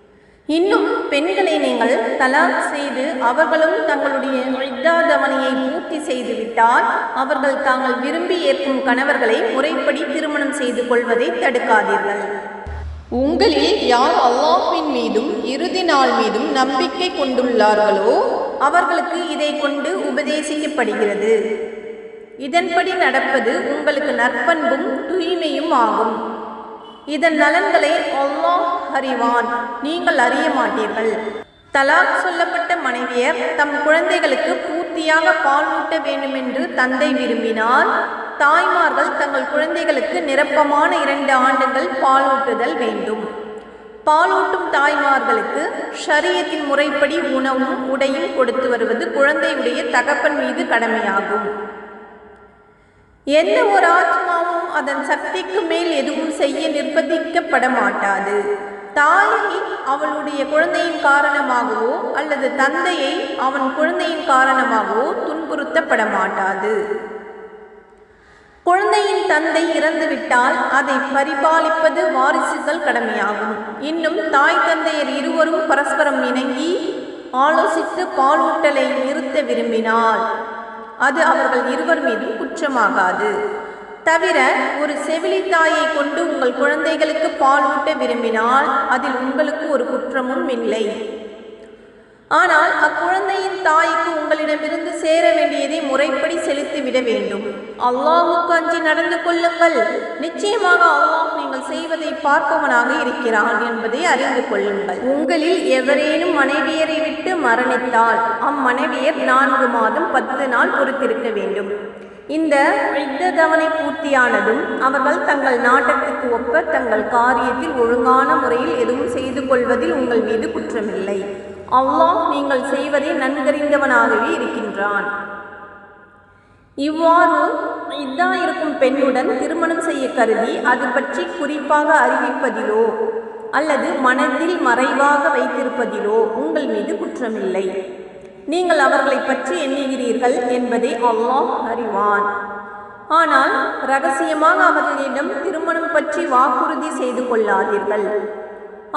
இன்னும் பெண்களை நீங்கள் தலாக் செய்து அவர்களும் தங்களுடைய இத்தா தவணையை பூர்த்தி செய்துவிட்டால் அவர்கள் தாங்கள் விரும்பி ஏற்கும் கணவர்களை முறைப்படி திருமணம் செய்து கொள்வதை தடுக்காதீர்கள். உங்களில் யார் அல்லாஹ்வின் மீதும் இறுதி நாள் மீதும் நம்பிக்கை கொண்டுள்ளார்களோ அவர்களுக்கு இதை கொண்டு உபதேசிக்கப்படுகிறது. இதன்படி நடப்பது உங்களுக்கு நற்பண்பும் தூய்மையும் ஆகும். இதன் நலன்களை அல்லாஹ் அறிவான், நீங்கள் அறிய மாட்டீர்கள். தலாக் சொல்லப்பட்ட மனைவியர் தம் குழந்தைகளுக்கு பூர்த்தியாக பால் ஊட்ட வேண்டுமென்று தந்தை விரும்பினால் தாய்மார்கள் தங்கள் குழந்தைகளுக்கு நிரப்பமான 2 ஆண்டுகள் பாலூட்டுதல் வேண்டும். பாலூட்டும் தாய்மார்களுக்கு ஷரியத்தின் முறைப்படி உணவும் உடையும் கொடுத்து வருவது குழந்தையுடைய தகப்பன் மீது கடமையாகும். எந்த ஒரு ஆத்மாவும் அதன் சக்திக்கு மேல் எதுவும் செய்ய நிர்பந்திக்கப்பட மாட்டாது. தாயை அவளுடைய குழந்தையின் காரணமாகவோ அல்லது தந்தையை அவன் குழந்தையின் காரணமாகவோ துன்புறுத்தப்பட மாட்டாது. குழந்தையின் தந்தை இறந்துவிட்டால் அதை பரிபாலிப்பது வாரிசுகள் கடமையாகும். இன்னும் தாய் தந்தையர் இருவரும் பரஸ்பரம் இணங்கி ஆலோசித்து பாலூட்டலை நிறுத்த விரும்பினால் அது அவர்கள் இருவர் மீதும் குற்றமாகாது. தவிர ஒரு செவிலி தாயை கொண்டு உங்கள் குழந்தைகளுக்கு பால் ஊட்ட விரும்பினால் அதில் உங்களுக்கு ஒரு குற்றமும் இல்லை. ஆனால் அக்குழந்தையின் தாய்க்கு உங்களிடமிருந்து சேர வேண்டியதை முறைப்படி செலுத்திவிட வேண்டும். அல்லாஹ்வுக்கு அஞ்சி நடந்து கொள்ளுங்கள். நிச்சயமாக அல்லாஹ் நீங்கள் செய்வதை பார்ப்பவனாக இருக்கிறான் என்பதை அறிந்து கொள்ளுங்கள். உங்களில் எவரேனும் மனைவியரை விட்டு மரணித்தால் அம்மனைவியர் 4 மாதம் 10 நாள் பொறுத்திருக்க வேண்டும். இந்த தவணை பூர்த்தியானதும் அவர்கள் தங்கள் நாட்டத்துக்கு ஒப்ப தங்கள் காரியத்தில் ஒழுங்கான முறையில் எதுவும் செய்து கொள்வதில் உங்கள் மீது குற்றமில்லை. அல்லாஹ் நீங்கள் செய்வதை நன்கறிந்தவனாகவே இருக்கின்றான். இவ்வாறு இதா இருக்கும் பெண்ணுடன் திருமணம் செய்ய கருதி அது பற்றி குறிப்பாக அறிவிப்பதிலோ அல்லது மனதில் மறைவாக வைத்திருப்பதிலோ உங்கள் மீது குற்றமில்லை. நீங்கள் அவர்களை பற்றி எண்ணுகிறீர்கள் என்பதை அல்லாஹ் அறிவான். ஆனால் இரகசியமாக அவர்களிடம் திருமணம் பற்றி வாக்குறுதி செய்து கொள்ளாதீர்கள்.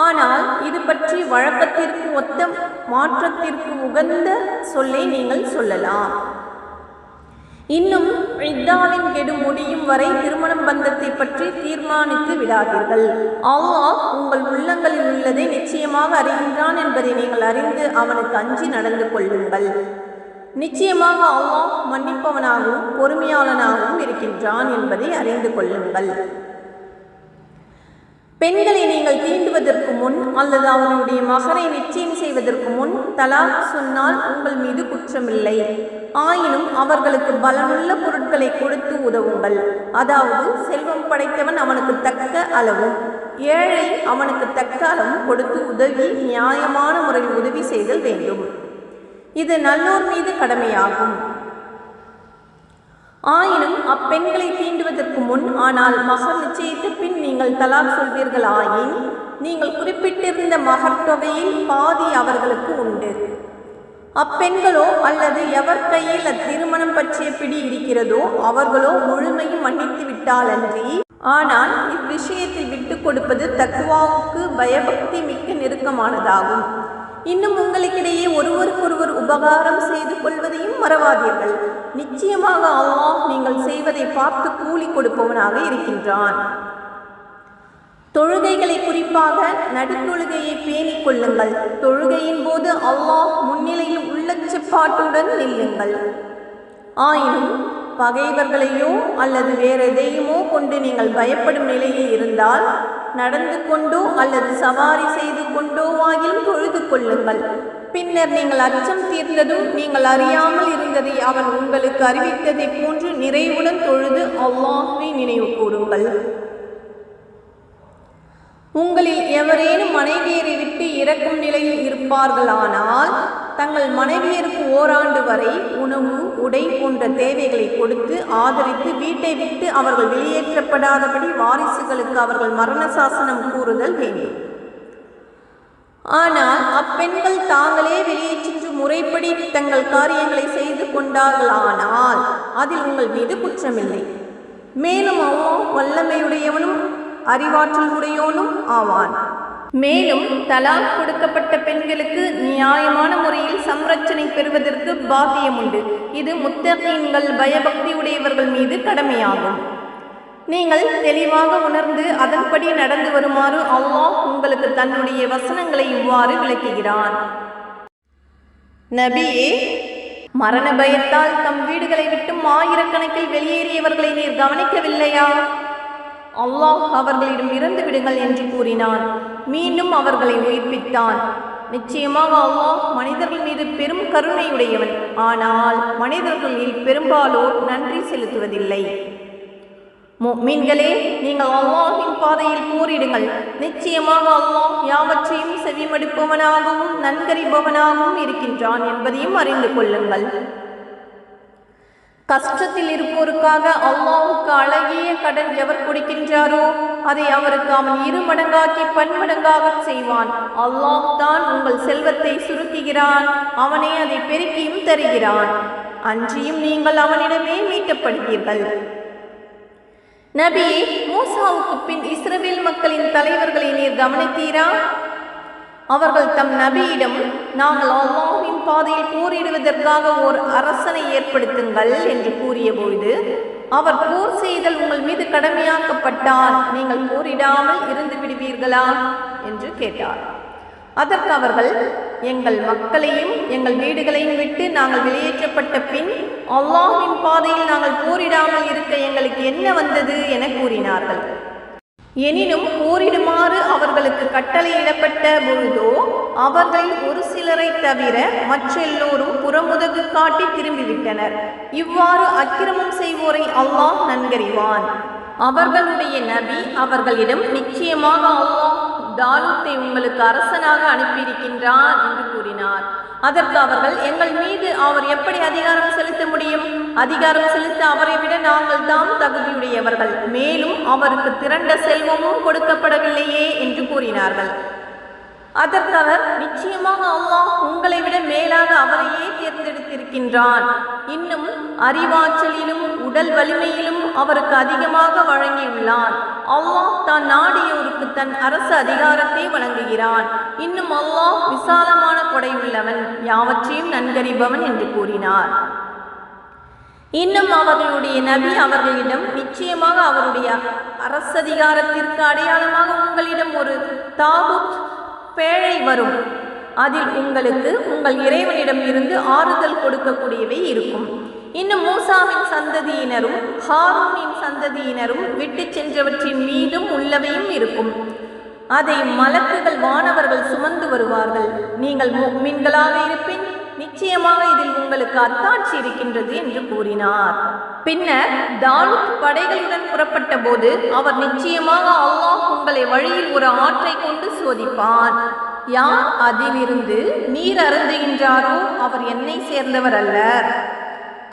ஆனால் இது பற்றி வழக்கத்திற்கு ஒத்த மாற்றத்திற்கு உகந்த சொல்லை நீங்கள் சொல்லலாம். இன்னும் இத்தாவின் கெடு முடியும் வரை திருமணம் பந்தத்தை பற்றி தீர்மானித்து விடாதீர்கள். அல்லாஹ் உங்கள் உள்ளங்களில் உள்ளதை நிச்சயமாக அறிகின்றான் என்பதை நீங்கள் அறிந்து அவனுக்கு அஞ்சி நடந்து கொள்ளுங்கள். நிச்சயமாக அல்லாஹ் மன்னிப்பவனாகவும் பொறுமையாளனாகவும் இருக்கின்றான் என்பதை அறிந்து கொள்ளுங்கள். பெண்களை நீங்கள் தீண்டுவதற்கு முன் அல்லது அவர்களுடைய மகரை நிச்சயம் செய்வதற்கு முன் தலாக் சொன்னால் உங்கள் மீது குற்றமில்லை. ஆயினும் அவர்களுக்கு பலனுள்ள பொருட்களை கொடுத்து உதவுங்கள். அதாவது செல்வம் படைத்தவன் அவனுக்கு தக்க அளவும் ஏழை அவனுக்கு தக்க அளவும் கொடுத்து உதவி நியாயமான முறையில் உதவி செய்தல் வேண்டும். இது நல்லோர் மீது கடமையாகும். ஆயினும் அப்பெண்களை தீண்டுவதற்கு முன் ஆனால் மகர் நிச்சயித்த பின் நீங்கள் தலாக் சொல்வீர்கள் ஆயின் நீங்கள் குறிப்பிட்டிருந்த மகர் தொகையில் பாதி அவர்களுக்கு உண்டு. அப்பெண்களோ அல்லது எவர் கையில் அத்திருமணம் பற்றிய பிடி இருக்கிறதோ அவர்களோ முழுமையும் மன்னித்து விட்டாலன்றி, ஆனால் இவ்விஷயத்தில் விட்டு கொடுப்பது தக்வாவுக்கு பயபக்தி மிக்க நெருக்கமானதாகும். இன்னும் உங்களுக்கிடையே ஒருவருக்கொருவர் உபகாரம் செய்து கொள்வதையும் மறவாதீர்கள். நிச்சயமாக அல்லாஹ் நீங்கள் செய்வதை பார்த்து கூலி கொடுப்பவனாக இருக்கின்றான். தொழுகைகளை குறிப்பாக நடுத்தொழுகையை பேணிக் கொள்ளுங்கள். தொழுகையின் போது அல்லாஹ் முன்னிலையில் உள்ளச்சப்பாட்டுடன் நில்லுங்கள். ஆயினும் பகைவர்களையோ அல்லது வேறெதையுமோ கொண்டு நீங்கள் பயப்படும் நிலையில் இருந்தால் நடந்து கொண்டோ அல்லது சவாரி செய்து கொண்டோ ஆகிலும் தொழுது கொள்ளுங்கள். பின்னர் நீங்கள் அச்சம் தீர்ந்ததும் நீங்கள் அறியாமல் இருந்ததை அவன் உங்களுக்கு அறிவித்ததை போன்று நிறைவுடன் தொழுது அல்லாஹ்வை நினைவு கூறுங்கள். உங்களில் எவரேனும் மனைவியரை விட்டு இறக்கும் நிலையில் இருப்பார்களானால் தங்கள் மனைவியருக்கு ஓராண்டு வரை உணவு உடை போன்ற தேவைகளை கொடுத்து ஆதரித்து வீட்டை விட்டு அவர்கள் வெளியேற்றப்படாதபடி வாரிசுகளுக்கு அவர்கள் மரண சாசனம் கூறுதல் வேண்டும். ஆனால் அப்பெண்கள் தாங்களே வெளியே சென்று முறைப்படி தங்கள் காரியங்களை செய்து கொண்டார்களானால் அதில் உங்கள் மீது குற்றமில்லை. மேலும் அல்லாஹ் வல்லமையுடையவனும் அறிவாற்றல் உடையோனும் ஆவான். மேலும் தலாக் கொடுக்கப்பட்ட பெண்களுக்கு நியாயமான முறையில் சம்ரட்சணை பெறுவதற்கு பாக்கியம் உண்டு. இது முத்தகீன்கள் பயபக்தி உடையவர்கள் மீது கடமையாகும். நீங்கள் தெளிவாக உணர்ந்து அதன்படி நடந்து வருமாறு அல்லாஹ் உங்களுக்கு தன்னுடைய வசனங்களை இவ்வாறு விளக்குகிறான். நபியே, மரண பயத்தால் தம் வீடுகளை விட்டும் ஆயிரக்கணக்கில் வெளியேறியவர்களை நீர் கவனிக்கவில்லையா? அல்லாஹ் அவர்களிடம் இறந்து விடுங்கள் என்று கூறினான். மீண்டும் அவர்களை உயிர்ப்பித்தான். நிச்சயமாக அல்லாஹ் மனிதர்கள் மீது பெரும் கருணையுடையவன். ஆனால் மனிதர்களில் பெரும்பாலோர் நன்றி செலுத்துவதில்லை. முஃமின்களே, நீங்கள் அல்லாஹ்வின் பாதையில் போரிடுங்கள். நிச்சயமாக அல்லாஹ் யாவற்றையும் செவிமடுப்பவனாகவும் நன்கறிபவனாகவும் இருக்கின்றான் என்பதையும் அறிந்து கொள்ளுங்கள். கஷ்டத்தில் இருப்போருக்காக அல்லாஹ்வுக்கு அழகிய கடன் எவர் கொடுக்கின்றாரோ அதை அவருக்கு அவன் 2 மடங்காக்கி பன்மடங்காக செய்வான். அல்லாஹ் தான் உங்கள் செல்வத்தை சுருக்குகிறான். அவனே அதை பெருக்கியும் தருகிறான். அன்றியும் நீங்கள் அவனிடமே மீட்டப்படுவீர்கள். நபியே, மூசாவுக்கு பின் இஸ்ரவேல் மக்களின் தலைவர்களை நீர் கவனித்தீரா? அவர்கள் தம் நபியிடம், நாங்கள் அல்லாஹ்வின் பாதையில் போரிடுவதற்காக ஓர் அரசனை ஏற்படுத்துங்கள் என்று கூறியபோது, அவர் போர் செய்தல் உங்கள் மீது கடமையாக்கப்பட்டால் நீங்கள் போரிடாமல் இருந்து விடுவீர்களா என்று கேட்டார். அதற்கு அவர்கள், எங்கள் மக்களையும் எங்கள் வீடுகளையும் விட்டு நாங்கள் வெளியேற்றப்பட்ட பின் அல்லாஹ்வின் பாதையில் நாங்கள் போரிடாமல் இருக்க எங்களுக்கு என்ன வந்தது என கூறினார்கள். எனினும் போரிடுமாறு அவர்களுக்கு கட்டளையிடப்பட்ட பொழுதோ அவர்கள் ஒரு சிலரை தவிர மற்றெல்லோரும் புறமுதுகு காட்டி திரும்பிவிட்டனர். இவ்வாறு அக்கிரமம் செய்வோரை அல்லாஹ் நன்கறிவான். அவர்களுடைய நபி அவர்களிடம், நிச்சயமாக அல்லாஹ் தாலூத்தை உங்களுக்கு அரசனாக அனுப்பியிருக்கின்றான் என்று கூறினார். அதற்கு அவர்கள், எங்கள் மீது அவர் எப்படி அதிகாரம் செலுத்த முடியும்? அதிகாரம் செலுத்த அவரை விட நாங்கள் தாம் தகுதியுடையவர்கள். மேலும் அவருக்கு திரண்ட செல்வமும் கொடுக்கப்படவில்லையே என்று கூறினார்கள். அதற்கு அவர், நிச்சயமாக அல்லாஹ் உங்களை விட மேலாக அவரையே தேர்ந்தெடுத்திருக்கின்றான். இன்னும் அறிவாற்றலிலும் உடல் வலிமையிலும் அவருக்கு அதிகமாக வழங்கியுள்ளான். அல்லாஹ் தான் நாடியோருக்கு தன் அரசு அதிகாரத்தை வழங்குகிறான். இன்னும் அல்லாஹ் விசாலமான கொடையுள்ளவன், யாவற்றையும் நன்கறிபவன் என்று கூறினார். இன்னும் அவர்களுடைய நபி அவர்களிடம், நிச்சயமாக அவருடைய அரசதிகாரத்திற்கு அடையாளமாக உங்களிடம் ஒரு தாகுத் பேழை வரும். அதில் உங்களுக்கு உங்கள் இறைவனிடம் இருந்து ஆறுதல் கொடுக்கக்கூடியவை இருக்கும். இன்னும் மூசாவின் சந்ததியினரும் ஹாரூனின் சந்ததியினரும் விட்டு சென்றவற்றின் மீதும் உள்ளவையும் இருக்கும். அதை மலக்குகள் வானவர்கள் சுமந்து வருவார்கள். நீங்கள் முஃமின்களாக இருப்பின் நிச்சயமாக இதில் உங்களுக்கு அத்தாட்சி இருக்கின்றது என்று கூறினார். பின்னர் தாலூத் படைகளுடன் புறப்பட்ட போது அவர், நிச்சயமாக அல்லாஹ் உங்களை வழியில் ஒரு ஆற்றை கொண்டு சோதிப்பான். யார் அதிலிருந்து நீர் அருந்துகின்றாரோ அவர் என்னை சேர்ந்தவர் அல்ல.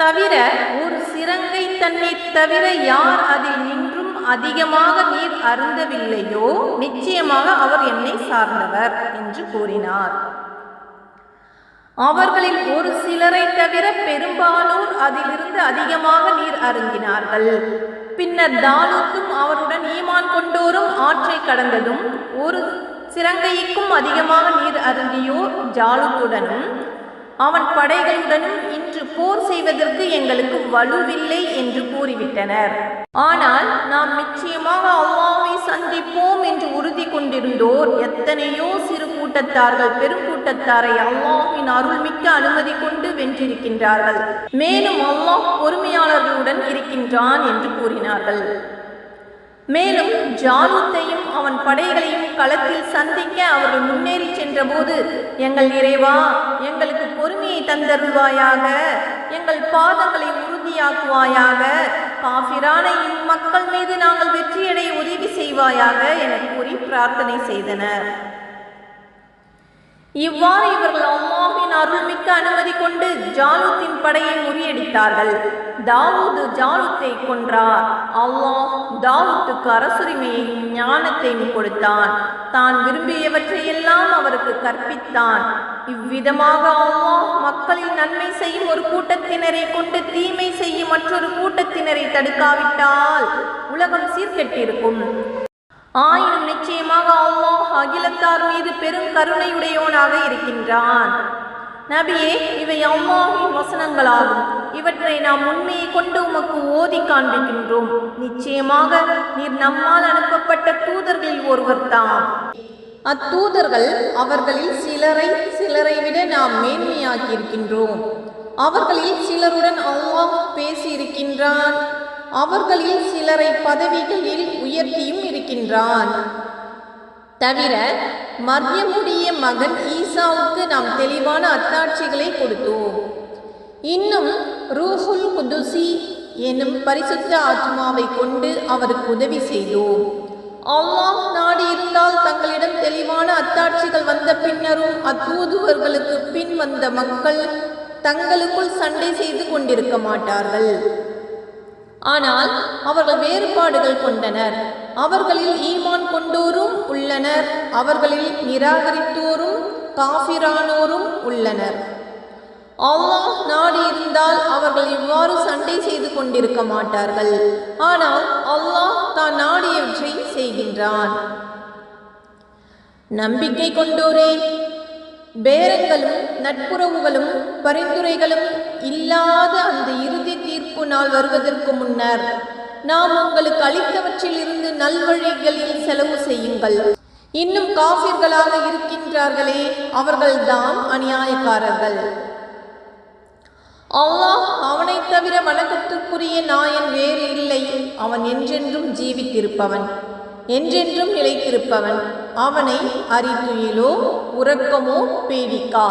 தவிர ஒரு சிரங்கை தண்ணீர் தவிர யார் அதில் நின்றும் அதிகமாக நீர் அருந்தவில்லையோ நிச்சயமாக அவர் என்னை சார்ந்தவர் என்று கூறினார். அவர்களில் ஒரு சிலரை தவிர பெரும்பாலோர் அதிலிருந்து அதிகமாக நீர் அருந்தினார்கள். பின்னர் தாலூத்தும் அவருடன் ஈமான் கொண்டோரும் ஆற்றை கடந்ததும் ஒரு சிரங்கைக்கும் அதிகமாக நீர் அருந்தியோர் ஜாலூத்துடனும் அவன் படைகளுடனும் இன்று போர் செய்வதற்கு எங்களுக்கு வலுவில்லை என்று கூறிவிட்டனர். ஆனால் நாம் நிச்சயமாக அல்லாஹ்வை சந்திப்போம் என்று உறுதி கொண்டிருந்தோர் எத்தனையோ சிறு கூட்டத்தார்கள் பெருங்கூட்டத்தாரை அல்லாஹ்வின் அருள்மிக்க அனுமதி கொண்டு வென்றிருக்கின்றார்கள். மேலும் அல்லாஹ் பொறுமையாளர்களுடன் இருக்கின்றான் என்று கூறினார்கள். மேலும் ஜாலூத்தையும் அவன் படைகளையும் களத்தில் சந்திக்க அவர்கள் முன்னேறி சென்றபோது, எங்கள் இறைவா, எங்களுக்கு பொறுமையை தந்தருள்வாயாக, எங்கள் பாதங்களை உறுதியாக்குவாயாக, காஃபிரான இம்மக்கள் மீது நாங்கள் வெற்றியடைய உதவி செய்வாயாக என கூறி பிரார்த்தனை செய்தனர். இவ்வாறு இவர்கள் அல்லாஹ்வின் அருள்மிக்க அனுமதி கொண்டு ஜாலூத்தின் படையை முறியடித்தார்கள். தாவூது ஜாலூத்தை கொன்றார். அல்லாஹ் தாவூத்துக்கு அரசுரிமையையும் ஞானத்தையும் கொடுத்தான். தான் விரும்பியவற்றையெல்லாம் அவருக்கு கற்பித்தான். இவ்விதமாக அல்லாஹ் மக்களில் நன்மை செய்யும் ஒரு கூட்டத்தினரை கொண்டு தீமை செய்யும் மற்றொரு கூட்டத்தினரை தடுக்காவிட்டால் உலகம் சீர்கெட்டிருக்கும். ஆயினும் நிச்சயமாக அல்லாஹ் அகிலத்தார் மீது பெரும் கருணையுடையவனாக இருக்கின்றான். நபியே, இவை அல்லாஹ்வின் வசனங்களாகும். இவற்றை நாம் உண்மையை கொண்டு உமக்கு ஓதி காண்பிக்கின்றோம். நிச்சயமாக நீர் நம்மால் அனுப்பப்பட்ட தூதர்களில் ஒருவர் தாம். அத்தூதர்கள் அவர்களில் சிலரை விட நாம் மேன்மையாக்கியிருக்கின்றோம். அவர்களில் சிலருடன் அல்லாஹ் பேசியிருக்கின்றான். அவர்களில் சிலரை பதவிகளில் உயர்த்தியும் இருக்கின்றான். தவிர மர்யமுடைய மகன் ஈசாவுக்கு நாம் தெளிவான அத்தாட்சிகளை கொடுத்தோம். இன்னும் ரூஹுல் குதுசி எனும் பரிசுத்த ஆத்மாவை கொண்டு அவருக்கு உதவி செய்தோம். அல்லாஹ் நாடி இருந்தால் தங்களிடம் தெளிவான அத்தாட்சிகள் வந்த பின்னரும் அத்தூதுவர்களுக்கு பின் வந்த மக்கள் தங்களுக்குள் சண்டை செய்து கொண்டிருக்க மாட்டார்கள். ஆனால் அவர்கள் வேறுபாடுகள் கொண்டனர். அவர்களில் ஈமான் கொண்டோரும் உள்ளனர், அவர்களில் நிராகரித்தோரும் காஃபிரானோரும் உள்ளனர். அல்லாஹ் நாடி இருந்தால் அவர்கள் இவ்வாறு சண்டை செய்து கொண்டிருக்க மாட்டார்கள். ஆனால் அல்லாஹ் தான் நாடியவற்றை செய்கின்றான். நம்பிக்கை கொண்டோரே, பேரங்களும் நட்புறவுகளும் பரிந்துரைகளும் இல்லாத அந்த இறுதி தீர்ப்பு நாள் வருவதற்கு முன்னர் நாம் உங்களுக்கு அளித்தவற்றில் இருந்து நல்வழிகளில் செலவு செய்யுங்கள். இன்னும் காஃபிர்களாக இருக்கின்றார்களே, அவர்கள்தான் அநியாயக்காரர்கள். அல்லாஹ் அவனை தவிர வணக்கத்துக்குரிய நாயன் வேறு இல்லை. அவன் என்றென்றும் ஜீவித்திருப்பவன், என்றென்றும் நிலைத்திருப்பவன். அவனை அறிதுயிலோ உறக்கமோ பேடிக்கா.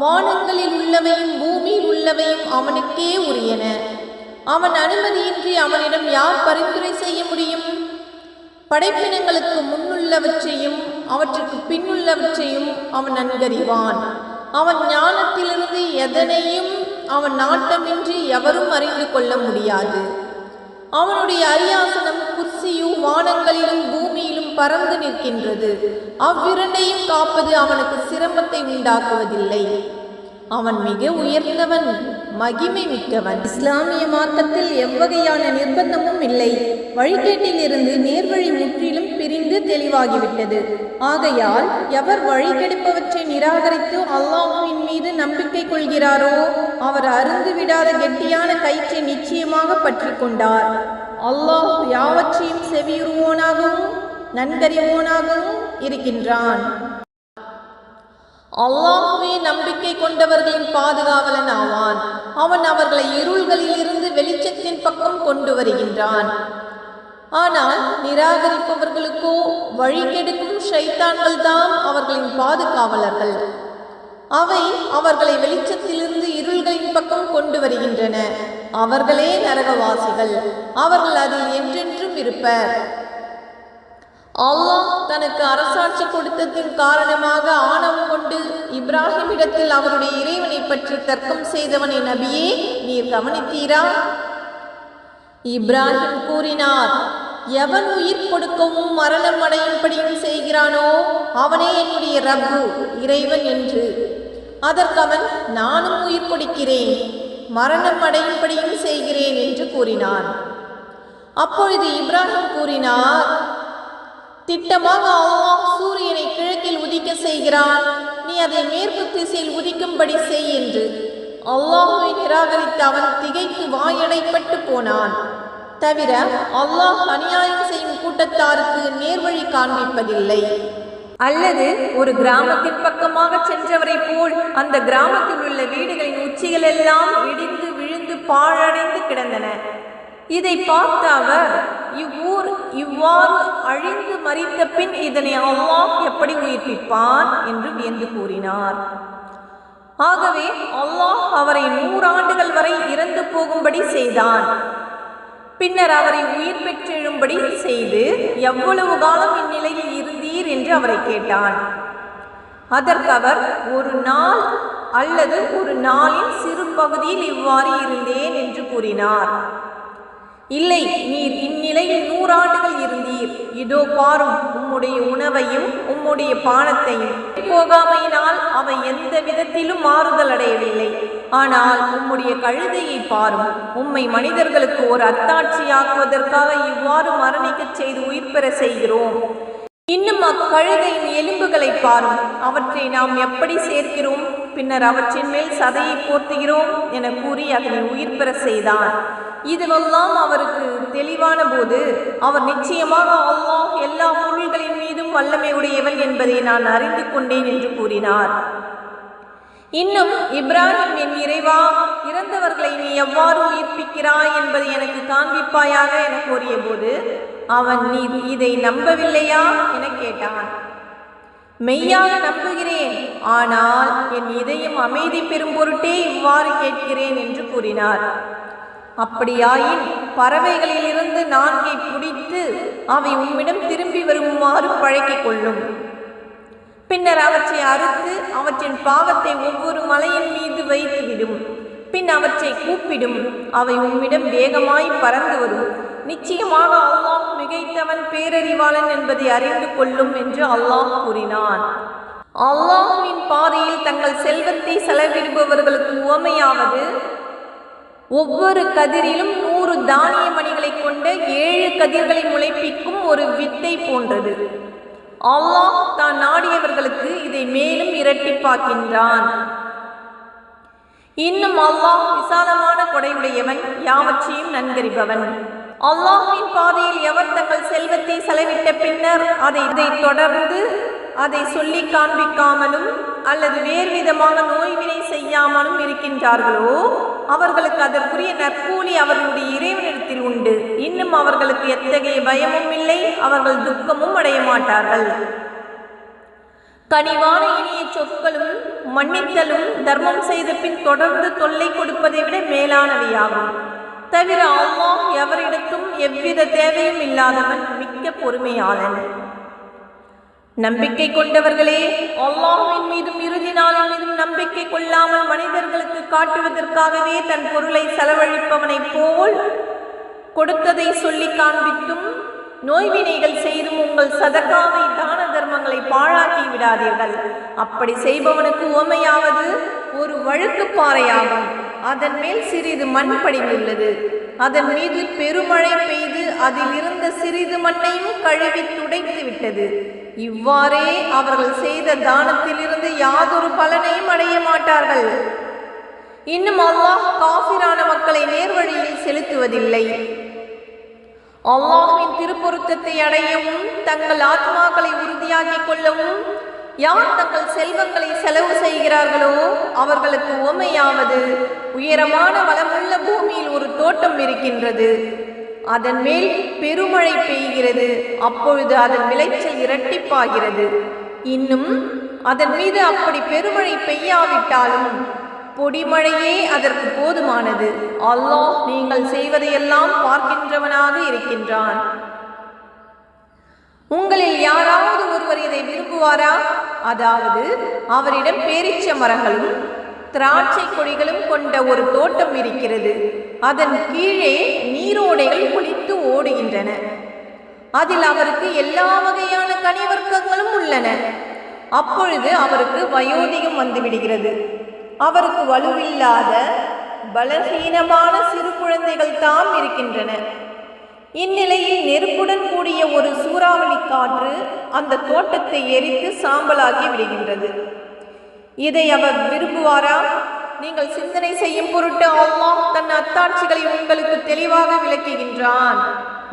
வானங்களில் உள்ளவையும் பூமியில் உள்ளவையும் அவனுக்கே உரியன. அவன் அனுமதியின்றி அவனிடம் யார் பரிந்துரை செய்ய முடியும்? படைப்பினங்களுக்கு முன்னுள்ளவற்றையும் அவற்றுக்கு பின்னுள்ளவற்றையும் அவன் நன்கறிவான். அவன் ஞானத்திலிருந்து எதனையும் அவன் நாட்டமின்றி எவரும் அறிந்து கொள்ள முடியாது. அவனுடைய அரியாசனம் குர்சியும் வானங்களிலும் பூமியிலும் பறந்து நிற்கின்றது. அவ்விரண்டையும் காப்பது அவனுக்கு சிரமத்தை உண்டாக்குவதில்லை. அவன் மிக உயர்ந்தவன், மகிமை மிக்கவன். இஸ்லாமிய மார்க்கத்தில் எவ்வகையான நிர்பந்தமும் இல்லை. வழிகேட்டிலிருந்து நேர்வழி முற்றிலும் பிரிந்து தெளிவாகிவிட்டது. ஆகையால் எவர் வழிகெடுப்பவற்றை நிராகரித்து அல்லாஹ்வின் மீது நம்பிக்கை கொள்கிறாரோ அவர் அருந்து விடாத கெட்டியான கயிற்றை நிச்சயமாக பற்றி கொண்டார். அல்லாஹ் யாவற்றையும் செவியுறுவோனாகவும் நன்கறிவோனாகவும் இருக்கின்றான். அல்லாஹ்வே நம்பிக்கை கொண்டவர்களின் பாதுகாவலன் ஆவான். அவன் அவர்களை இருள்களிலிருந்து வெளிச்சத்தின் பக்கம் கொண்டு வருகின்றான். ஆனால் நிராகரிப்பவர்களுக்கோ வழி கெடுக்கும் ஷைத்தான்கள் தான் அவர்களின் பாதுகாவலர்கள். அவை அவர்களை வெளிச்சத்திலிருந்து இருள்களின் பக்கம் கொண்டு வருகின்றன. அவர்களே நரகவாசிகள், அவர்கள் அதில் என்றென்றும் இருப்பர். அல்லாஹ் தனக்கு அரசாட்சி கொடுத்ததின் காரணமாக ஆணவம் கொண்டு இப்ராஹிமிடத்தில் அவருடைய இறைவனை பற்றி தர்க்கம் செய்தவனை நபியே, நீர் கவனித்தீரா? இப்ராஹிம் கூறினார், எவன் உயிர் கொடுக்கவும் மரணம் அடையும்படியும் செய்கிறானோ அவனே என்னுடைய ரப்பு, இறைவன் என்று. அதற்கவன், நானும் உயிர் கொடுக்கிறேன், மரணம் அடையும்படியும் செய்கிறேன் என்று கூறினான். அப்பொழுது இப்ராஹிம் கூறினார், திட்டமாக அல்லாஹ் சூரியனை கிழக்கில் உதிக்க செய்கிறான், நீ அதை மேற்கு திசையில் உதிக்கும்படி செய் என்று. அல்லாஹ்வை நிராகரித்த அவன் திகைத்து வாயடைப்பட்டு போனான். தவிர அல்லாஹ் அநியாயம் செய்யும் கூட்டத்தாருக்கு நேர்வழி காண்பிப்பதில்லை. அல்லது ஒரு கிராமத்தின் பக்கமாக சென்றவரை போல் அந்த கிராமத்தில் உள்ள வீடுகளின் உச்சிகள் எல்லாம் இடிந்து விழுந்து பாழடைந்து கிடந்தன. இதை பார்த்த அவர், இவ்வூர் இவ்வாறு அழிந்து மறித்த பின் இதனை அல்லாஹ் எப்படி உயிர்ப்பிப்பான் என்று வியந்து கூறினார். ஆகவே அல்லாஹ் அவரை 100 ஆண்டுகள் வரை இறந்து போகும்படி செய்தான். பின்னர் அவரை உயிர் பெற்றெழும்படி செய்து, எவ்வளவு காலம் இந்நிலையில் இருந்தீர் என்று அவரை கேட்டான். அதற்கு அவர், ஒரு நாள் அல்லது ஒரு நாளின் சிறு பகுதியில் இவ்வாறு இருந்தேன் என்று கூறினார். இல்லை, நீர் இந்நிலையில் 100 ஆண்டுகள் இருந்தீர். இதோ பாரும், உம்முடைய உணவையும் உம்முடைய பானத்தையும் போகாமையினால் அவை எந்த விதத்திலும் மாறுதல் அடையவில்லை. ஆனால் உம்முடைய கழுதையை பாரும், உம்மை மனிதர்களுக்கு ஒரு அத்தாட்சியாக்குவதற்காக இவ்வாறு மரணிக்கச் செய்து உயிர் பெற செய்கிறோம். இன்னும் அக்கழுதையின் எலும்புகளை பாரும், அவற்றை நாம் எப்படி சேர்க்கிறோம், பின்னர் அவற்றின் மேல் சதையை போர்த்துகிறோம் என கூறி அதனை உயிர் பெற செய்தான். இதுவெல்லாம் அவருக்கு தெளிவான போது அவர், நிச்சயமாக அல்லாஹ் எல்லா பொருள்களின் மீதும் வல்லமை உடையவன் என்பதை நான் அறிந்து கொண்டேன் என்று கூறினார். இன்னும் இப்ராஹிம், என் இறைவா, இறந்தவர்களை நீ எவ்வாறு உயிர்ப்பிக்கிறாய் என்பதை எனக்கு காண்பிப்பாயாக என கோரிய போது அவன், நீ இதை நம்பவில்லையா என கேட்டான். மெய்யாக நம்புகிறேன், ஆனால் என் இதயம் அமைதி பெறும் பொருட்டே இவ்வாறு கேட்கிறேன் என்று கூறினார். அப்படியாயின் பறவைகளிலிருந்து 4 பிடித்து அவை உம்மிடம் திரும்பி வருமாறு பழக்கிக் கொள்ளும். பின்னர் அவற்றை அறுத்து அவற்றின் பாகத்தை ஒவ்வொரு மலையின் மீது வைத்துவிடும். பின் அவற்றை கூப்பிடும், அவை உம்மிடம் வேகமாய் பறந்து வரும். நிச்சயமாக அல்லாஹ் மிகைத்தவன், பேரறிவாளன் என்பதை அறிந்து கொள்ளும் என்று அல்லாஹ் கூறினான். அல்லாஹ்வின் பாதையில் தங்கள் செல்வத்தை செலவிடுபவர்களுக்கு உவமையாவது, ஒவ்வொரு கதிரிலும் 100 தானிய மணிகளை கொண்ட 7 கதிர்களை முளைப்பிக்கும் ஒரு வித்தை போன்றது. அல்லாஹ் தான் நாடியவர்களுக்கு இதை மேலும் இரட்டிப்பாக்கின்றான். இன்னும் அல்லாஹ் விசாலமான கொடையுடையவன், யாவற்றையும் நன்கறிபவன். அல்லாஹ்வின் பாதையில் எவர் தங்கள் செல்வத்தை செலவிட்ட பின்னர் அதை தொடர்ந்து அதை சொல்லி காண்பிக்காமலும் அல்லது வேறு விதமான நோய்வினை செய்யாமலும் இருக்கின்றார்களோ அவர்களுக்கு அதற்குரிய நற்கூலி அவர்களுடைய இறைவனிடத்தில் உண்டு. இன்னும் அவர்களுக்கு எத்தகைய பயமும் இல்லை, அவர்கள் துக்கமும் அடைய மாட்டார்கள். கனிவான இனிய சொற்களும் மன்னித்தலும் தர்மம் செய்த பின் தொடர்ந்து தொல்லை கொடுப்பதை விட மேலானவையாகும். தவிர அல்லாஹ் எவரிடத்தும் எவ்வித தேவையும் இல்லாதவன், மிக்க பொறுமையாளன். நம்பிக்கை கொண்டவர்களே, அல்லாஹ்வின் மீதும் இறுதி நாளின் மீதும் நம்பிக்கை கொள்ளாமல் மனிதர்களுக்கு காட்டுவதற்காகவே தன் பொருளை செலவழிப்பவனைப் போல் கொடுத்ததை சொல்லி காண்பித்தும் நோய்வினைகள் செய்தும் உங்கள் சதகாவை தான தர்மங்களை பாழாக்கி விடாதீர்கள். அப்படி செய்பவனுக்கு உவமையாவது ஒரு வழுக்கு பாறையாகும். அதன் மேல் சிறிது மண் படிந்துள்ளது. அதன் மீது பெருமழை பெய்து அதில் இருந்த சிறிது மண்ணையும் கழுவி துடைத்து விட்டது. இவ்வாறே அவர்கள் செய்த தானத்திலிருந்து யாதொரு பலனையும் அடைய மாட்டார்கள். இன்னும் அல்லாஹ் காஃபிரான மக்களை நேர்வழியில் செலுத்துவதில்லை. அல்லாஹ்வின் திருப்பொருத்தத்தை அடையவும் தங்கள் ஆத்மாக்களை உறுதியாக்கிக் கொள்ளவும் யார் தங்கள் செல்வங்களை செலவு செய்கிறார்களோ அவர்களுக்கு உவமையாவது, உயரமான வளமுள்ள பூமியில் ஒரு தோட்டம் இருக்கின்றது. அதன் மேல் பெருமழை பெய்கிறது. அப்பொழுது அதன் விளைச்சல் இரட்டிப்பாகிறது. இன்னும் அதன் மீது அப்படி பெருமழை பெய்யாவிட்டாலும் பொடிமழையே அதற்கு போதுமானது. அல்லாஹ் நீங்கள் செய்வதையெல்லாம் பார்க்கின்றவனாக இருக்கின்றான். உங்களில் யாராவது ஒருவர் இதை விரும்புவாரா? அதாவது அவரிடம் பேரீச்ச மரங்களும் திராட்சை கொடிகளும் கொண்ட ஒரு தோட்டம் இருக்கிறது. அதன் கீழே நீரோடைகள் குளித்து ஓடுகின்றன. அதில் அவருக்கு எல்லா வகையான கனிவர்க்கங்களும் உள்ளன. அப்பொழுது அவருக்கு வயோதிகம் வந்துவிடுகிறது. அவருக்கு வலுவில்லாத பலஹீனமான சிறு குழந்தைகள் தாம் இருக்கின்றன. இந்நிலையில் நெருப்புடன் கூடிய ஒரு சூறாவளி காற்று அந்த தோட்டத்தை எரித்து சாம்பலாக்கி விடுகின்றது. இதை அவர் விரும்புவாரா? நீங்கள் சிந்தனை செய்யும் பொருட்டு அல்லாஹ் தன் அத்தாட்சிகளை உங்களுக்கு தெளிவாக விளக்குகின்றான்.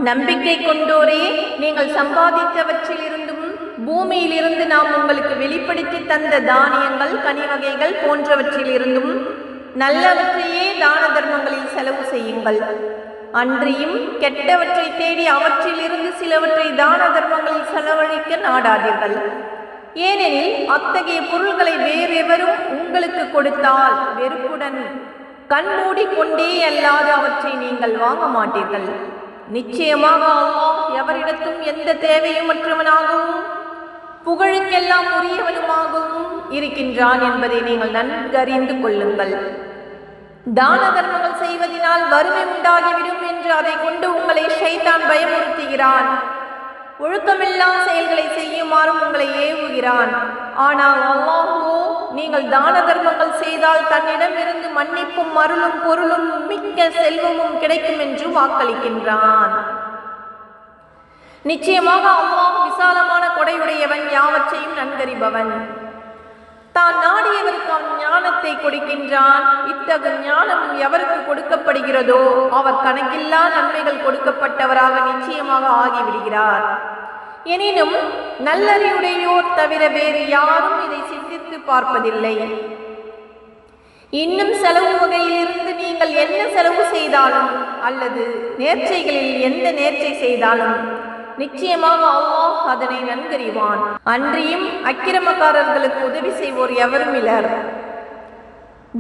நம்பிக்கை கொண்டோரே, நீங்கள் சம்பாதித்தவற்றிலிருந்தும் பூமியிலிருந்து நாம் உங்களுக்கு வெளிப்படுத்தி தந்த தானியங்கள், கனிவகைகள் போன்றவற்றிலிருந்தும் நல்லவற்றையே தான தர்மங்களில் செலவு செய்யுங்கள். அன்றியும் கெட்டவற்றை தேடி அவற்றிலிருந்து சிலவற்றை தான தர்மங்களில் செலவழிக்க நாடாதீர்கள். ஏனெனில் அத்தகைய பொருள்களை வேறெவரும் உங்களுக்கு கொடுத்தால் வெறுப்புடன் கண்மூடி கொண்டே அல்லாது அவற்றை நீங்கள் வாங்க மாட்டீர்கள். நிச்சயமாக அல்லாஹ் எவரிடத்தும் எந்த தேவையும் மற்றவனாகவும் புகழுக்கெல்லாம் உரியவனுமாகவும் இருக்கின்றான் என்பதை நீங்கள் நன்கறிந்து கொள்ளுங்கள். தான தர்மங்கள் செய்வதனால் வறுமை உண்டாகிவிடும் என்று அதை கொண்டு உங்களை ஷைத்தான் பயமுறுத்துகிறான். ஒழுக்கமில்லா செயல்களை செய்யுமாறும் உங்களை ஏவுகிறான். ஆனால் அல்லாஹ்வோ நீங்கள் தான தர்மங்கள் செய்தால் தன்னிடமிருந்து மன்னிப்பும் அருளும் பொருளும் மிக்க செல்வமும் கிடைக்கும் என்று வாக்களிக்கின்றான். நிச்சயமாக அல்லாஹ் விசாலமான கொடையுடையவன், யாவற்றையும் நன்கறிபவன். தான் நாடியவருக்கு ஞானத்தை கொடுக்கின்றான். இத்தகு ஞானம் எவருக்கு கொடுக்கப்படுகிறதோ அவர் கணக்கில்லா நன்மைகள் கொடுக்கப்பட்டவராக நிச்சயமாக ஆகிவிடுகிறார். எனினும் நல்லறிவுடையோர் தவிர வேறு யாரும் இதை சிந்தித்து பார்ப்பதில்லை. இன்னும் செலவு வகையிலிருந்து நீங்கள் என்ன செலவு செய்தாலும் அல்லது நேர்ச்சைகளில் எந்த நேர்ச்சை செய்தாலும் நிச்சயமாக அல்லாஹ் அதனை நன்கறிவான். அன்றியும் அக்கிரமக்காரர்களுக்கு உதவி செய்வோர் எவரும் இலர்.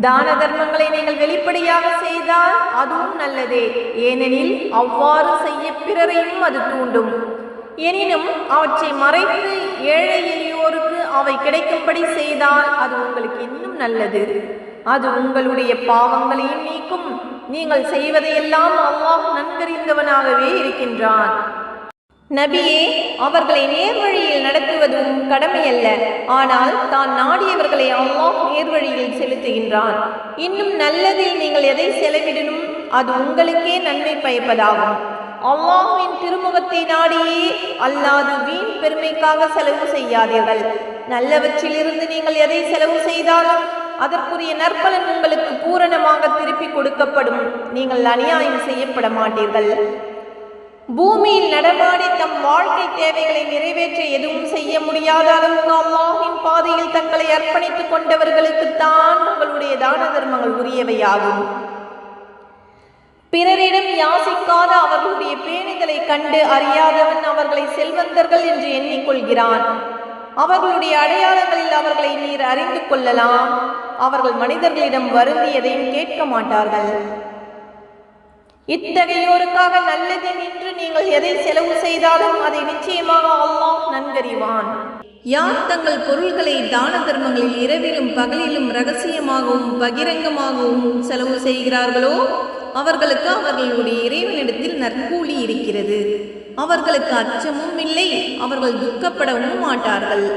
தான தர்மங்களை நீங்கள் வெளிப்படையாக செய்தால் அதுவும் நல்லதே, ஏனெனில் அவ்வாறு செய்ய பிறரையும் அது தூண்டும். எனினும் அவற்றை மறைத்து ஏழை எளியோருக்கு அவை கிடைக்கும்படி செய்தால் அது உங்களுக்கு இன்னும் நல்லது. அது உங்களுடைய பாவங்களையும் நீக்கும். நீங்கள் செய்வதையெல்லாம் அல்லாஹ் நன்கறிந்தவனாகவே இருக்கின்றான். நபியே, அவர்களை நேர்வழியில் நடத்துவதும் கடமையல்ல, ஆனால் தான் நாடியவர்களை அல்லாஹ் நேர்வழியில் செலுத்துகின்றான். இன்னும் நல்லதில் நீங்கள் எதை செலவிடணும் அது உங்களுக்கே நன்மை பயப்பதாகும். அல்லாஹ்வின் திருமுகத்தை நாடியே அல்லாது வீண் பெருமைக்காக செலவு செய்யாதீர்கள். நல்லவற்றிலிருந்து நீங்கள் எதை செலவு செய்தாலும் அதற்குரிய நற்பலன் உங்களுக்கு பூரணமாக திருப்பி கொடுக்கப்படும். நீங்கள் அநியாயம் செய்யப்பட மாட்டீர்கள். பூமியில் நடமாடி தம் வாழ்க்கை தேவைகளை நிறைவேற்ற எதுவும் செய்ய முடியாத அளவுக்கு அல்லாஹ்வின் பாதையில் தங்களை அர்ப்பணித்துக் கொண்டவர்களுக்குத்தான் உங்களுடைய தான தர்மங்கள் உரியவையாகும். பிறரிடம் யாசிக்காத அவர்களுடைய பேணுதலை கண்டு அறியாதவன் அவர்களை செல்வந்தர்கள் என்று எண்ணிக்கொள்கிறான். அவர்களுடைய அடையாளங்களில் அவர்களை நீர் அறிந்து கொள்ளலாம். அவர்கள் மனிதர்களிடம் வருந்தியதையும் கேட்க மாட்டார்கள். இத்தகையோருக்காக நல்லது நின்று நீங்கள் எதை செலவு செய்தாலும் அதை நிச்சயமாக அல்லாஹ் நன்கறிவான். யார் தங்கள் பொருள்களை தான தர்மங்களில் இரவிலும் பகலிலும் இரகசியமாகவும் பகிரங்கமாகவும் செலவு செய்கிறார்களோ அவர்களுக்கு அவர்களுடைய இறைவனிடத்தில் நற்கூலி இருக்கிறது. அவர்களுக்கு அச்சமும் இல்லை, அவர்கள் துக்கப்படவும் மாட்டார்கள்.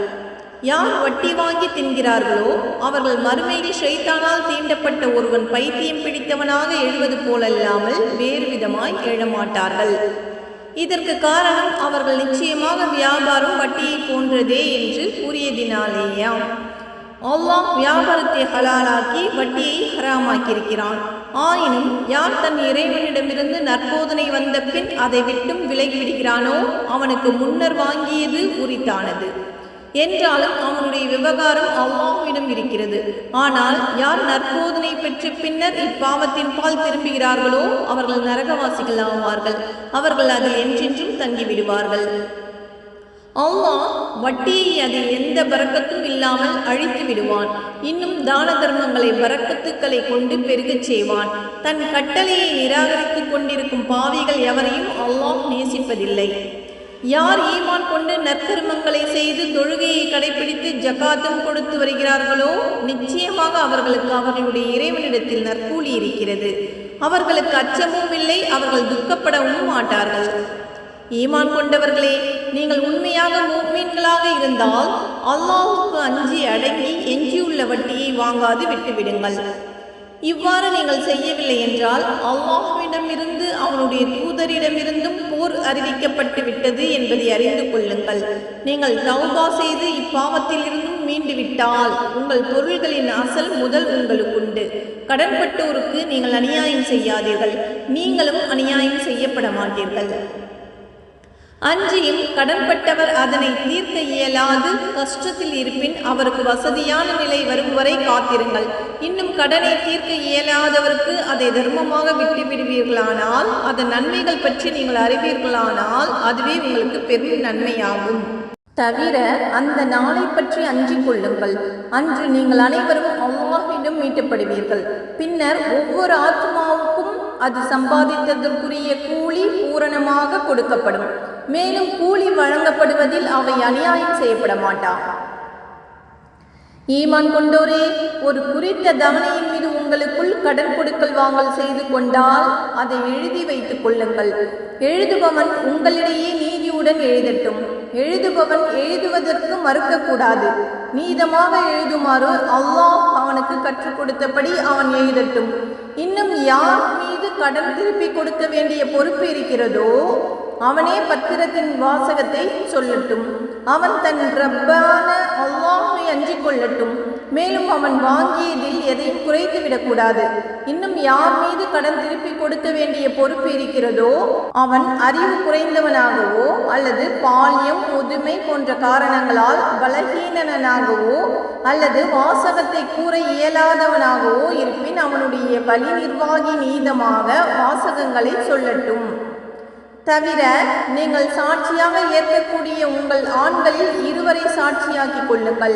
யார் வட்டி வாங்கி தின்கிறார்களோ அவர்கள் மறுமையில் ஷைத்தானால் தீண்டப்பட்ட ஒருவன் பைத்தியம் பிடித்தவனாக எழுவது போலல்லாமல் வேறு விதமாய் எழமாட்டார்கள். இதற்கு காரணம் அவர்கள் நிச்சயமாக வியாபாரம் வட்டியை போன்றதே என்று கூறியதினாலேயாம். அல்லாஹ் வியாபாரத்தை ஹலாலாக்கி வட்டியை ஹராமாக்கியிருக்கிறான். ஆயினும் யார் தன் இறைவனிடமிருந்து நற்போதனை வந்த பின் அதை விட்டும் விலகிவிடுகிறானோ அவனுக்கு முன்னர் வாங்கியது உரித்தானது. என்றாலும் அவனுடைய விவகாரம் அல்லாஹ்விடம் இருக்கிறது. ஆனால் யார் நற்போதனை பெற்ற பின்னர் இப்பாவத்தின் பால் திரும்புகிறார்களோ அவர்கள் நரகவாசிகள் ஆவார்கள். அவர்கள் அதில் என்றென்றும் தங்கிவிடுவார்கள். அல்லாஹ் வட்டியை அதில் எந்த பரக்கத்தும் இல்லாமல் அழித்து விடுவான். இன்னும் தான தர்மங்களை பரக்கத்துக்களை கொண்டு பெருகச் செய்வான். தன் கட்டளையை நிராகரித்து கொண்டிருக்கும் பாவிகள் எவரையும் அல்லாஹ் நேசிப்பதில்லை. யார் ஈமான் கொண்டு நற்கர்மங்களை செய்து தொழுகையை கடைபிடித்து ஜகாத்தும் கொடுத்து வருகிறார்களோ நிச்சயமாக அவர்களுக்கு அவர்களுடைய இறைவனிடத்தில் நற்கூலி இருக்கிறது. அவர்களுக்கு அச்சமும் இல்லை, அவர்கள் துக்கப்படவும் மாட்டார்கள். ஈமான் கொண்டவர்களே, நீங்கள் உண்மையாக முஃமின்களாக இருந்தால் அல்லாஹ்வுக்கு அஞ்சி அடங்கி எஞ்சியுள்ள வட்டியை வாங்காது விட்டுவிடுங்கள். இவ்வாறு நீங்கள் செய்யவில்லை என்றால் அல்லாஹ்விடமிருந்து அவனுடைய தூதரிடமிருந்தும் போர் அறிவிக்கப்பட்டு விட்டது என்பதை அறிந்து கொள்ளுங்கள். நீங்கள் தௌபா செய்து இப்பாவத்திலிருந்தும் மீண்டு விட்டால் உங்கள் பொருள்களின் அசல் முதல் உங்களுக்குண்டு. கடன்பட்டோருக்கு நீங்கள் அநியாயம் செய்யாதீர்கள், நீங்களும் அநியாயம் செய்யப்பட மாட்டீர்கள். அன்றியும் கடன்பட்டவர் அதனை தீர்க்க இயலாது கஷ்டத்தில் இருப்பின் அவருக்கு வசதியான நிலை வரும் வரை காத்திருங்கள். இன்னும் கடனை தீர்க்க இயலாதவருக்கு அதை தர்மமாக விட்டுவிடுவீர்களானால் அதன் நன்மைகள் பற்றி நீங்கள் அறிவீர்களானால் அதுவே உங்களுக்கு பெரும் நன்மையாகும். தவிர அந்த நாளை பற்றி அஞ்சிக் கொள்ளுங்கள். அன்று நீங்கள் அனைவரும் அல்லாஹ்விடம் மீட்டப்படுவீர்கள். பின்னர் ஒவ்வொரு ஆத்மாவுக்கும் அது சம்பாதித்ததற்குரிய கூலி பூரணமாக கொடுக்கப்படும். மேலும் கூலி வழங்கப்படுவதில் அவை அநியாயம் செய்யப்பட மாட்டான். ஈமான் கொண்டோரே, ஒரு குறித்த தவணையின் மீது உங்களுக்குள் கடன் கொடுக்கல் வாங்கல் செய்து கொண்டால் அதை எழுதி வைத்துக் கொள்ளுங்கள். எழுதுபவன் உங்களிடையே நீதியுடன் எழுதட்டும். எழுதுபவன் எழுதுவதற்கு மறுக்கக்கூடாது. நீதமாக எழுதுமாறு அல்லாஹ் அவனுக்கு கற்றுக் கொடுத்தபடி அவன் எழுதட்டும். இன்னும் யார் மீது கடன் திருப்பி கொடுக்க வேண்டிய பொறுப்பு இருக்கிறதோ அவனே பத்திரத்தின் வாசகத்தை சொல்லட்டும். அவன் தன் ரப்பான அல்லாஹை அஞ்சிக் கொள்ளட்டும். மேலும் அவன் வாங்கியதில் எதையும் குறைத்து விடக்கூடாது. இன்னும் யார் மீது கடன் திருப்பி கொடுக்க வேண்டிய பொறுப்பு இருக்கிறதோ அவன் அறிவு குறைந்தவனாகவோ அல்லது பால்யம் முதுமை போன்ற காரணங்களால் பலகீனனாகவோ அல்லது வாசகத்தை கூற இயலாதவனாகவோ இருப்பின் அவனுடைய வழி நிர்வாகி நீதமாக வாசகங்களை சொல்லட்டும். தவிர நீங்கள் சாட்சியாக ஏற்கக்கூடிய உங்கள் ஆண்களில் இருவரை சாட்சியாக்கி கொள்ளுங்கள்.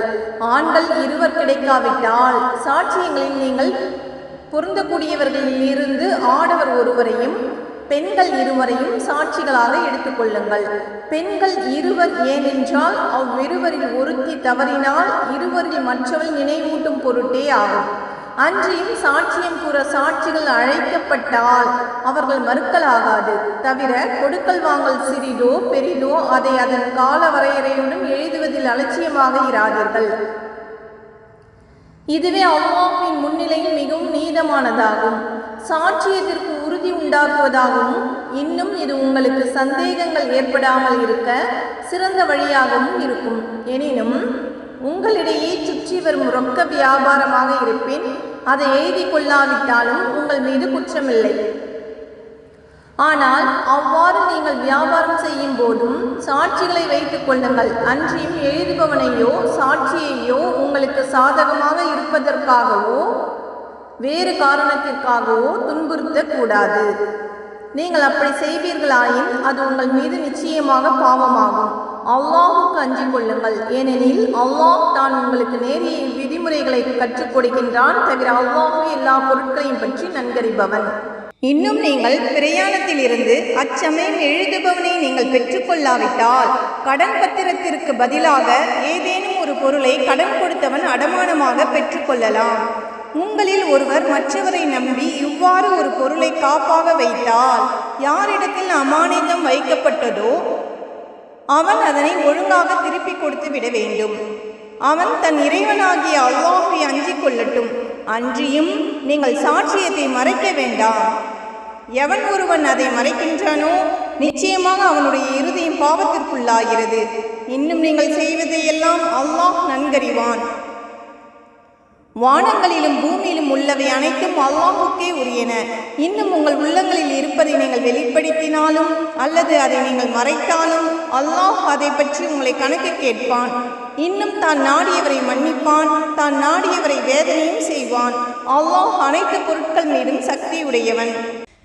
ஆண்கள் இருவர் கிடைக்காவிட்டால் சாட்சியங்களில் நீங்கள் பொருந்தக்கூடியவர்களில் இருந்து ஆடவர் ஒருவரையும் பெண்கள் இருவரையும் சாட்சிகளாக எடுத்துக்கொள்ளுங்கள். பெண்கள் இருவர் ஏனென்றால் அவ்விருவரில் ஒருத்தி தவறினால் இருவரில் மற்றவள் நினைவூட்டும் பொருட்டே ஆகும். அன்றியும் சாட்சியம் கூற சாட்சிகள் அழைக்கப்பட்டால் அவர்கள் மறுக்கலாகாது. தவிர கொடுக்கல் வாங்கல் சிறிதோ பெரிதோ அதை அதன் கால வரையறையுடன் எழுதுவதில் அலட்சியமாக இராதீர்கள். இதுவே அல்லாஹ்வின் முன்னிலையில் மிகவும் நீதமானதாகும், சாட்சியத்திற்கு உறுதி உண்டாக்குவதாகவும் இன்னும் இது உங்களுக்கு சந்தேகங்கள் ஏற்படாமல் இருக்க சிறந்த வழியாகவும் இருக்கும். எனினும் உங்களிடையே சுற்றி வரும் ரொக்க வியாபாரமாக இருப்பின் அதை எழுதி கொள்ளாவிட்டாலும் உங்கள் மீது குற்றமில்லை. ஆனால் அவ்வாறு நீங்கள் வியாபாரம் செய்யும் போதும் சாட்சிகளை வைத்துக் கொள்ளுங்கள். அன்றியும் எழுதுபவனையோ சாட்சியையோ உங்களுக்கு சாதகமாக இருப்பதற்காகவோ வேறு காரணத்திற்காகவோ துன்புறுத்தக்கூடாது. நீங்கள் அப்படி செய்வீர்களாயின் அது உங்கள் மீது நிச்சயமாக பாவமாகும். அல்லாஹுக்கு அஞ்சிக் கொள்ளுங்கள். ஏனெனில் அல்லாஹ் தான் உங்களுக்கு நேரிய விதிமுறைகளை கற்றுக் கொடுக்கின்றான். தவிர அல்லாஹ் எல்லா பொருட்களையும் பற்றி நன்கறிபவன். இன்னும் நீங்கள் பிரயாணத்தில் இருந்து அச்சமயம் எழுதுபவனை நீங்கள் பெற்றுக்கொள்ளாவிட்டால் கடன் பத்திரத்திற்கு பதிலாக ஏதேனும் ஒரு பொருளை கடன் கொடுத்தவன் அடமானமாக பெற்றுக்கொள்ளலாம். உங்களில் ஒருவர் மற்றவரை நம்பி இவ்வாறு ஒரு பொருளை காப்பாக வைத்தால் யாரிடத்தில் அமானிதம் வைக்கப்பட்டதோ அவன் அதனை ஒழுங்காக திருப்பி கொடுத்து விட வேண்டும். அவன் தன் இறைவனாகிய அல்லாஹ்வை அஞ்சிக் கொள்ளட்டும். அன்றியும் நீங்கள் சாட்சியத்தை மறைக்க வேண்டாம். எவன் ஒருவன் அதை மறைக்கின்றானோ நிச்சயமாக அவனுடைய இருதயம் பாவத்திற்குள்ளாகிறது. இன்னும் நீங்கள் செய்வதையெல்லாம் அல்லாஹ் நன்கறிவான். வானங்களிலும் பூமியிலும் உள்ளவை அனைத்தும் அல்லாஹுக்கே உரியன. இன்னும் உங்கள் உள்ளங்களில் இருப்பதை நீங்கள் வெளிப்படுத்தினாலும் அல்லது அதை நீங்கள் மறைத்தாலும் அல்லாஹ் அதை பற்றி உங்களை கணக்கு கேட்பான். இன்னும் தான் நாடியவரை மன்னிப்பான், தான் நாடியவரை வேதனையும் செய்வான். அல்லாஹ் அனைத்து பொருட்கள் மீதும் சக்தியுடையவன்.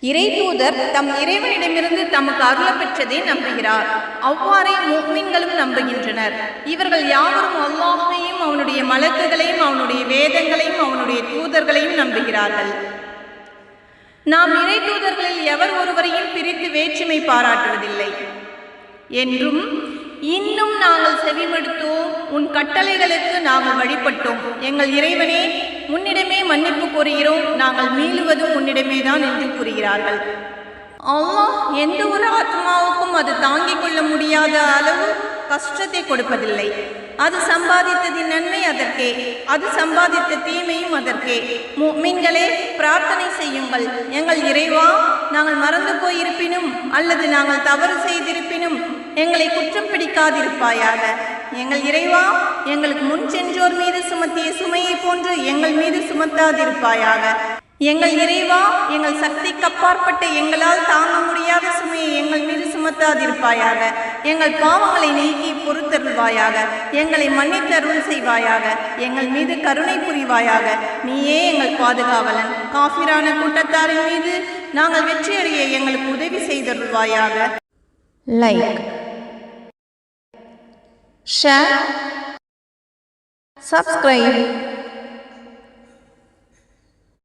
இறை தூதர் தம் இறைவனிடமிருந்து தமக்கு அருளப் பெற்றதை நம்புகிறார். அவ்வாறே முஃமின்களும் நம்புகின்றனர். இவர்கள் யாவரும் அல்லாஹையும் அவனுடைய மலக்குகளையும் அவனுடைய வேதங்களையும் அவனுடைய தூதர்களையும் நம்புகிறார்கள். நாம் இறை தூதர்களில் எவர் ஒருவரையும் பிரித்து வேற்றுமை பாராட்டுவதில்லை என்றும், இன்னும் நாங்கள் செவிமடுத்தோம், உன் கட்டளைகளுக்கு நாங்கள் வழிபட்டோம், எங்கள் இறைவனே உன்னிடமே மன்னிப்பு கோருகிறோம், நாங்கள் மீளுவதும் உன்னிடமே தான் என்று கூறுகிறார்கள். அல்லாஹ் எந்த ஒரு ஆத்மாவுக்கும் அது தாங்கிக் கொள்ள முடியாத அளவு கஷ்டத்தை கொடுப்பதில்லை. அது சம்பாதித்ததின் நன்மை அதற்கே, அது சம்பாதித்த தீமையும் அதற்கே. முஃமின்களே, பிரார்த்தனை செய்யுங்கள். எங்கள் இறைவா, நாங்கள் மறந்து போயிருப்பினும் அல்லது நாங்கள் தவறு செய்திருப்பினும் எங்களை குற்றம் பிடிக்காதிருப்பாயாக. எங்கள் இறைவா, எங்களுக்கு முன் சென்றோர் மீது சுமத்திய சுமையை போன்று எங்கள் மீது சுமத்தாதிருப்பாயாக. எங்கள் இறைவா, எங்கள் சக்திக்கு அப்பாற்பட்ட எங்களால் தாங்க முடியாத சுமையை எங்கள் மீது சுமத்தாதிருப்பாயாக. எங்கள் பாவங்களை நீக்கி பொறுத்தருள்வாயாக. எங்களை மன்னித்து அருள் செய்வாயாக. எங்கள் மீது கருணை புரிவாயாக. நீயே எங்கள் பாதுகாவலன். காஃபிரான கூட்டத்தாரின் மீது நாங்கள் வெற்றியடைய எங்களுக்கு உதவி செய்தருள்வாயாக. Like, share, subscribe.